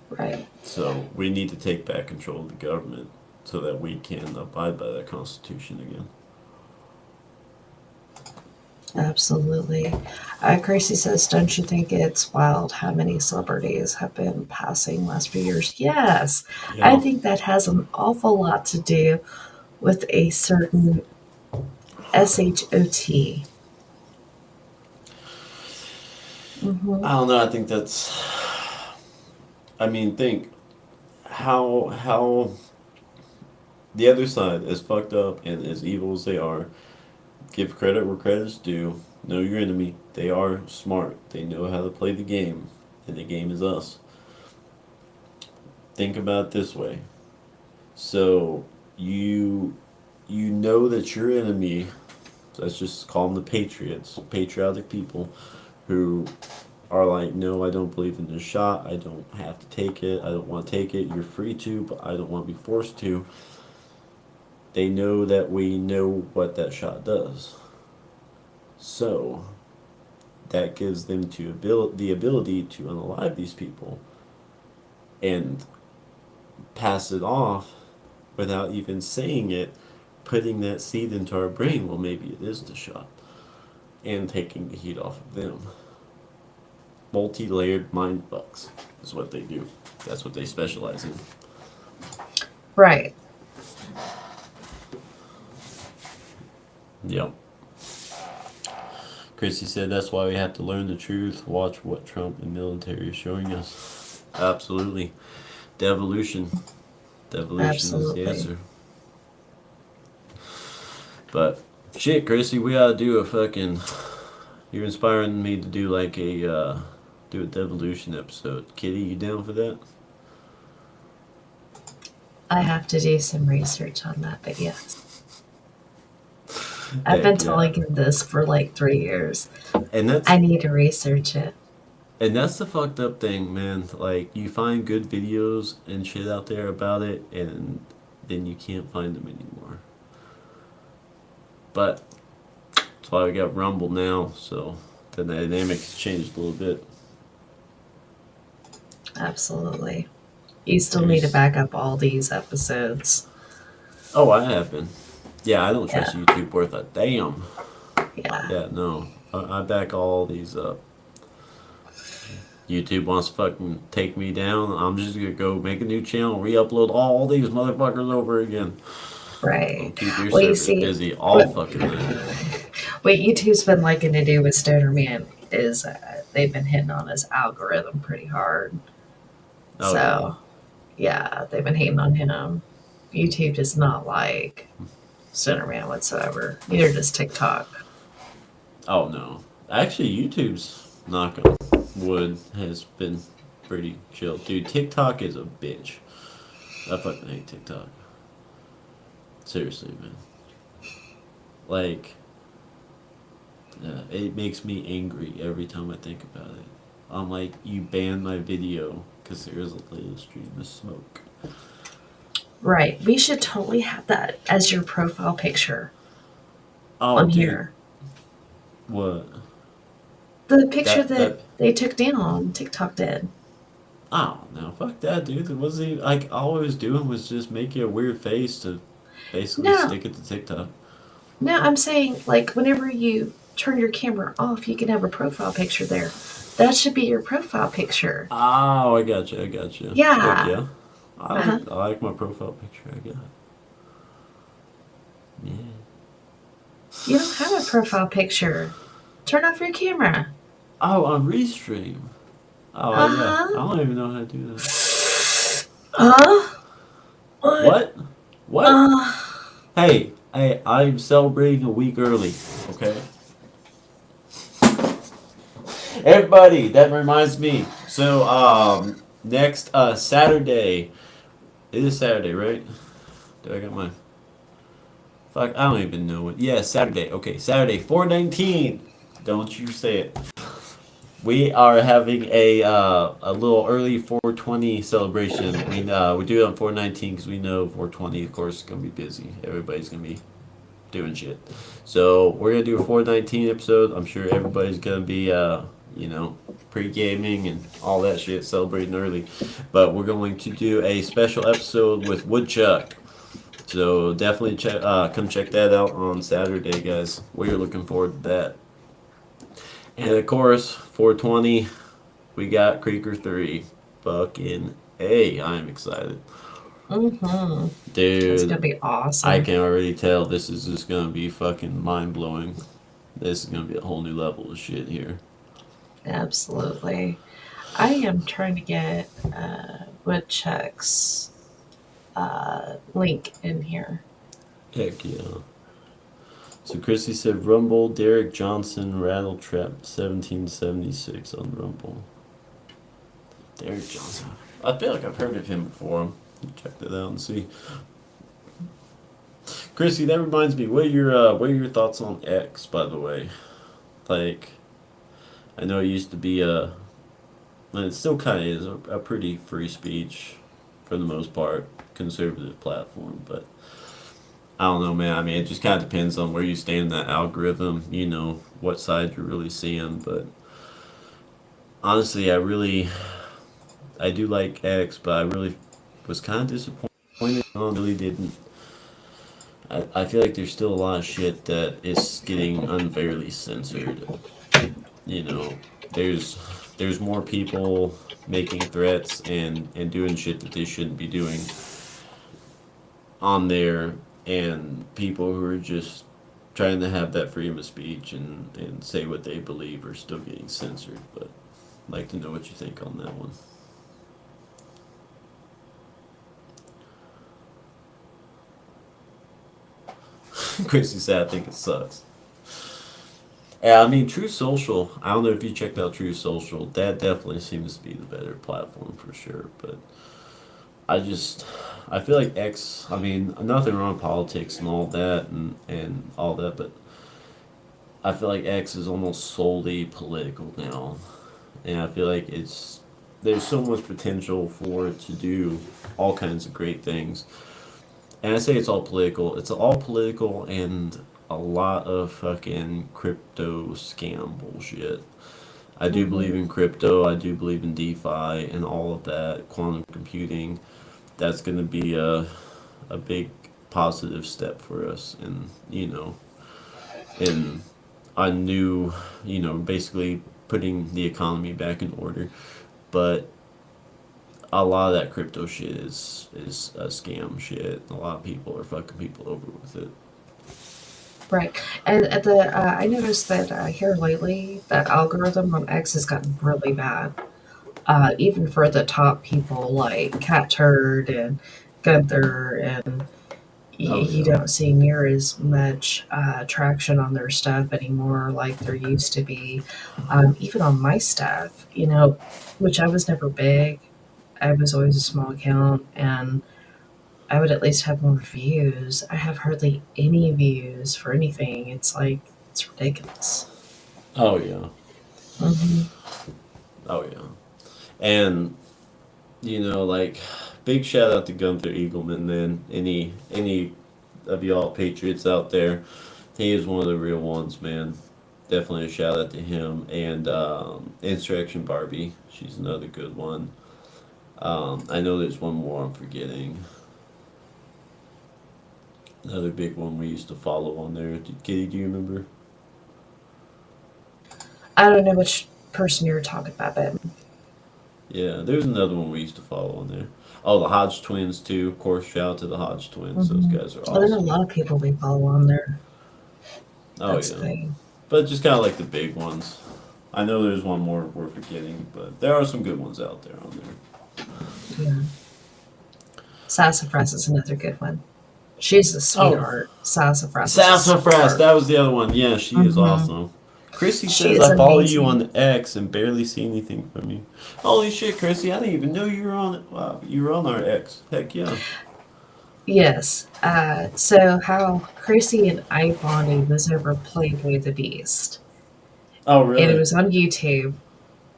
Right. So we need to take back control of the government so that we can abide by that Constitution again. Absolutely. Gracie says, don't you think it's wild how many celebrities have been passing last few years? Yes. I Yeah. think that has an awful lot to do with a certain SHOT. I don't know. I think that's. I mean, think how the other side, as fucked up and as evil as they are, give credit where credit's due. Know your enemy. They are smart. They know how to play the game, and the game is us. Think about it this way. So you know that your enemy, let's just call them the patriots, patriotic people, who are like, no, I don't believe in this shot. I don't have to take it. I don't want to take it. You're free to, but I don't want to be forced to. They know that we know what that shot does. So that gives them the ability to unalive these people and pass it off without even saying it, putting that seed into our brain. Well, maybe it is the shot, and taking the heat off of them. Multi-layered mind fucks is what they do. That's what they specialize in. Right. Yep. Chrissy said that's why we have to learn the truth. Watch what Trump and military is showing us. Absolutely. Devolution. Devolution Absolutely. is the answer. But shit, Chrissy, we gotta do a fucking. You're inspiring me to do like a do a devolution episode. Kitty, you down for that? I have to do some research on that, but yes. I've been telling him this for like 3 years. And that's I need to research it. And that's the fucked up thing, man. Like, you find good videos and shit out there about it, and then you can't find them anymore. But that's why we got Rumble now, so the dynamic has changed a little bit. Absolutely. You still need to back up all these episodes. Oh, I have been. Yeah, I don't trust Yeah. YouTube worth a damn. Yeah. Yeah, no. I back all these up. YouTube wants to fucking take me down. I'm just gonna go make a new channel, re-upload all these motherfuckers over again. Right. I'll keep your Well, you servers see, busy all fucking night. what YouTube's been liking to do with Stoner Man is they've been hitting on his algorithm pretty hard. Oh, So, yeah, they've been hating on him. YouTube does not like Stoner Man whatsoever. Neither does TikTok. Oh no. Actually, YouTube's knock on wood has been pretty chill. Dude, TikTok is a bitch. I fucking hate TikTok. Seriously, man. Like, it makes me angry every time I think about it. I'm like, you banned my video because there is a latest stream of smoke. Right. We should totally have that as your profile picture Oh, on dude, here. what? The picture that That they took down, TikTok did. Oh no, fuck that, dude. It wasn't even, like all I was doing was just making a weird face to basically No, stick it to TikTok. no, I'm saying like whenever you turn your camera off, you can have a profile picture there. That should be your profile picture. Oh, I got you. I got you. Heck Yeah. yeah. Uh huh. I like my profile picture. I got. Yeah. You don't have a profile picture. Turn off your camera. Oh, on Restream. Oh Uh yeah. I huh. don't even know how to do that. What? What? What? Uh, Hey, I'm celebrating a week early. Okay. Everybody, that reminds me. So next Saturday. It is Saturday, right? Do I got my fuck? I don't even know what. Yeah, Saturday. Okay, Saturday, 4/19. Don't you say it. We are having a little early 420 celebration. We do it on 4/19 because we know 420, of course, is gonna be busy. Everybody's gonna be doing shit. So we're gonna do a 4/19 episode. I'm sure everybody's gonna be you know pre gaming and all that shit, celebrating early. But we're going to do a special episode with Woodchuck. So definitely come check that out on Saturday, guys. We're looking forward to that. And of course, 420, we got Creeker 3. Fucking A, I'm excited. mm-hmm. That's Dude, gonna be I awesome. can already tell this is just gonna be fucking mind blowing. This is gonna be a whole new level of shit here. Absolutely. I am trying to get Woodchuck's link in here. Heck yeah. So Chrissy said Rumble, Derek Johnson, Rattletrap, 1776 on Rumble. Derek Johnson. I feel like I've heard of him before. Check that out and see. Chrissy, that reminds me. What are your thoughts on X? By the way, like I know it used to be and it still kind of is a pretty free speech, for the most part, conservative platform. But I don't know, man. I mean, it just kind of depends on where you stand in that algorithm. You know what side you're really seeing. But honestly, I do like X, but I really was kind of disappointed. I really didn't. I feel like there's still a lot of shit that is getting unfairly censored. You know, there's there's more people making threats and doing shit that they shouldn't be doing on there, and people who are just trying to have that freedom of speech and say what they believe are still getting censored. But I'd like to know what you think on that one. Chrissy said, I think it sucks. Yeah, I mean, True Social. I don't know if you checked out True Social. That definitely seems to be the better platform for sure. But I just, I feel like X. I mean, nothing wrong with politics and all that and all that, but I feel like X is almost solely political now, and I feel like it's there's so much potential for it to do all kinds of great things. And I say it's all political. It's all political and a lot of fucking crypto scam bullshit. I do Mm-hmm. believe in crypto. I do believe in DeFi and all of that, quantum computing. That's going to be a big positive step for us, and in a new, basically putting the economy back in order. But a lot of that crypto shit is a scam shit. A lot of people are fucking people over with it. Right. And I noticed that here lately, that algorithm on X has gotten really bad. Even for the top people like Cat Turd and Gunther, and Oh you yeah. don't see near as much traction on their stuff anymore like there used to be. Even on my stuff, which I was never big. I was always a small account, and I would at least have more views. I have hardly any views for anything. It's like, it's ridiculous. Oh yeah. Hmm. Oh yeah, and like big shout out to Gunther Eagleman, man. Any of y'all Patriots out there, he is one of the real ones, man. Definitely a shout out to him and Insurrection Barbie. She's another good one. I know there's one more I'm forgetting. Another big one we used to follow on there. Kitty, do you remember? I don't know which person you're talking about, but Yeah, there's another one we used to follow on there. Oh, the Hodge twins too. Of course, shout out to the Hodge twins. Those guys are well, there's a awesome. lot of people we follow on there. Oh That's the yeah, thing. but just kind of like the big ones. I know there's one more we're forgetting, but there are some good ones out there on there. Yeah. Sassafras is another good one. She's a Oh, sweetheart. Sassafras is a Sassafras, sweetheart. that was the other one. Yeah, she is Mm-hmm. awesome. Chrissy She says is I follow you amazing. on X and barely see anything from you. Holy shit, Chrissy! I didn't even know you were on it. Wow, you were on our X. Heck yeah. Yes. So how Chrissy and I bonded was over Playboy the Beast. Oh And it really? was on YouTube.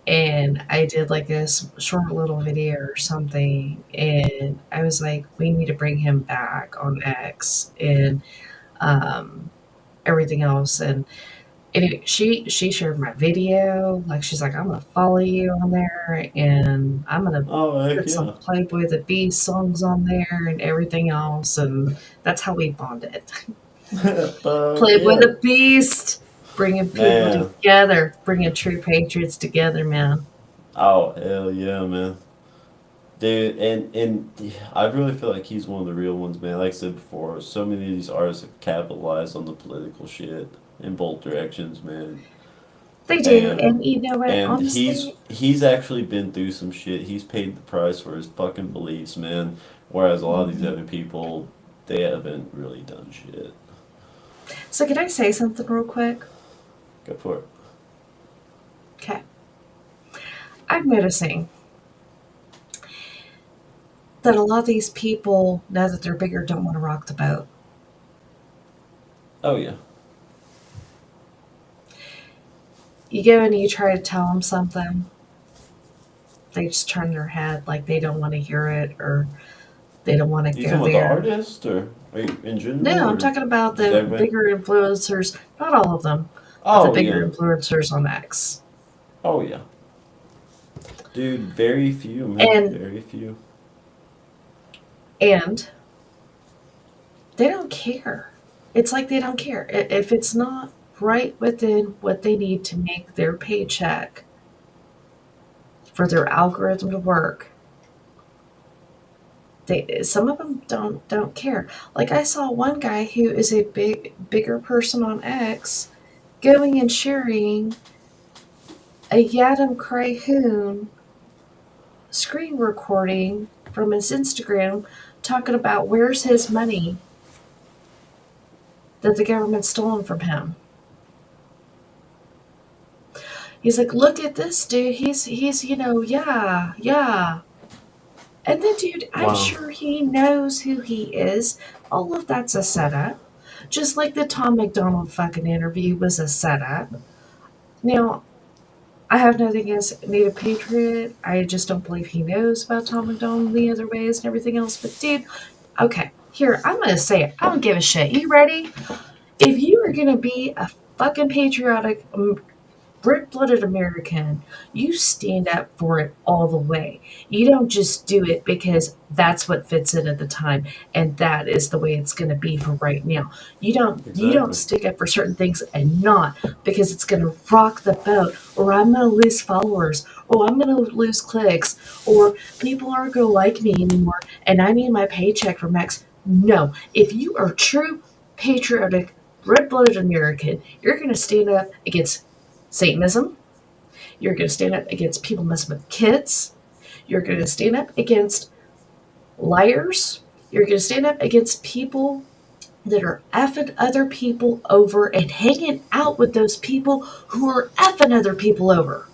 And I did like this short little video or something. And I was like, we need to bring him back on X and um, everything else. And anyway, she shared my video. Like she's like, I'm gonna follow you on there, and I'm gonna Oh heck put some yeah. Playboy the Beast songs on there and everything else. And that's how we bonded. Fuck Playboy yeah, the Beast, bringing people man. together, bringing true patriots together, man. Oh hell yeah, man. Dude, and I really feel like he's one of the real ones, man. Like I said before, so many of these artists have capitalized on the political shit in both directions, man. They do, And and you know what? and he's Honestly, he's actually been through some shit. He's paid the price for his fucking beliefs, man. Whereas a lot of these mhm. other people, they haven't really done shit. So can I say something real quick? Go for it. Okay, I'm noticing that a lot of these people, now that they're bigger, don't want to rock the boat. Oh yeah, You go and you try to tell them something, they just turn their head like they don't want to hear it or they don't want to you talking go about the there. artist or in No, general I'm or talking about just the everybody? bigger influencers, not all of them, but the Oh bigger yeah, influencers on X. oh yeah, dude. Very few, man. And Very few. and they don't care. It's like they don't care. If it's not right within what they need to make their paycheck for their algorithm to work, some of them don't care. Like I saw one guy who is a bigger person on X going and sharing a Yadam Crahoon screen recording from his Instagram talking about where's his money that the government's stolen from him. He's like, look at this dude. He's yeah, yeah. And then dude, I'm Wow. sure he knows who he is. All of that's a setup. Just like the Tom McDonald fucking interview was a setup. Now, I have nothing against Native Patriot. I just don't believe he knows about Tom McDonald the other ways and everything else. But dude, okay, here, I'm gonna say it. I don't give a shit. You ready? If you are gonna be a fucking patriotic red blooded American, you stand up for it all the way. You don't just do it because that's what fits in at the time and that is the way it's gonna be for right now. You don't Exactly. stick up for certain things and not because it's gonna rock the boat or I'm gonna lose followers or I'm gonna lose clicks or people aren't gonna like me anymore and I need my paycheck from X. No. If you are true patriotic red blooded American, you're gonna stand up against Satanism. You're going to stand up against people messing with kids. You're going to stand up against liars. You're going to stand up against people that are effing other people over and hanging out with those people who are effing other people over.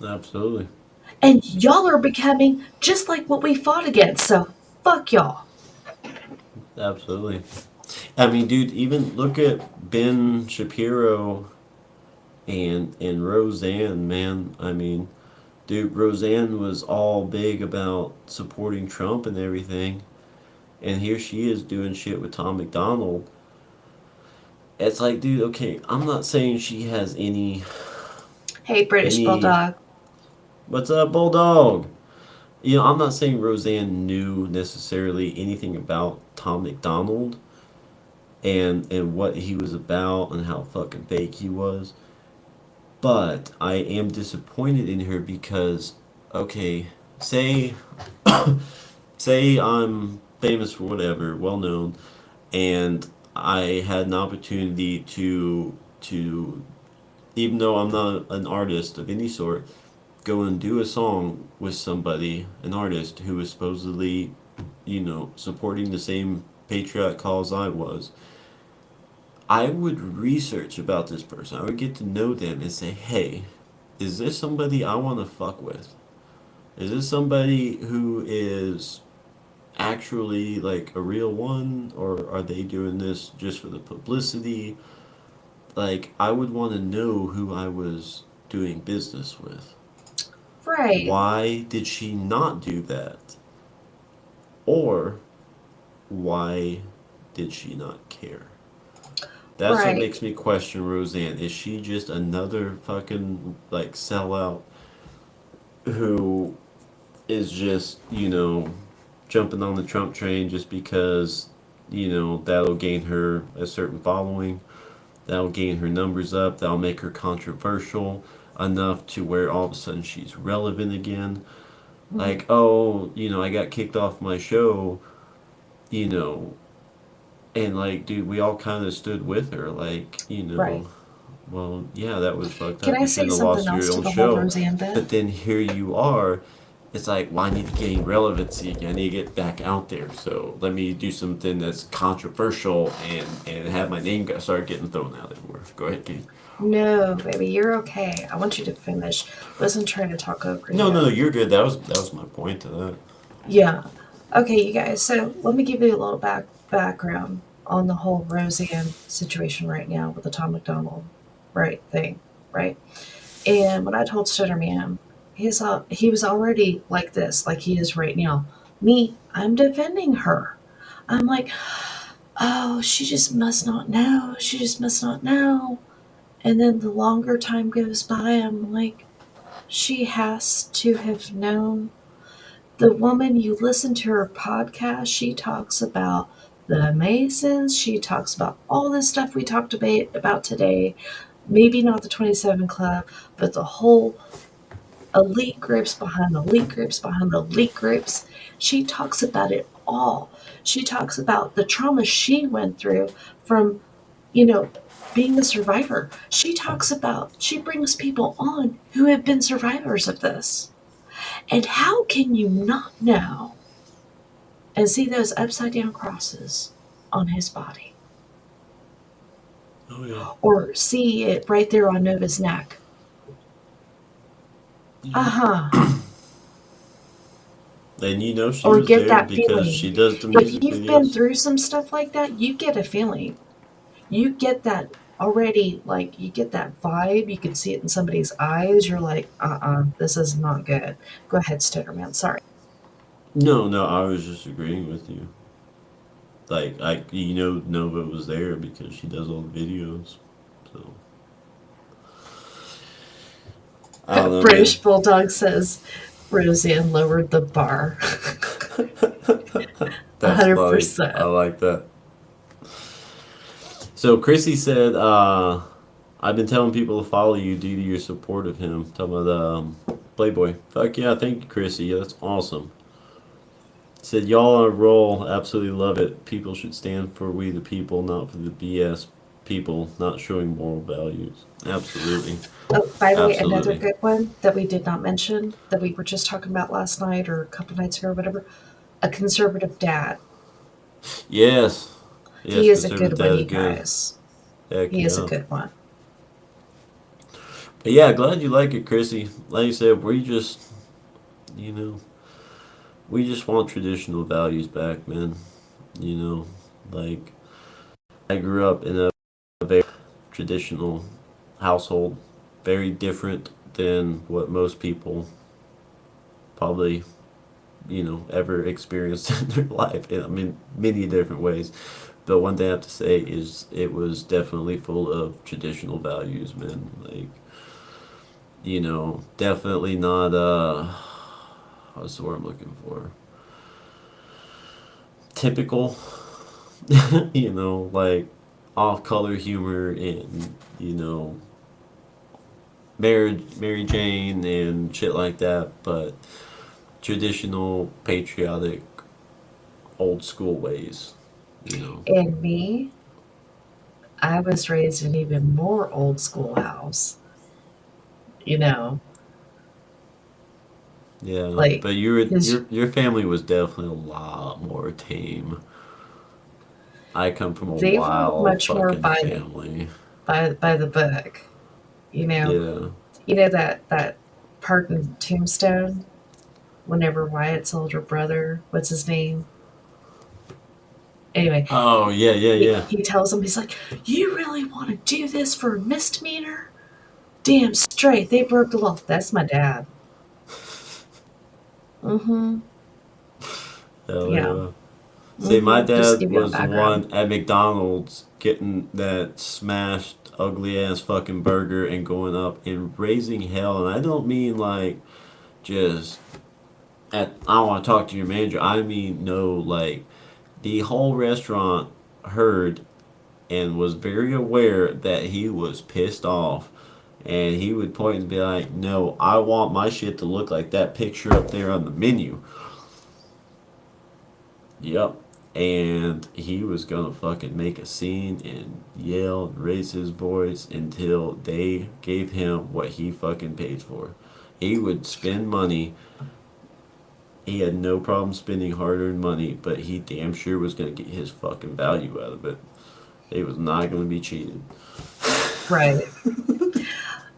Absolutely. And y'all are becoming just like what we fought against. So fuck y'all. Absolutely. I mean, dude, even look at Ben Shapiro And Roseanne, man, I mean, dude, Roseanne was all big about supporting Trump and everything, and here she is doing shit with Tom McDonald. It's like, dude, okay, I'm not saying she has Hey, British any. Bulldog. What's up, Bulldog? You know, I'm not saying Roseanne knew necessarily anything about Tom McDonald and what he was about and how fucking fake he was. But I am disappointed in her because, okay, say, say I'm famous for whatever, well known, and I had an opportunity to even though I'm not an artist of any sort, go and do a song with somebody, an artist who was supposedly, supporting the same patriotic cause I was. I would research about this person. I would get to know them and say, hey, is this somebody I want to fuck with? Is this somebody who is actually like a real one, or are they doing this just for the publicity? Like, I would want to know who I was doing business with. Right. Why did she not do that? Or why did she not care? That's what Right. makes me question Roseanne. Is she just another fucking like sellout who is just, jumping on the Trump train just because, that'll gain her a certain following? That'll gain her numbers up. That'll make her controversial enough to where all of a sudden she's relevant again. Mhm. Like, oh, I got kicked off my show, you know, and like, dude, we all kind of stood with her. Like, Right. well, yeah, that was fucked Can up. I You say shouldn't have something lost else your to own the whole show. Roseanne bit? But then here you are. It's like, well, I need to gain relevancy again. I need to get back out there. So let me do something that's controversial and have my name start getting thrown out everywhere. Go ahead, Kate. No, baby, you're okay. I want you to finish. Wasn't trying to talk over No, no, you. you're good. That was my point to that. Yeah. Okay, you guys. So let me give you a little background on the whole Roseanne situation right now with the Tom McDonald right thing, right? And when I told Stutterman, he was already like this, like he is right now. Me, I'm defending her. I'm like, oh, she just must not know. She just must not know. And then the longer time goes by, I'm like, she has to have known. The woman, you listen to her podcast, she talks about the Masons. She talks about all this stuff we talked about today. Maybe not the 27 Club, but the whole elite groups behind the elite groups behind the elite groups. She talks about it all. She talks about the trauma she went through from, you know, being a survivor. She brings people on who have been survivors of this. And how can you not know and see those upside down crosses on his body? Oh yeah. Or see it right there on Nova's neck? Uh huh. And she Or was get there that because feeling. she does the If music you've been videos. through some stuff like that, you get a feeling. You get that already, like, you get that vibe. You can see it in somebody's eyes. You're like, this is not good. Go ahead, Stutterman. Sorry. No, no, I was just agreeing with you. Like, Nova was there because she does all the videos. So I don't know, man. British Bulldog says Roseanne lowered the bar. That's funny. I 100%. like that. So Chrissy said, "I've been telling people to follow you due to your support of him." Talking about Playboy. Fuck yeah, thank you, Chrissy. Yeah, that's awesome. Said y'all on a roll. Absolutely love it. People should stand for we the people, not for the BS people not showing moral values. Absolutely, Oh, by the way, another absolutely. good one that we did not mention that we were just talking about last night or a couple nights ago or whatever, a conservative dad. Yes, yes. He is a Conservative good one, dad is you good. guys. Heck He is a yeah. good one. But yeah, glad you like it, Chrissy. Like you said, you know, we just want traditional values back, man. You know, like I grew up in a very traditional household. very different than what most people probably, ever experienced in their life. I mean, many different ways. But one thing I have to say is it was definitely full of traditional values, man. Like, definitely not, what's the word I'm looking for? Typical, like off color humor and, Mary Jane and shit like that, but traditional, patriotic, old school ways. And me, I was raised in even more old school house. You know, Yeah, like but his your family was definitely a lot more tame. I come from a they were wild much more fucking by family. by the book. You know, Yeah. that part in Tombstone. Whenever Wyatt's older brother, what's his name? Anyway, Oh yeah, yeah, yeah. he tells him, he's like, "You really want to do this for a misdemeanor? Damn straight, they broke the law." That's my dad. Mm-hmm. Hell Yeah. yeah. See, my Mm-hmm. Just to dad give you a was the background. one at McDonald's getting that smashed, ugly ass fucking burger and going up and raising hell. And I don't mean like just I want to talk to your manager. I mean, no, like the whole restaurant heard and was very aware that he was pissed off. And he would point and be like, "No, I want my shit to look like that picture up there on the menu." Yep. And he was gonna fucking make a scene and yell and raise his voice until they gave him what he fucking paid for. He would spend money. He had no problem spending hard earned money, but he damn sure was gonna get his fucking value out of it. He was not gonna be cheated. Right.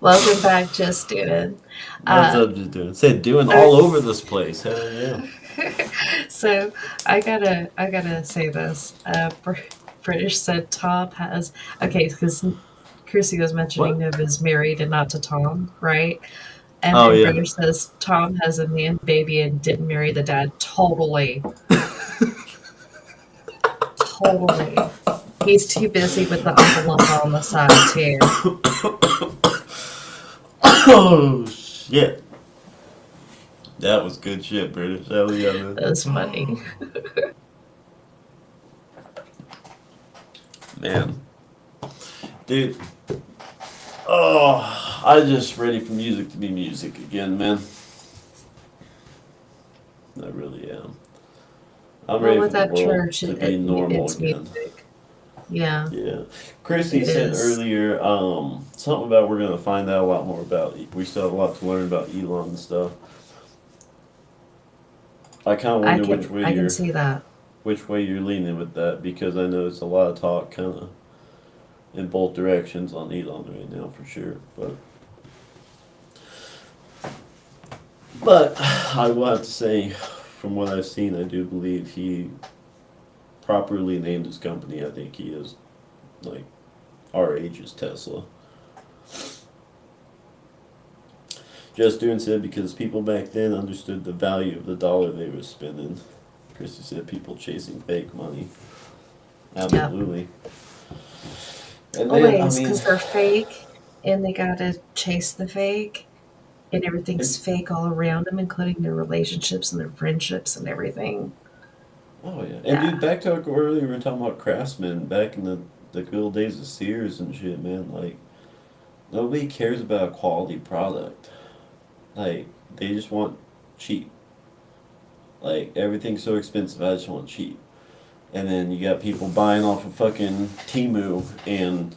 Welcome back, just doing. What's Uh, up, just doing? Said doing uh, all over this place. Hell yeah. so I gotta say this. British said Tom has okay because Chrissy was mentioning What? of is married and not to Tom, right? And Oh then yeah. British says Tom has a man baby and didn't marry the dad. Totally, totally. He's too busy with the Uncle Lumpa on the side too. Oh shit. That was good shit, British. Hell yeah, man. That was funny. Man. Dude. Oh, I just ready for music to be music again, man. I really am. I'm Well, ready for with the that world church, to be normal it's again. music. Yeah, Yeah. Chrissy it said is. earlier, something about we're gonna find out a lot more about. We still have a lot to learn about Elon and stuff. I kind of I wonder can I can see that. which way you're leaning with that because I know it's a lot of talk, kind of in both directions on Elon right now for sure. But I will have to say, from what I've seen, I do believe he properly named his company. I think he is like our age is Tesla. Just doing said because people back then understood the value of the dollar they were spending. Christy said people chasing fake money. Yep. Absolutely. And then I Always, mean, because they're fake, and they gotta chase the fake, and everything's it, fake all around them, including their relationships and their friendships and everything. oh yeah. And dude, Yeah. back to like earlier we were talking about craftsmen back in the good old days of Sears and shit, man. Like nobody cares about a quality product. Like they just want cheap. Like everything's so expensive, I just want cheap. And then you got people buying off of fucking Timu and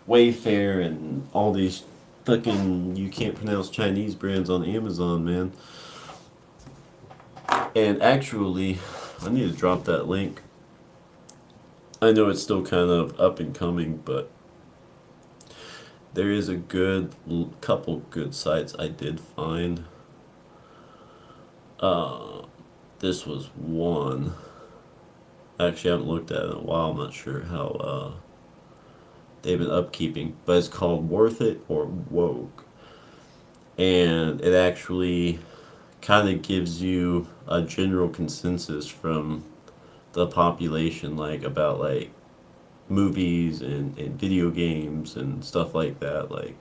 Wayfair and all these fucking you can't pronounce Chinese brands on Amazon, man. And actually, I need to drop that link. I know it's still kind of up and coming, but there is a couple good sites I did find. Uh, this was one. Actually, I haven't looked at it in a while. I'm not sure how they've been upkeeping, but it's called Worth It or Woke. and it actually kind of gives you a general consensus from the population, like about like movies and video games and stuff like that. Like,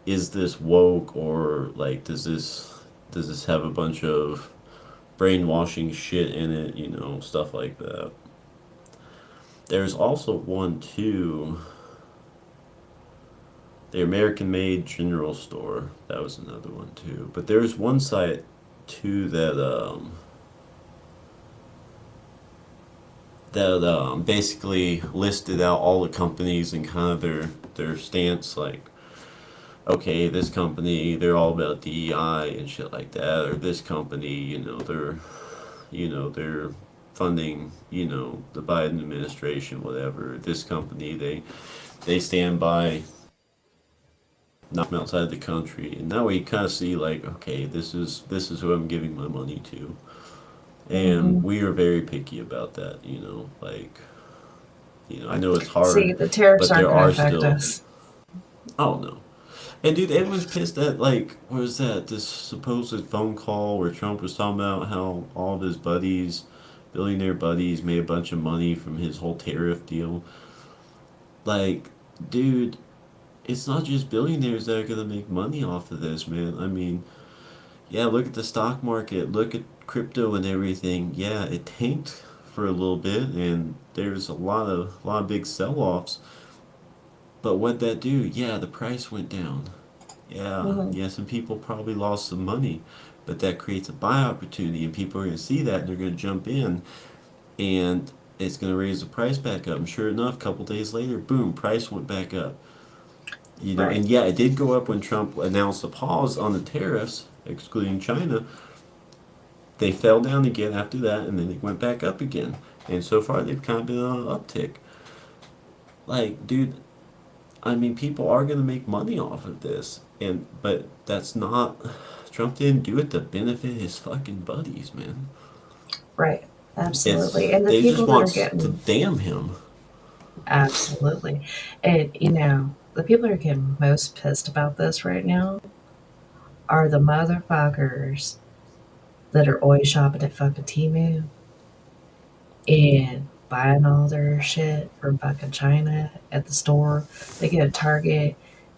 is this woke, or like does this have a bunch of brainwashing shit in it? Stuff like that. There's also one too. The American Made General Store. That was another one too. But there's one site too that basically listed out all the companies and kind of their stance. Like, okay, this company, they're all about DEI and shit like that, or this company, they're funding, the Biden administration, whatever. This company, they stand by not from outside the country, and that way you kind of see like, okay, this is who I'm giving my money to, and Hmm. we are very picky about that. Like, I know it's hard, See, the tariffs but aren't there going to are affect still. us. Oh no. And dude, everyone's pissed at like, what was that? This supposed phone call where Trump was talking about how all of his buddies, billionaire buddies, made a bunch of money from his whole tariff deal. Like, dude, it's not just billionaires that are gonna make money off of this, man. I mean, yeah, look at the stock market, look at crypto and everything. Yeah, it tanked for a little bit, and there's a lot of big sell-offs. But what'd that do? Yeah, the price went down. Yeah, Hmm. yeah, some people probably lost some money, but that creates a buy opportunity, and people are going to see that and they're going to jump in, and it's going to raise the price back up. And sure enough, a couple days later, boom, price went back up. Right. And yeah, it did go up when Trump announced a pause on the tariffs, excluding China. They fell down again after that, and then they went back up again. And so far, they've kind of been on an uptick. Like, dude, I mean, people are going to make money off of this, but that's not. Trump didn't do it to benefit his fucking buddies, man. Right. Absolutely. It's And the they just people that are want to getting, damn him. absolutely. And, the people that are getting most pissed about this right now are the motherfuckers that are always shopping at fucking Temu and buying all their shit from fucking China at the store. They go to Target,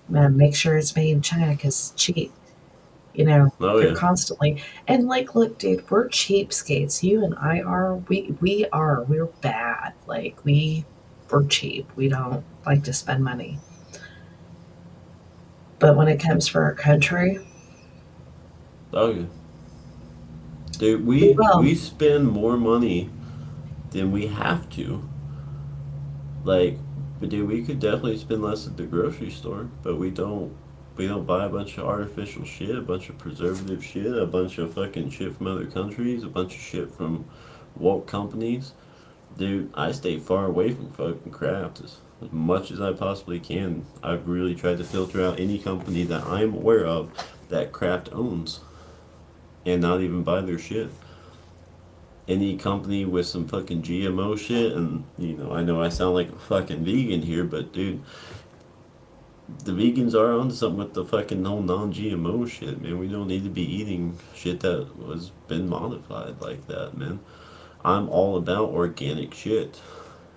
man, make sure it's made in China because it's cheap. Oh They're yeah, constantly and like, look, dude, we're cheapskates. You and I are. We're bad. Like we're cheap. We don't like to spend money. But when it comes for our country, oh yeah, dude. we We will. spend more money than we have to. Like, but dude, we could definitely spend less at the grocery store, but we don't. We don't buy a bunch of artificial shit, a bunch of preservative shit, a bunch of fucking shit from other countries, a bunch of shit from woke companies. Dude, I stay far away from fucking craft as much as I possibly can. I've really tried to filter out any company that I'm aware of that craft owns and not even buy their shit. Any company with some fucking GMO shit, and I know I sound like a fucking vegan here, but dude, the vegans are on something with the fucking whole non-GMO shit, man. We don't need to be eating shit that was been modified like that, man. I'm all about organic shit.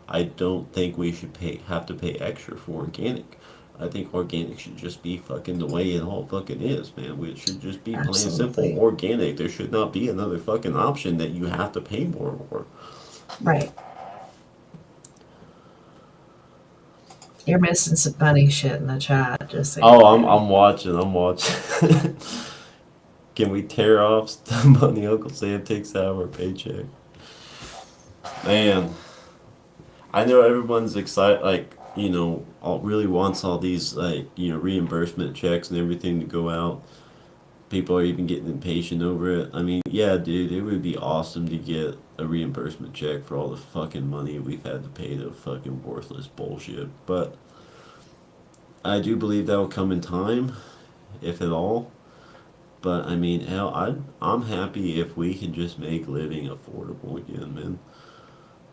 I don't think we should have to pay extra for organic. I think organic should just be fucking the way it all fucking is, man. It should just be plain and simple Absolutely. organic. There should not be another fucking option that you have to pay more for. Right. You're missing some funny shit in the chat, just so you Oh, know. I'm watching. I'm watching. Can we tear off the money Uncle Sam takes out of our paycheck? Man, I know everyone's excited. Like, all, really wants all these like reimbursement checks and everything to go out. People are even getting impatient over it. I mean, yeah, dude, it would be awesome to get a reimbursement check for all the fucking money we've had to pay to fucking worthless bullshit. But I do believe that will come in time, if at all. But I mean, hell, I'm happy if we can just make living affordable again, man.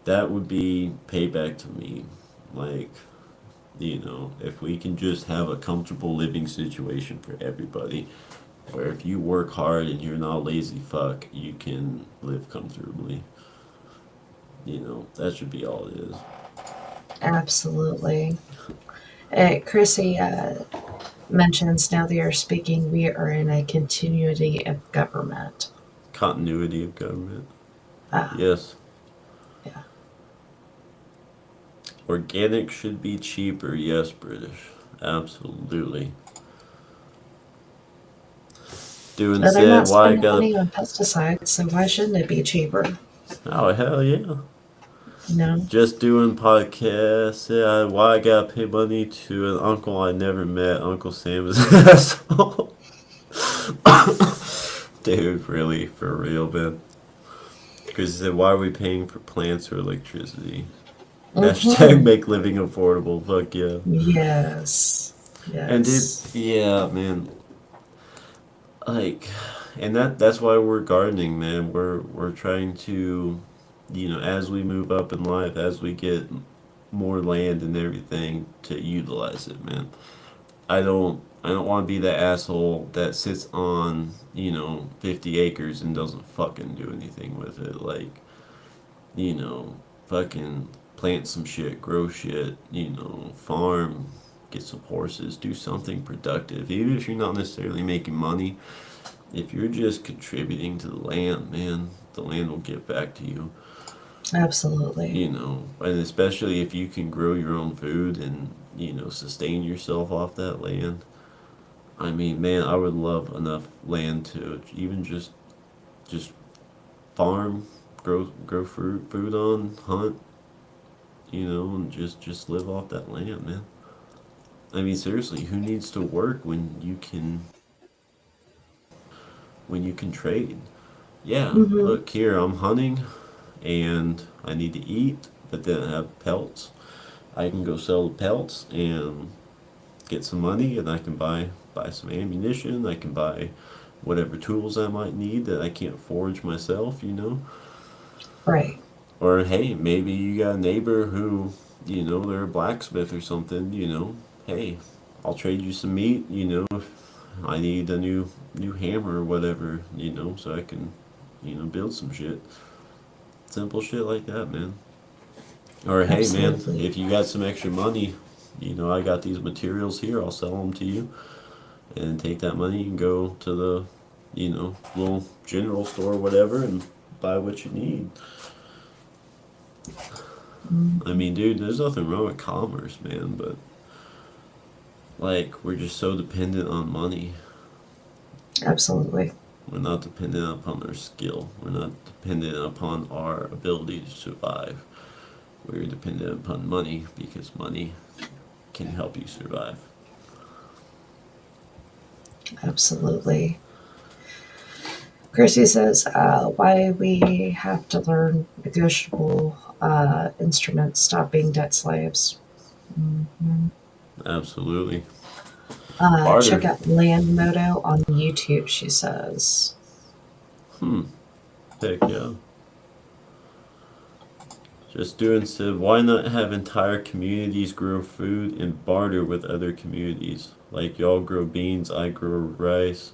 That would be payback to me. Like, if we can just have a comfortable living situation for everybody, where if you work hard and you're not a lazy fuck, you can live comfortably. That should be all it is. Absolutely. Chrissy mentions now they are speaking, we are in a continuity of government. Continuity of government. Ah, Yes. yeah. Organic should be cheaper. Yes, British. Absolutely. Doing Well, they're said, not why I spending gotta. money on pesticides, so why shouldn't it be cheaper? Oh, hell yeah. You know? Just doing podcasts. Yeah, why I gotta pay money to an uncle I never met. Uncle Sam is an asshole. Dude, really, for real, man. Because he said, why are we paying for plants or electricity? Hashtag Mm-hmm. make living affordable. Fuck yeah. Yes. And dude, Yes. yeah, man. Like, and that's why we're gardening, man. We're trying to, as we move up in life, as we get more land and everything, to utilize it, man. I don't want to be that asshole that sits on 50 acres and doesn't fucking do anything with it. Like, you know, fucking plant some shit, grow shit, farm, get some horses, do something productive. Even if you're not necessarily making money, if you're just contributing to the land, man, the land will give back to you. Absolutely. And especially if you can grow your own food and, sustain yourself off that land. I mean, man, I would love enough land to even just farm, grow food on, hunt, and just live off that land, man. I mean, seriously, who needs to work when you can trade? Yeah, Mm-hmm. look here, I'm hunting and I need to eat, but then I have pelts. I can go sell the pelts and get some money, and I can buy some ammunition. I can buy whatever tools I might need that I can't forge myself. Right. Or hey, maybe you got a neighbor who, they're a blacksmith or something. Hey, I'll trade you some meat. If I need a new hammer or whatever. So I can, build some shit. Simple shit like that, man. Or hey, man, Absolutely. if you got some extra money, I got these materials here. I'll sell them to you, and take that money and go to the, little general store or whatever, and buy what you need. I Mm, mean, dude, there's nothing wrong with commerce, man, but like we're just so dependent on money. absolutely. We're not dependent upon our skill. We're not dependent upon our ability to survive. We're dependent upon money because money can help you survive. Absolutely. Chrissy says, why we have to learn negotiable instruments, stop being debt slaves. Hmm. Absolutely. Check Barter. out Land Moto on YouTube, she says. Hmm. Heck yeah. Just doing said, why not have entire communities grow food and barter with other communities? Like y'all grow beans, I grow rice.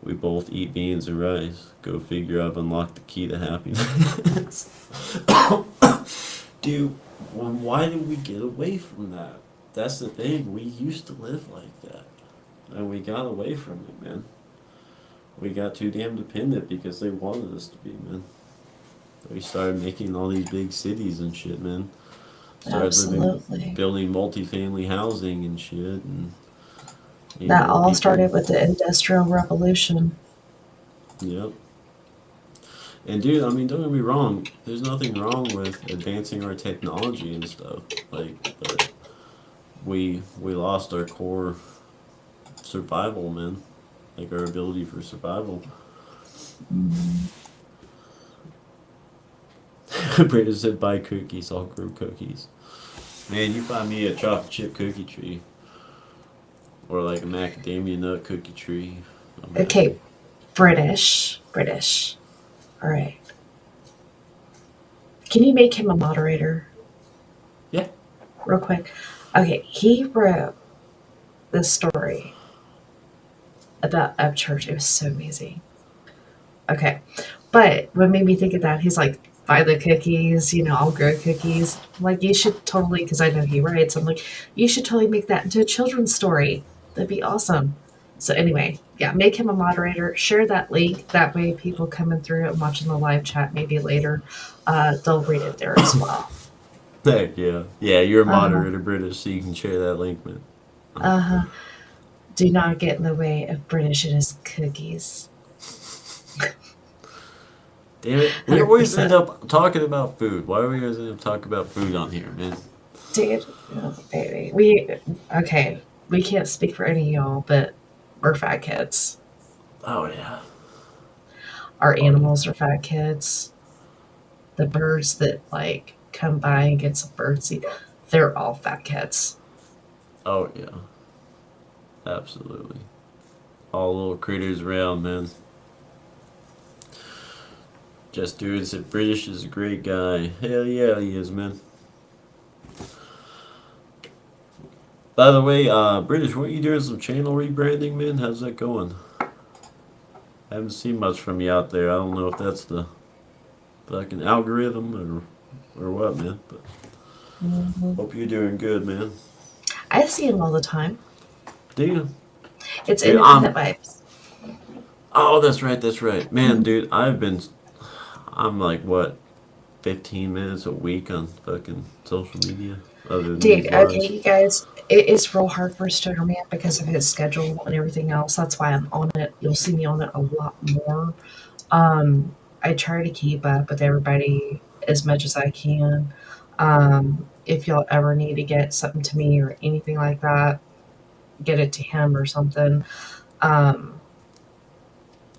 We both eat beans and rice. Go figure I've unlocked the key to happiness. Dude, why did we get away from that? That's the thing. We used to live like that. And we got away from it, man. We got too damn dependent because they wanted us to be, man. We started making all these big cities and shit, man. Started Absolutely. building multifamily housing and shit, and That all people. started with the Industrial Revolution. Yep. And dude, I mean, don't get me wrong. There's nothing wrong with advancing our technology and stuff. Like, but we lost our core survival, man. Like our ability for survival. Mm, Brandon said, "Buy cookies. I'll grow cookies." Man, you find me a chocolate chip cookie tree or like a macadamia nut cookie tree. I'm happy. okay, British. British. All right. Can you make him a moderator Yeah. real quick? Okay, he wrote this story about Upchurch. It was so amazing. Okay. But what made me think of that, he's like, buy the cookies, I'll grow cookies. I'm like, you should totally, because I know he writes, I'm like, you should totally make that into a children's story. That'd be awesome. So, anyway, yeah, make him a moderator, share that link. That way, people coming through and watching the live chat maybe later, they'll read it there as well. Heck yeah. Yeah, you're a Uh moderator, British, so you can share that link, man. huh. Do not get in the way of British and his cookies. Damn it. We always end 100%. up talking about food. Why do we always end up talking about food on here, man? Dude, oh, baby. Okay, we can't speak for any of y'all, but we're fat kids. Oh, yeah. Our Oh, yeah. animals are fat kids. The birds that like come by and get some birdseed, they're all fat kids. Oh, yeah. Absolutely. All little critters around, man. Just dude said British is a great guy. Hell yeah, he is, man. By the way, British, weren't you doing some channel rebranding, man? How's that going? I haven't seen much from you out there. I don't know if that's the fucking algorithm or what, man. But Hmm. hope you're doing good, man. I see them all the time. Do you? It's Dude, independent vibes. oh, that's right, that's right. Man, Mhm. dude, I'm like, what, 15 minutes a week on fucking social media other than these Dude, okay, lives. you guys, it is real hard for Stoner Man because of his schedule and everything else. That's why I'm on it. You'll see me on it a lot more. I try to keep up with everybody as much as I can. If y'all ever need to get something to me or anything like that, get it to him or something. Um,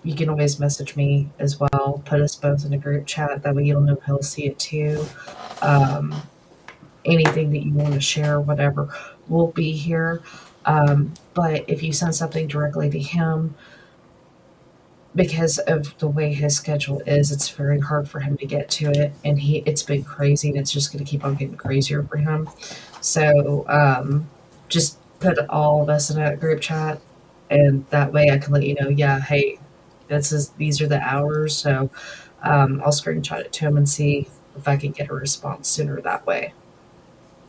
you can always message me as well. Put us both in a group chat. That way you'll know he'll see it too. Um, anything that you want to share, whatever, will be here. But if you send something directly to him, because of the way his schedule is, it's very hard for him to get to it, and it's been crazy, and it's just going to keep on getting crazier for him. So just put all of us in a group chat, and that way I can let you know. Yeah, hey, these are the hours. So I'll screenshot it to him and see if I can get a response sooner that way.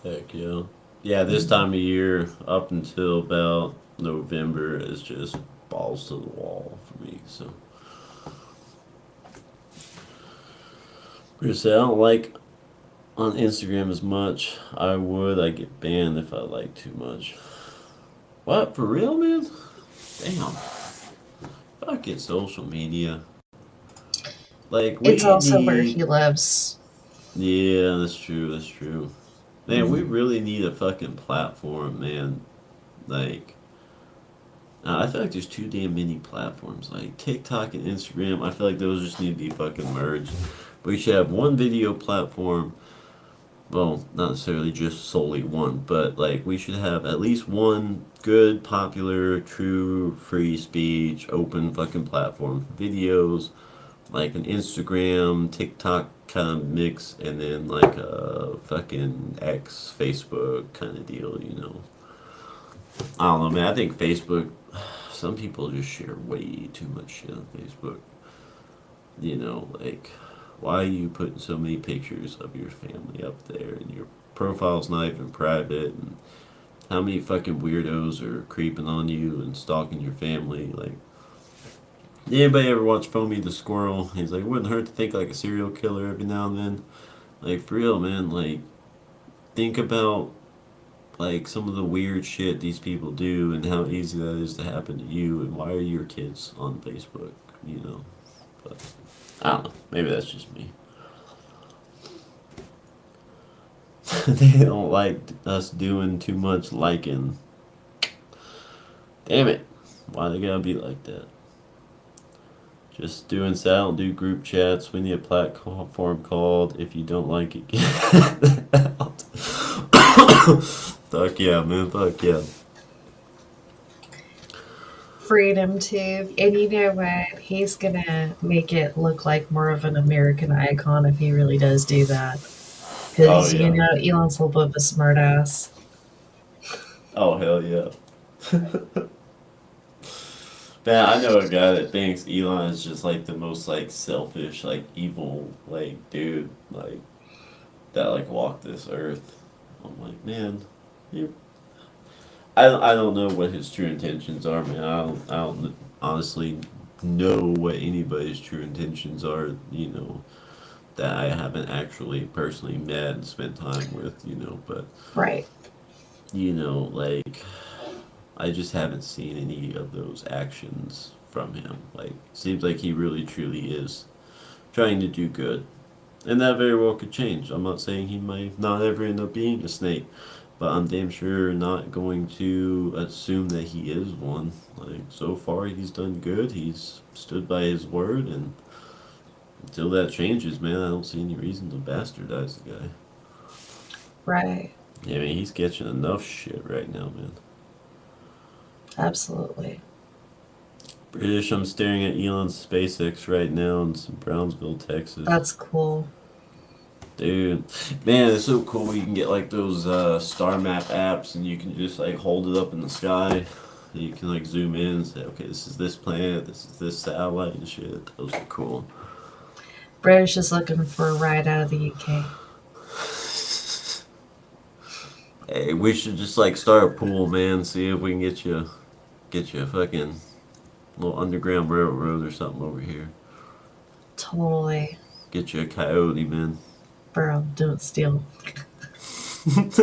Heck yeah. Yeah, this Mhm. time of year, up until about November, is just balls to the wall for me. So, Bruce, I don't like on Instagram as much. I get banned if I like too much. What, for real, man? Damn. Fuck it, social media. Like, It's we also where need. he lives. Yeah, that's true, that's true. Man, we Mhm. really need a fucking platform, man. Like, I feel like there's too damn many platforms. Like TikTok and Instagram, I feel like those just need to be fucking merged. We should have one video platform. Well, not necessarily just solely one, but like we should have at least one good, popular, true, free speech, open fucking platform for videos, like an Instagram, TikTok kind of mix, and then like a fucking X, Facebook kind of deal, you know. I don't know, man. I think Facebook, some people just share way too much shit on Facebook. You know, like, why are you putting so many pictures of your family up there and your profile's not even private? And how many fucking weirdos are creeping on you and stalking your family? Like, anybody ever watch Foamy the Squirrel? He's like, it wouldn't hurt to think like a serial killer every now and then. Like, for real, man. Like, think about like some of the weird shit these people do and how easy that is to happen to you and why are your kids on Facebook, you know? But I don't know. Maybe that's just me. They don't like us doing too much liking. Damn it. Why they gotta be like that? Just doing so I don't do group chats. We need a platform called If You Don't Like It, Get Out. Fuck yeah, man. Fuck yeah. Freedom too. And you know what? He's gonna make it look like more of an American icon if he really does do that. Oh Because, yeah. Elon's a little bit of a smartass. Oh hell yeah. Man, I know a guy that thinks Elon is just like the most like selfish, like evil, like dude, like that like walked this earth. I'm like, man, you. I don't know what his true intentions are, man. I don't honestly know what anybody's true intentions are. That I haven't actually personally met and spent time with. But Right. like I just haven't seen any of those actions from him. Like, seems like he really truly is trying to do good. And that very well could change. I'm not saying he might not ever end up being a snake, but I'm damn sure not going to assume that he is one. Like, so far he's done good. He's stood by his word, and until that changes, man, I don't see any reason to bastardize the guy. Right. Yeah, I mean, he's catching enough shit right now, man. Absolutely. British, I'm staring at Elon's SpaceX right now in some Brownsville, Texas. That's cool. Dude, man, it's so cool. You can get like those star map apps, and you can just like hold it up in the sky. You can like zoom in and say, okay, this is this planet, this is this satellite and shit. Those are cool. British is looking for a ride out of the UK. Hey, we should just like start a pool, man. See if we can get you a fucking little underground railroad or something over here. Totally. Get you a coyote, man. Bro, don't steal. That's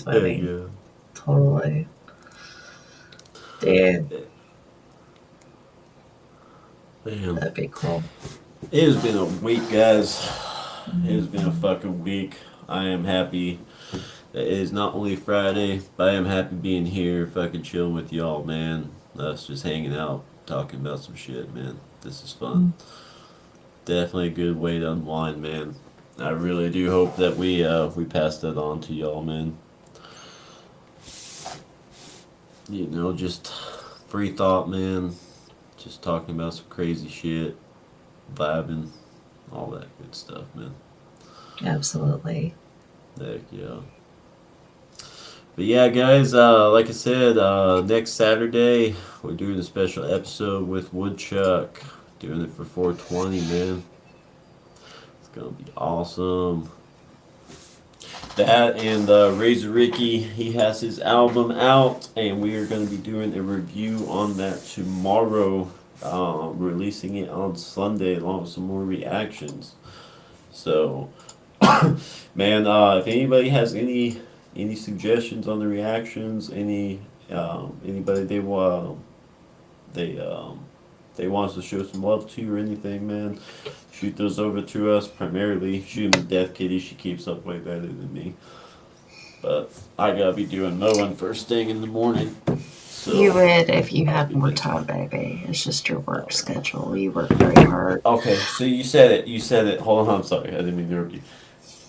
Heck funny. yeah. Totally. Dude, Man, that'd be cool. it has been a week, guys. It has been a fucking week. I am happy that it is not only Friday, but I am happy being here, fucking chilling with y'all, man. Us just hanging out, talking about some shit, man. This is fun. Definitely a good way to unwind, man. I really do hope that we pass that on to y'all, man. Just free thought, man. Just talking about some crazy shit, vibing, all that good stuff, man. Absolutely. Heck yeah. But yeah, guys, like I said, next Saturday we're doing a special episode with Woodchuck. Doing it for 420, man. It's gonna be awesome. That and Razor Ricky, he has his album out, and we are going to be doing a review on that tomorrow. Releasing it on Sunday along with some more reactions. So, man, if anybody has any suggestions on the reactions, anybody they they want us to show some love to or anything, man, shoot those over to us. Primarily, shoot them to Death Kitty. She keeps up way better than me. But I gotta be doing mowing first thing in the morning. So You would if you had more time, baby. It's just your work schedule. You work very hard. Okay, so you said it. You said it. Hold on, I'm sorry. I didn't mean to interrupt you.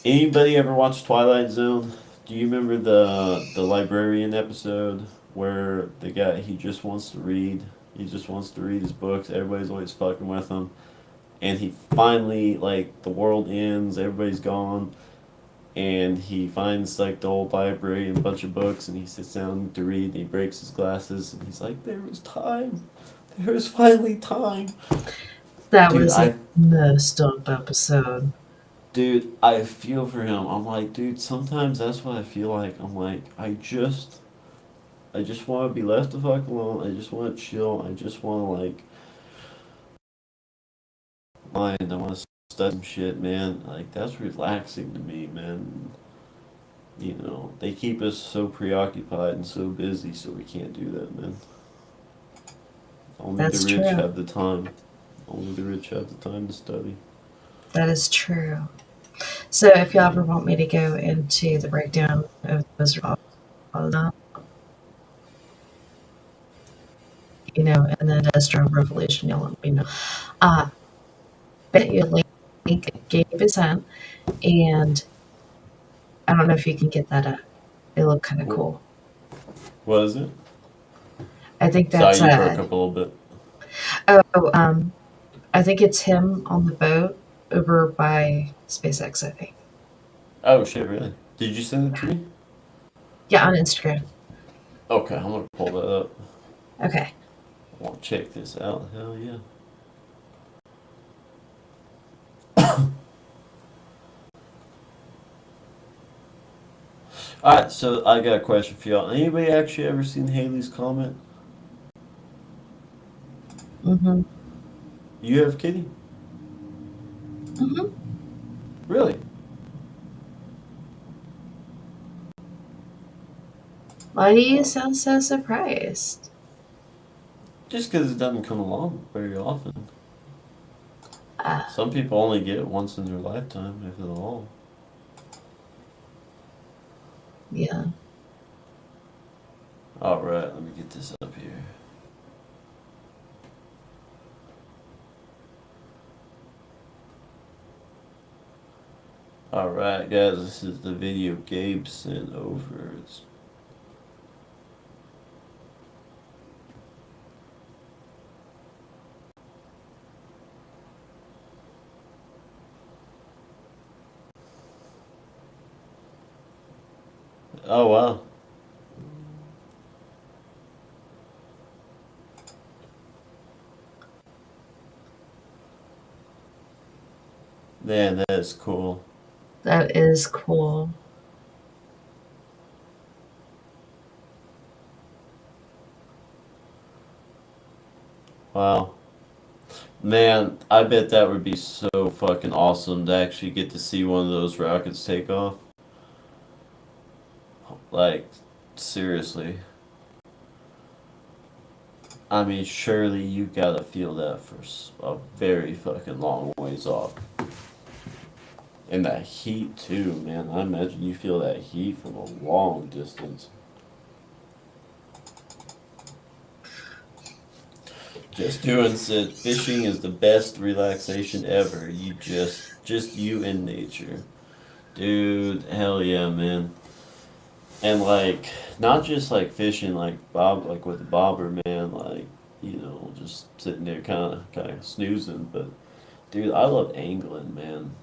Anybody ever watch Twilight Zone? Do you remember the librarian episode where the guy he just wants to read? He just wants to read his books. Everybody's always fucking with him, and he finally like the world ends. Everybody's gone, and he finds like the old library and a bunch of books, and he sits down to read. And he breaks his glasses, and he's like, "There was time. There was finally time." That Dude, was a messed up episode. Dude, I feel for him. I'm like, dude, sometimes that's what I feel like. I'm like, I just want to be left the fuck alone. I just want to chill. I just want to like, mind. I want to study some shit, man. Like that's relaxing to me, man. They keep us so preoccupied and so busy, so we can't do that, man. Only That's the rich true. have the time. Only the rich have the time to study. That is true. So if y'all ever want me to go into the breakdown of those, and the Industrial Revolution, you'll let me know. Bet you a link Gabe is sent, and I don't know if you can get that up. It looked kind of cool. What is it? I think that's Sorry, you broke up a little bit. I think it's him on the boat over by SpaceX, I think. Oh shit, really? Did you send it to me? Yeah, on Instagram. Okay, I'm gonna pull that up. Okay. I want to check this out. Hell yeah. Alright, so I got a question for y'all. Anybody actually ever seen Haley's Comet? Mm-hmm. You have, Kitty? Mm-hmm. Really? Why do you sound so surprised? Just because it doesn't come along very often. Ah, Some people only get it once in their lifetime, if at all. yeah. Alright, let me get this up here. Alright, guys, this is the video Gabe sent over. Oh, wow. Man, that is cool. That is cool. Wow. Man, I bet that would be so fucking awesome to actually get to see one of those rockets take off. Like, seriously. I mean, surely you gotta feel that for a very fucking long ways off. And that heat, too, man. I imagine you feel that heat from a long distance. Just doing said fishing is the best relaxation ever. You just you and nature. Dude, hell yeah, man. And like not just like fishing like bob like with the bobber, man, like, just sitting there kinda snoozing, but dude, I love angling, man.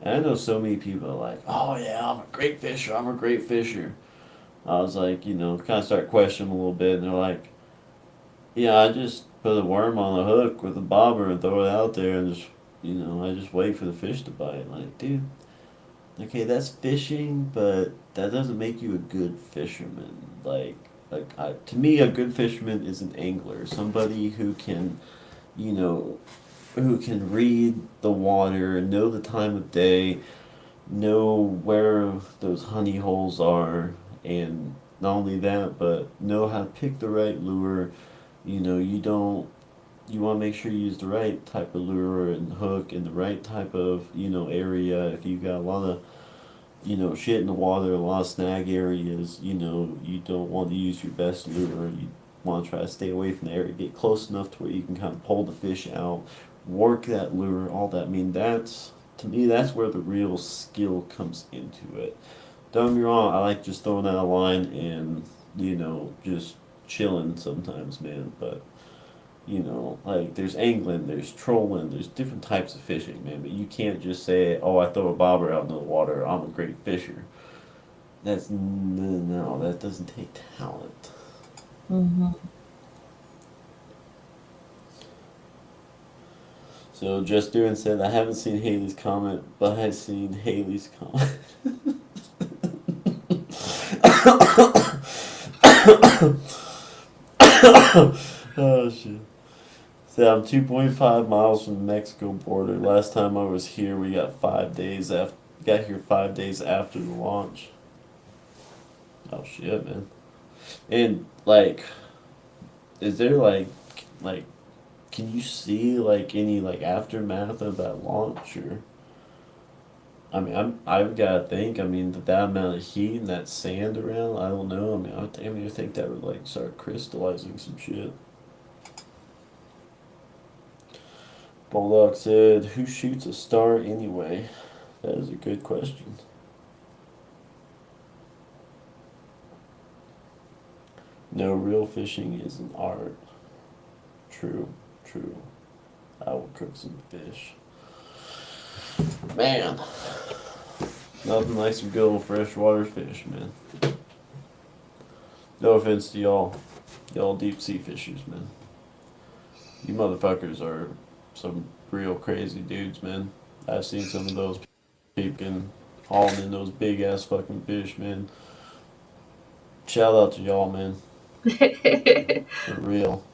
And I know so many people are like, "Oh yeah, I'm a great fisher. I'm a great fisher." I was like, kind of start questioning a little bit, and they're like, "Yeah, I just put a worm on a hook with a bobber and throw it out there, and just, I just wait for the fish to bite." Like, dude, okay, that's fishing, but that doesn't make you a good fisherman. To me, a good fisherman is an angler, somebody you know, who can read the water, know the time of day, know where those honey holes are, and not only that, but know how to pick the right lure. You want to make sure you use the right type of lure and hook in the right type of, area. If you got a lot of, shit in the water, a lot of snag areas, you don't want to use your best lure. You want to try to stay away from the area, get close enough to where you can kind of pull the fish out, work that lure, all that. I mean, to me, that's where the real skill comes into it. Don't get me wrong, I like just throwing out a line and, just chilling sometimes, man, but like there's angling, there's trolling, there's different types of fishing, man. But you can't just say, "Oh, I throw a bobber out into the water. I'm a great fisher." No, that doesn't take talent. Mm-hmm. So just doing said, I haven't seen Haley's comment, but I've seen Haley's comment. Oh shit. So I'm 2.5 miles from the Mexico border. Last time I was here, we got here 5 days after the launch. Oh shit, man. And like, is there like, can you see like any like aftermath of that launch or? I mean, I've got to think. I mean, that amount of heat and that sand around. I don't know. I mean, I think that would like start crystallizing some shit. Bulldog said, "Who shoots a star anyway?" That is a good question. No, real fishing is an art. True, true. I will cook some fish. Man, nothing like some good old freshwater fish, man. No offense to y'all. Y'all deep sea fishers, man. You motherfuckers are some real crazy dudes, man. I've seen some of those people hauling in those big ass fucking fish, man. Shout out to y'all, man. For real.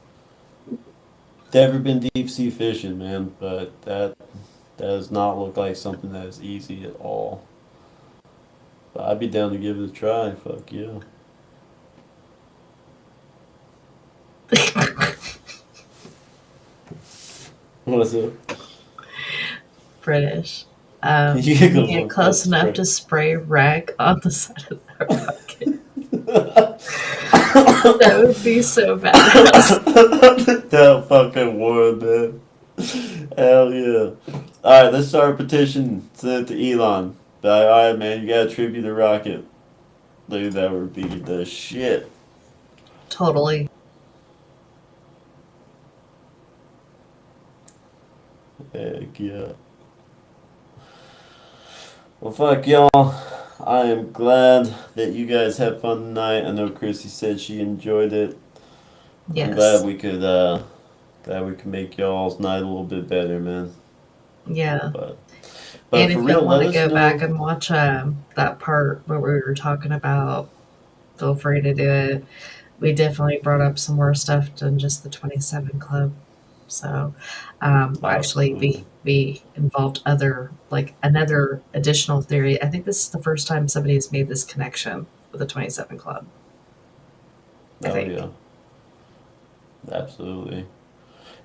Never been deep sea fishing, man, but that does not look like something that is easy at all. But I'd be down to give it a try. Fuck yeah. What's up? British. You Can you go get look close up enough spray. to spray wreck on the side of the rocket? That would be so badass. That fucking would, man. Hell yeah. Alright, let's start a petition. Send it to Elon. Alright, man, you gotta tribute the rocket. Dude, that would be the shit. Totally. Heck yeah. Well, fuck y'all. I am glad that you guys had fun tonight. I know Chrissy said she enjoyed it. I'm glad Yes. we could make y'all's night a little bit better, man. Yeah. But And for if y'all real, want let to us go back know. and watch that part where we were talking about, feel free to do it. We definitely brought up some more stuff than just the 27 Club. So, actually, Absolutely. we involved another additional theory. I think this is the first time somebody has made this connection with the 27 Club. I Oh think. yeah. Absolutely.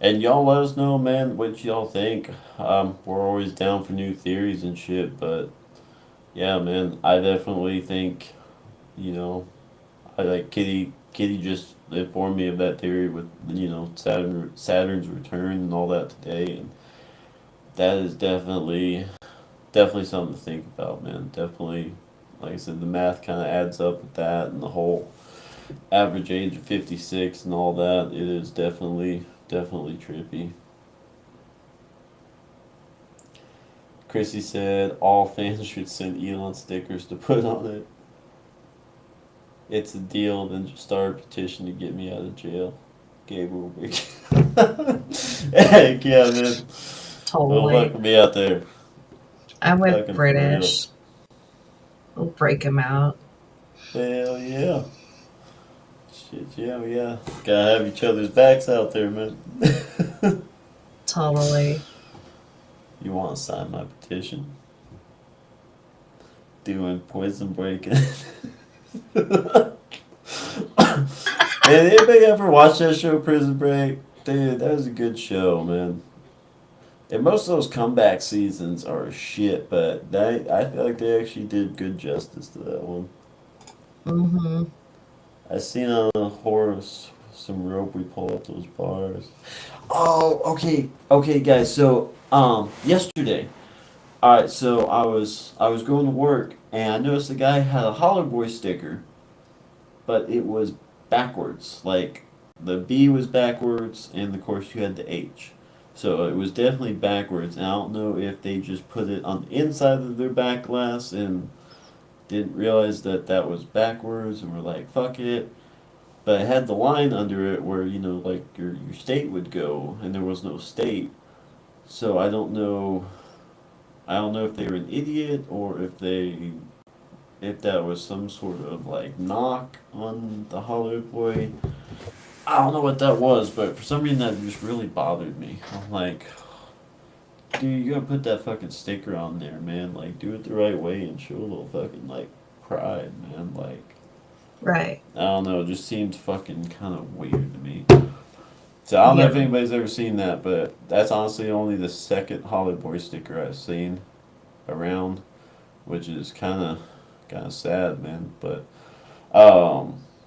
And y'all let us know, man, what y'all think. We're always down for new theories and shit, but yeah, man, I definitely think, you know, I like Kitty just informed me of that theory with Saturn's return and all that today, and that is definitely something to think about, man. Definitely, like I said, the math kind of adds up with that, and the whole average age of 56 and all that. It is definitely trippy. Chrissy said all fans should send Elon stickers to put on it. It's a deal, then just start a petition to get me out of jail. Gabriel Wick. Heck yeah, man. Well, Totally. fucking be out there. I'm with Fucking for real. British. We'll break him out. Hell yeah. Shit, yeah, yeah. Gotta have each other's backs out there, man. Totally. You want to sign my petition? Doing poison breaking. Man, anybody ever watch that show, Prison Break? Dude, that was a good show, man. And most of those comeback seasons are shit, but I feel like they actually did good justice to that one. Mm-hmm. I seen on a horse some rope we pull up those bars. Oh, okay, guys. So, yesterday, all right. So I was going to work and I noticed the guy had a Holler Boy sticker, but it was backwards. Like the B was backwards, and of course you had the H. So it was definitely backwards. And I don't know if they just put it on the inside of their back glass and didn't realize that that was backwards and were like, fuck it. But it had the line under it where, like your state would go, and there was no state. So I don't know if they were an idiot or if that was some sort of like knock on the Hollow Boy. I don't know what that was, but for some reason that just really bothered me. I'm like, dude, you gotta put that fucking sticker on there, man. Like, do it the right way and show a little fucking like pride, man. Like, Right. I don't know, it just seems fucking kind of weird to me. So I don't know Yeah. if anybody's ever seen that, but that's honestly only the second Hollow Boy sticker I've seen around, which is kind of sad, man. But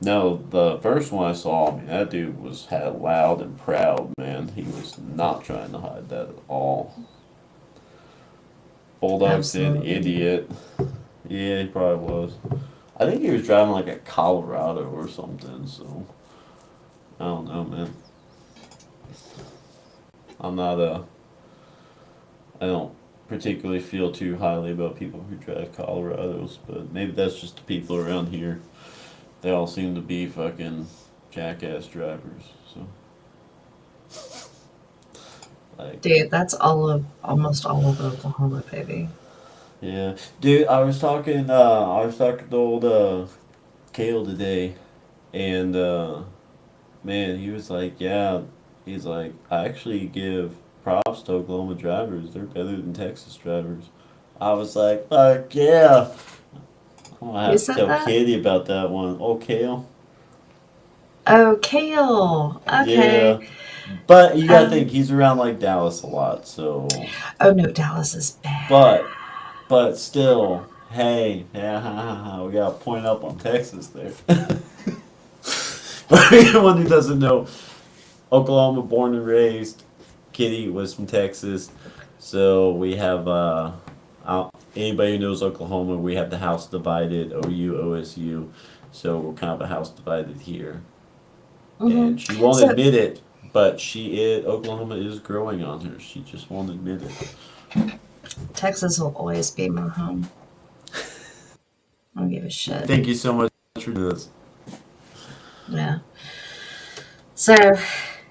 no, the first one I saw, I mean, that dude had loud and proud, man. He was not trying to hide that at all. Bulldog said Absolutely. idiot. Yeah, he probably was. I think he was driving like a Colorado or something. So I don't know, man. I'm not I don't particularly feel too highly about people who drive Colorados, but maybe that's just the people around here. They all seem to be fucking jackass drivers. So, like, Dude, that's almost all of Oklahoma, baby. yeah, dude. I was talking to old Kale today, and man, he was like, yeah, he's like, I actually give props to Oklahoma drivers. They're better than Texas drivers. I was like, fuck yeah. I'm gonna Who have to said tell that? Kitty about that one. Oh, Kale. Oh, Kale. Okay. Yeah. But you gotta Um. think he's around like Dallas a lot, so Oh no, Dallas is bad. but still, hey, yeah, we gotta point up on Texas there. But anyone who doesn't know, Oklahoma born and raised, Kitty was from Texas, so we have anybody who knows Oklahoma, we have the house divided, OU, OSU, so we're kind of a house divided here, Hmm. and she won't So admit it, but Oklahoma is growing on her. She just won't admit it. Texas will always be my home. I don't give a shit. Thank you so much for this. Yeah. So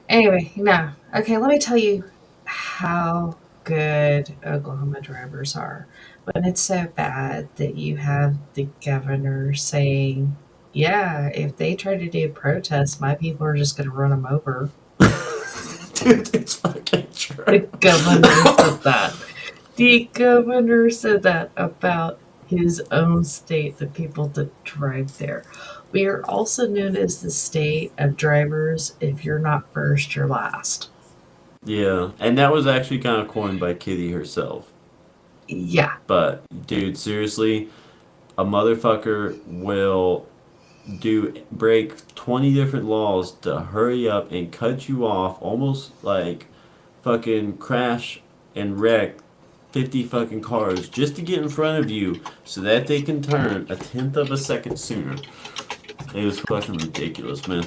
anyway, no. Okay, let me tell you how good Oklahoma drivers are. But it's so bad that you have the governor saying, yeah, if they try to do protests, my people are just going to run them over. Dude, it's fucking The true. governor said that. The governor said that about his own state, the people that drive there. We are also known as the state of drivers. If you're not first, you're last. Yeah, and that was actually kind of coined by Kitty herself. Yeah. But, dude, seriously, a motherfucker will break 20 different laws to hurry up and cut you off, almost like fucking crash and wreck 50 fucking cars just to get in front of you so that they can turn a tenth of a second sooner. It was fucking ridiculous, man.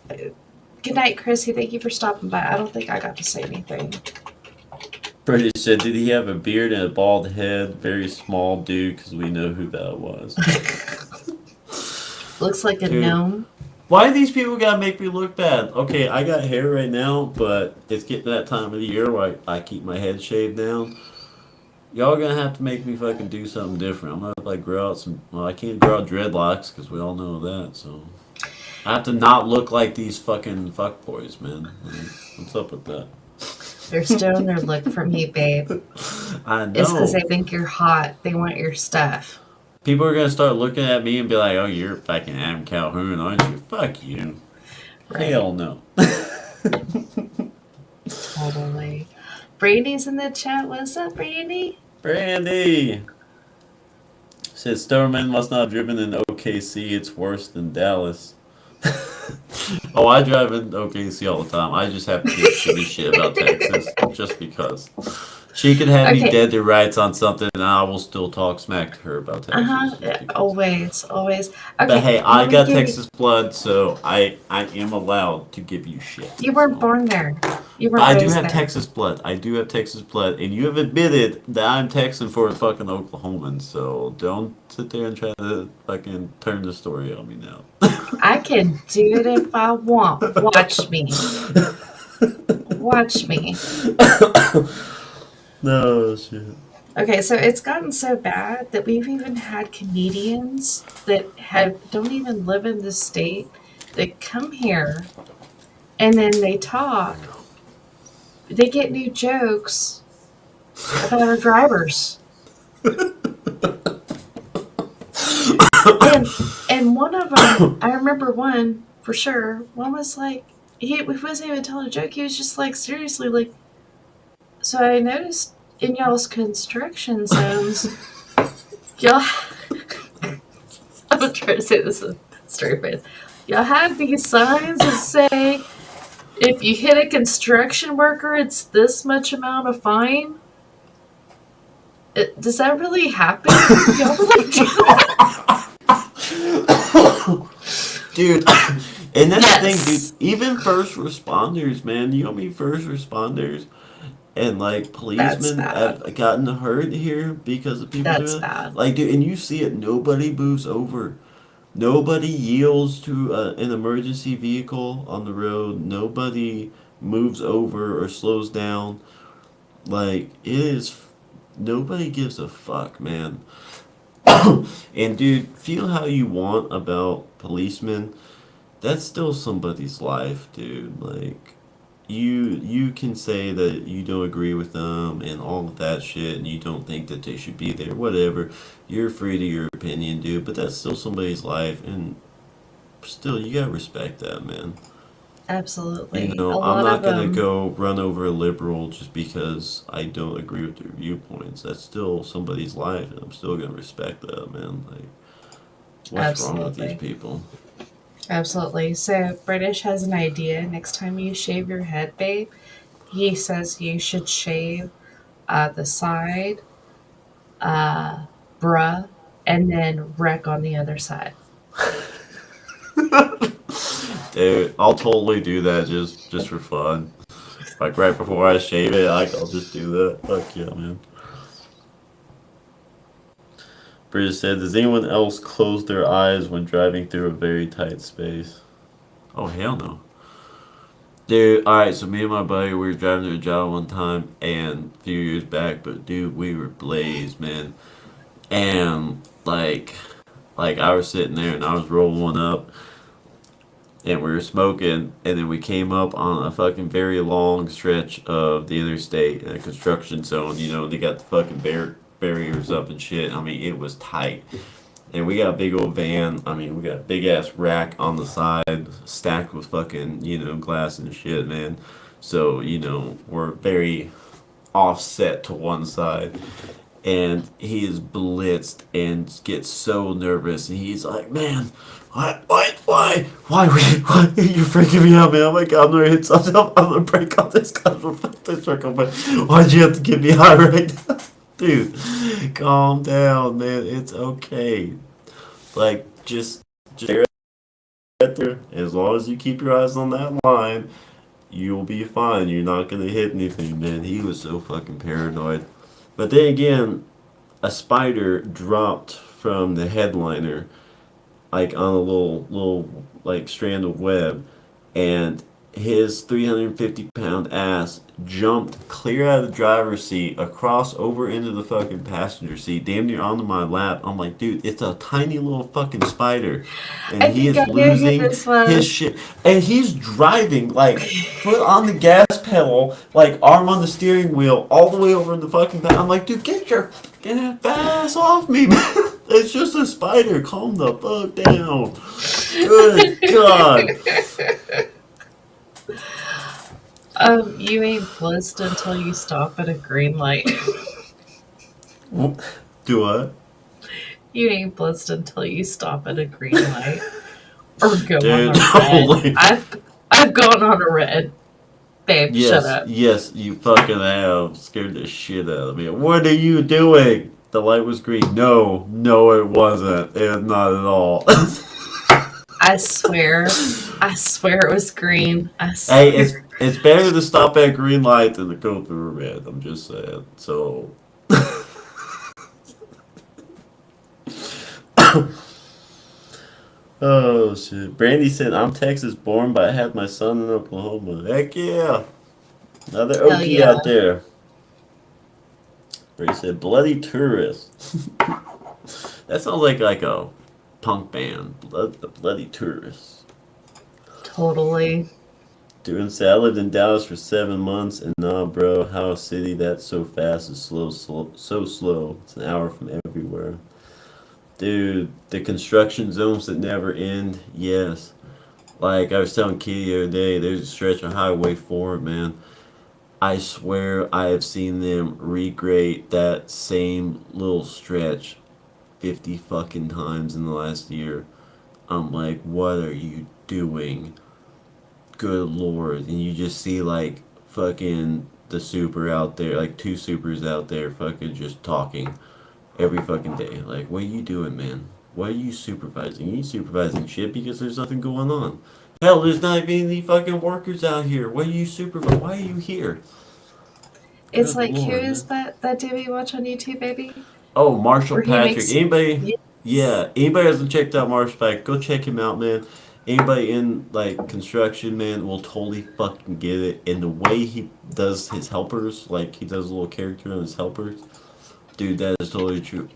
Good night, Chrissy. Thank you for stopping by. I don't think I got to say anything. British said, did he have a beard and a bald head? Very small dude, because we know who that was. Looks like a Dude. gnome. Why do these people gotta make me look bad? Okay, I got hair right now, but it's getting to that time of the year where I keep my head shaved down. Y'all gonna have to make me fucking do something different. I'm gonna like grow out some. Well, I can't grow out dreadlocks because we all know that. So I have to not look like these fucking fuckboys, man. What's up with that? They're stealing their look from you, babe. I know. It's because they think you're hot. They want your stuff. People are gonna start looking at me and be like, "Oh, you're fucking Adam Calhoun, aren't you?" Fuck you. Right. Hell no. Totally. Brandy's in the chat. What's up, Brandy? Brandy said Stoverman must not have driven in OKC. It's worse than Dallas. Oh, I drive in OKC all the time. I just have to give shitty shit about Texas just because. She could have me Okay. dead to rights on something, and I will still talk smack to her about Texas. Uh-huh. just because. Always. Okay. But hey, I let me got give you- Texas blood, so I am allowed to give you shit. You weren't So. born there. You But weren't I do raised have there. Texas blood. I do have Texas blood, and you have admitted that I'm Texan for a fucking Oklahoman. So don't sit there and try to fucking turn the story on me now. I can do it if I want. Watch me. Watch me. No shit. Okay, so it's gotten so bad that we've even had comedians that don't even live in the state that come here and then they talk. They get new jokes about our drivers. and one of them, I remember one for sure. One was like, he wasn't even telling a joke. He was just like, seriously, like, so I noticed in y'all's construction zones, y'all, I'm trying to say this in a straight face. Y'all have these signs that say, if you hit a construction worker, it's this much amount of fine. Does that really happen? Y'all really do that? Dude, and that's the thing, Yes. dude. Even first responders, man. You know how many first responders and like policemen bad. have gotten hurt here because of people That's doing it? bad. Like, dude, and you see it. Nobody moves over. Nobody yields to an emergency vehicle on the road. Nobody moves over or slows down. Like, it is. Nobody gives a fuck, man. And, dude, feel how you want about policemen. That's still somebody's life, dude. Like, you can say that you don't agree with them and all of that shit and you don't think that they should be there, whatever. You're free to your opinion, dude, but that's still somebody's life, and still, you gotta respect that, man. You Absolutely. A know, I'm lot of not gonna them, go run over a liberal just because I don't agree with their viewpoints. That's still somebody's life, and I'm still gonna respect that, man. Like, what's wrong with these absolutely. people? Absolutely. So, British has an idea. Next time you shave your head, babe, he says you should shave the side, uh, bruh, and then wreck on the other side. Dude, I'll totally do that just for fun. Like right before I shave it, I'll just do that. Fuck yeah, man. Bridges said, "Does anyone else close their eyes when driving through a very tight space?" Oh hell no. Dude, alright, so me and my buddy, we were driving to a job one time and a few years back, but dude, we were blazed, man. And like I was sitting there and I was rolling one up and we were smoking and then we came up on a fucking very long stretch of the interstate in a construction zone. You know, they got the fucking barriers up and shit. I mean, it was tight. And we got a big old van. I mean, we got a big ass rack on the side, stacked with fucking, glass and shit, man. So, we're very offset to one side. And he is blitzed and gets so nervous. And he's like, man, why are you freaking me out, man? Oh my god, I'm gonna hit something up. I'm gonna break off this guy's reflective circle, but why'd you have to get me high right now? Dude, calm down, man. It's okay. Like, just stare at there. As long as you keep your eyes on that line, you'll be fine. You're not gonna hit anything, man. He was so fucking paranoid. But then again, a spider dropped from the headliner like on a little like strand of web, and his 350-pound ass jumped clear out of the driver's seat, across over into the fucking passenger seat, damn near onto my lap. I'm like, dude, it's a tiny little fucking spider, and I he think is I know who losing this his was. shit, and he's driving like foot on the gas pedal, like arm on the steering wheel, all the way over in the fucking back. I'm like, dude, get your fucking ass off me, man. It's just a spider. Calm the fuck down. Good God. You ain't blitzed until you stop at a green light. Do what? You ain't blitzed until you stop at a green light or go on Dude, a red. holy. I've gone on a red. Babe, shut Yes, up. yes, you fucking have scared the shit out of me. What are you doing? The light was green. No, no, it wasn't. It was not at all. I swear. I swear it was green. I Hey, it's swear. it's better to stop at green light than to go through a red. I'm just saying. So. Oh shit. Brandy said, "I'm Texas born, but I had my son in Oklahoma." Heck yeah. Another Hell Okie yeah. out there. Brandy said, "Bloody Tourist." That sounds like a punk band. The Bloody Tourists. Totally. Dude said, "I lived in Dallas for 7 months, and nah, bro, how a city that's so fast is so slow. It's an hour from everywhere." Dude, the construction zones that never end, yes. Like I was telling Kitty the other day, there's a stretch of Highway 4, man. I swear I have seen them regrade that same little stretch 50 fucking times in the last year. I'm like, what are you doing? Good lord. And you just see like fucking the super out there, like two supers out there fucking just talking every fucking day. Like, what are you doing, man? Why are you supervising? You ain't supervising shit because there's nothing going on. Hell, there's not even any fucking workers out here. What are you supervising? Why are you here? It's Good like, who lord, is man. that dude we watch on YouTube, baby? Oh, Marshall Where he Patrick. makes Anybody? Yeah, anybody hasn't checked out Marshpack, go check him out, man. Anybody in like construction, man, will totally fucking get it. And the way he does his helpers, like he does a little character on his helpers, dude, that is totally true.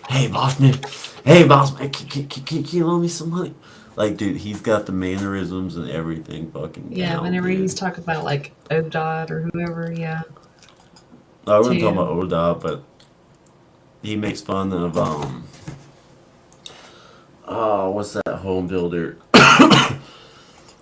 Hey, boss man. Hey, boss man, can you loan me some money? Like, dude, he's got the mannerisms and everything fucking Yeah, down, whenever dude. he's talking about like ODOT or whoever, yeah, I wasn't talking about too. ODOT, but he makes fun of oh, what's that home builder?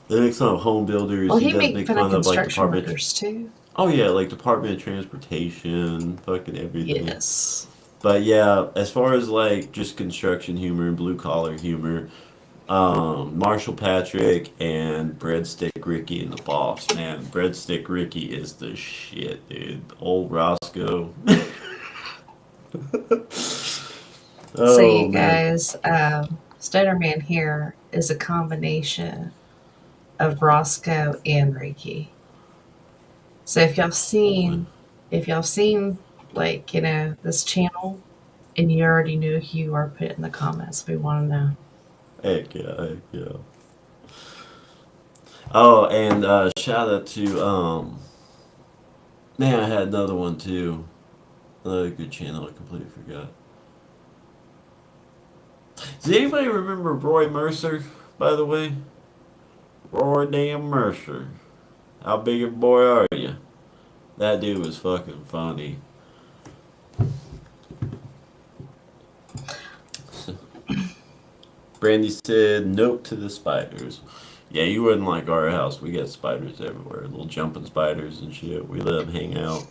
They make fun of home builders. Well, He he does make make fun of fun of like construction department. workers too. Oh yeah, like Department of Transportation, fucking everything. Yes. But yeah, as far as like just construction humor and blue collar humor, Marshall Patrick and Breadstick Ricky and the Boss, man. Breadstick Ricky is the shit, dude. Old Roscoe. So Oh you man. guys, Stoner Man here is a combination of Roscoe and Reiki. So Holy. if y'all seen like this channel, and you already knew who you are, put it in the comments. We want to know. Heck yeah, heck yeah. Oh, and shout out to man, I had another one too. Another good channel I completely forgot. Does anybody remember Roy Mercer, by the way? Roy damn Mercer. How big a boy are you? That dude was fucking funny. Brandy said nope to the spiders. Yeah, you wouldn't like our house. We got spiders everywhere. Little jumping spiders and shit. We let them hang out.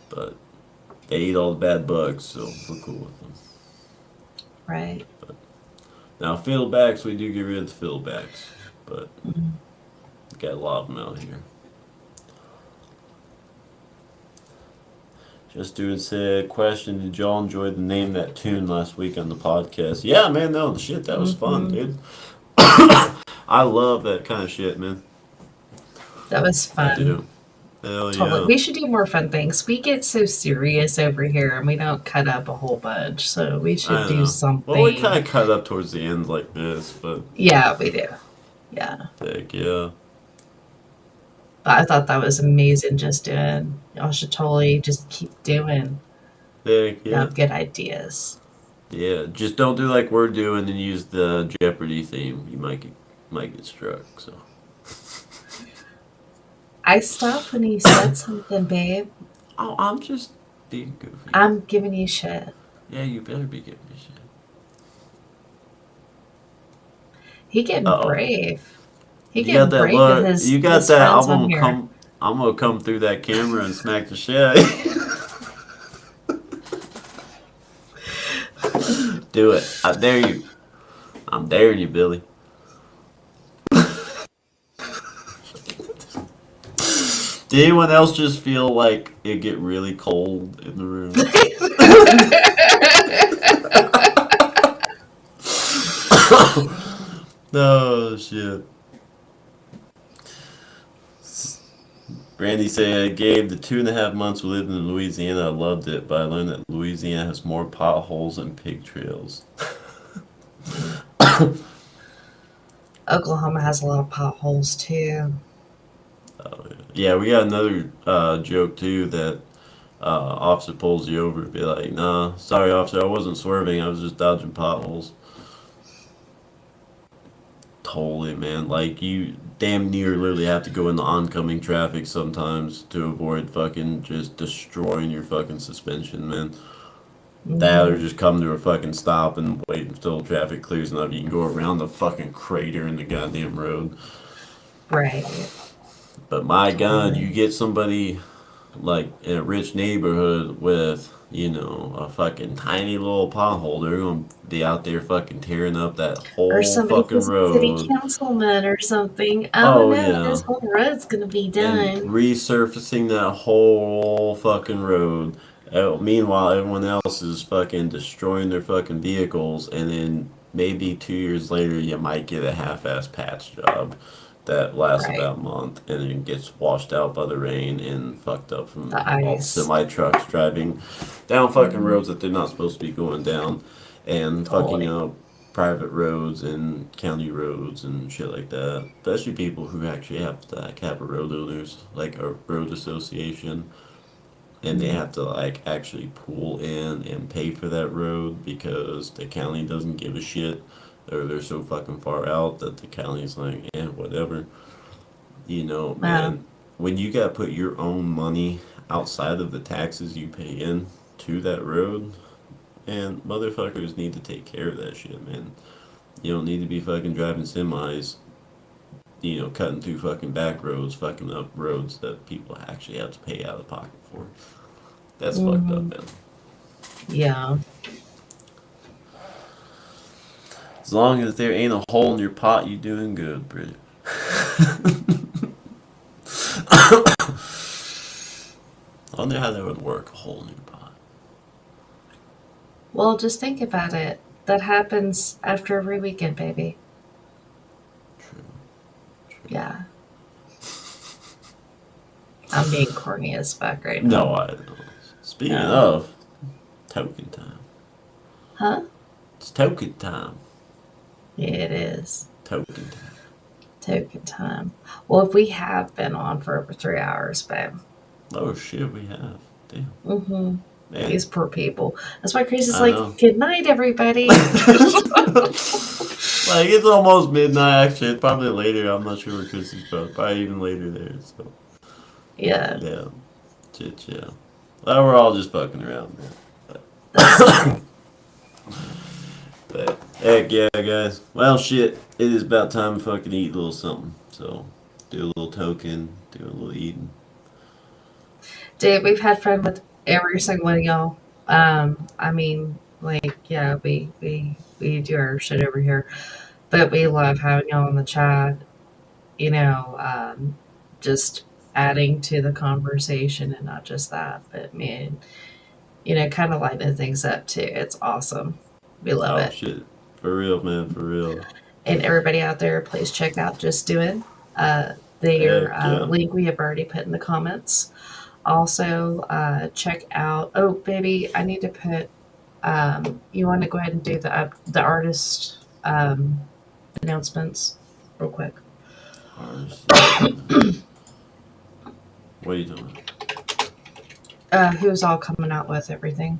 But they eat all the bad bugs, so we're cool with them. Right. But now, fiddlebacks, we do get rid of the fiddlebacks. But Mhm. we got a lot of them out here. Just doing said question, did y'all enjoy the name that tune last week on the podcast? Yeah, man, no shit, that was fun, Mhm. dude. I love that kind of shit, man. That was I fun. do. Hell Totally. yeah. We should do more fun things. We get so serious over here and we don't cut up a whole bunch. So we should I do know. Well, we kind something. of cut up towards the end like this, but Yeah, we do. Yeah. heck yeah. But I thought that was amazing just doing. Y'all should totally just keep doing. Heck Y'all yeah. have good ideas. Yeah, just don't do like we're doing and use the Jeopardy theme. You might get struck, so. I stopped when you said something, babe. Oh, I'm just being goofy. I'm giving you shit. Yeah, you better be giving me shit. He getting Uh oh. brave. He You got getting that brave with look. You got his that. friends on here. I'm gonna come through that camera and smack the shit out of you. Do it. I dare you. I'm daring you, Billy. Did anyone else just feel like it get really cold in the room? No shit. Brandy said, Gabe, the 2.5 months we lived in Louisiana, I loved it, but I learned that Louisiana has more potholes and pig trails. Oklahoma has a lot of potholes too. Oh, yeah, we got another joke too that officer pulls you over to be like, nah, sorry, officer, I wasn't swerving, I was just dodging potholes. Totally, man. Like, you damn near literally have to go in the oncoming traffic sometimes to avoid fucking just destroying your fucking suspension, man. That or Hmm. just come to a fucking stop and wait until traffic clears enough. You can go around the fucking crater in the goddamn road. Right. But my God, you Totally. get somebody like in a rich neighborhood with, a fucking tiny little pothole, they're gonna be out there fucking tearing up that Or whole somebody fucking who's a city road. councilman or something. Oh Oh no, yeah. this whole road's gonna be And done. resurfacing that whole fucking road. Meanwhile, everyone else is fucking destroying their fucking vehicles, and then maybe 2 years later, you might get a half-ass patch job. that lasts Right. about a month and then gets washed out by the rain and fucked up from The all the ice. semi trucks driving down fucking Mhm. roads that they're not supposed to be going down and fucking Totally. up private roads and county roads and shit like that. Especially people who actually have to like have a road owners, like a road association, and they Mhm. have to like actually pull in and pay for that road because the county doesn't give a shit, or they're so fucking far out that the county's like, yeah, whatever. You know, Wow. man, when you gotta put your own money outside of the taxes you pay in to that road, and motherfuckers need to take care of that shit, man. You don't need to be fucking driving semis, cutting through fucking back roads, fucking up roads that people actually have to pay out of pocket for. That's fucked up, Mhm. man. Yeah. As long as there ain't a hole in your pot, you doing good, Bridget. I wonder how that would work, a hole in your pot. Well, just think about it. That happens after every weekend, baby. True. Yeah. I'm being corny as fuck right No, now. I don't. Speaking No. of, token time. Huh? It's token time. Yeah, it is. Token time. Token time. Well, if we have been on for over 3 hours, babe. Oh shit, we have. Damn. Mm-hmm. Man, These poor people. That's why Chris is I like, know. good night, everybody. Like, it's almost midnight, actually. It's probably later. I'm not sure where Chris is from. Probably even later there, so. Yeah. Yeah. Shit, yeah. Well, we're all just fucking around, man. That's true. But heck yeah, guys. Well, shit. It is about time to fucking eat a little something. So, do a little token, do a little eating. Dude, we've had fun with every single one of y'all. I mean, like, yeah, we do our shit over here, but we love having y'all in the chat. You know, just adding to the conversation, and not just that, but man, kind of lighting things up too. It's awesome. We love Oh, it. shit. For real, man. For real. And everybody out there, please check out Just Doing. Their Heck yeah. link we have already put in the comments. Also, check out. Oh, baby, I need to put. You want to go ahead and do the artist announcements real quick? Ours. What are you talking about? Who's all coming out with everything?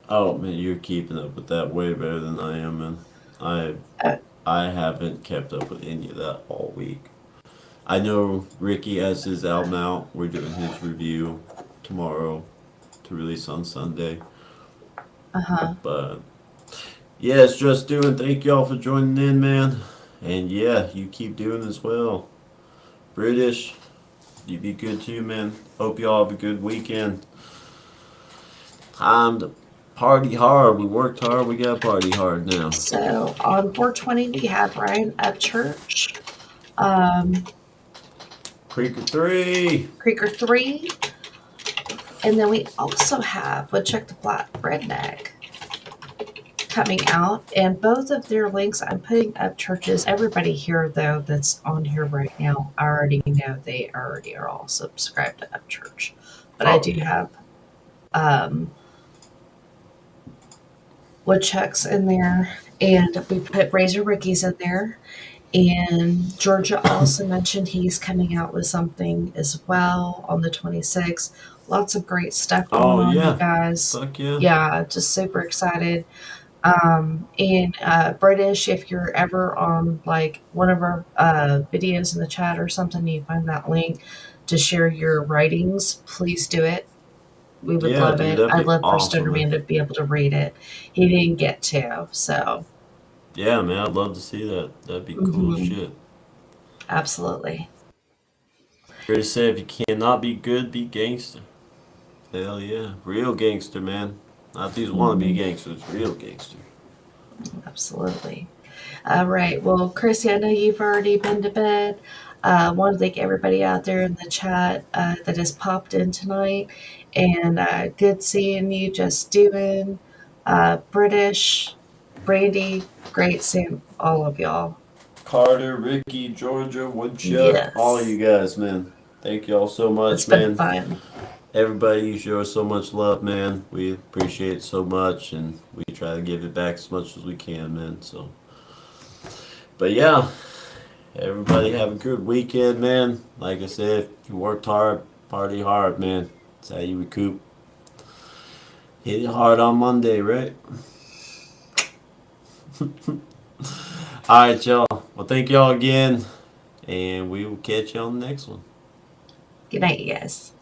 Oh man, you're keeping up with that way better than I am, man. I Uh, I haven't kept up with any of that all week. I know Ricky has his album out. We're doing his review tomorrow to release on Sunday. huh. But yeah, it's just doing. Thank y'all for joining in, man. And yeah, you keep doing as well. British, you be good too, man. Hope y'all have a good weekend. Time to party hard. We worked hard. We got to party hard now. So on 420 we have Ryan Upchurch, um, Creeker 3. Creeker 3, and then we also have Woodchuck the Black Redneck coming out, and both of their links I'm putting up churches. Everybody here though that's on here right now, I already know they already are all subscribed to Upchurch, but I Oh, do yeah. have Woodchucks in there, and we put Razor Ricky's in there. And Georgia also mentioned he's coming out with something as well on the 26th. Lots of great stuff going Oh, on, you yeah. guys. Fuck yeah. Yeah, just super excited. And British, if you're ever on like one of our videos in the chat or something, you find that link to share your writings, please do it. We would Yeah, love dude, it. that'd I'd be love for awesome, Stoner man. Man to be able to read it. He didn't get to, so Yeah, man, I'd love to see that. That'd be cool as shit. absolutely. Pretty say if you cannot be good, be gangster. Hell yeah. Real gangster, man. Not these wannabe gangsters, real gangster. Absolutely. All right. Well, Chrissy, I know you've already been to bed. Want to thank everybody out there in the chat that has popped in tonight. And good seeing you, Just Doing, British, Brandy, great seeing all of y'all. Carter, Ricky, Georgia, Woodchuck, Yes. all of you guys, man. Thank y'all so much, It's been man. fun. Everybody, you show us so much love, man. We appreciate it so much, and we try to give it back as much as we can, man. So, but yeah, everybody have a good weekend, man. Like I said, if you worked hard, party hard, man. That's how you recoup. Hit it hard on Monday, right? All right, y'all. Well, thank y'all again, and we will catch you on the next one. Good night, you guys.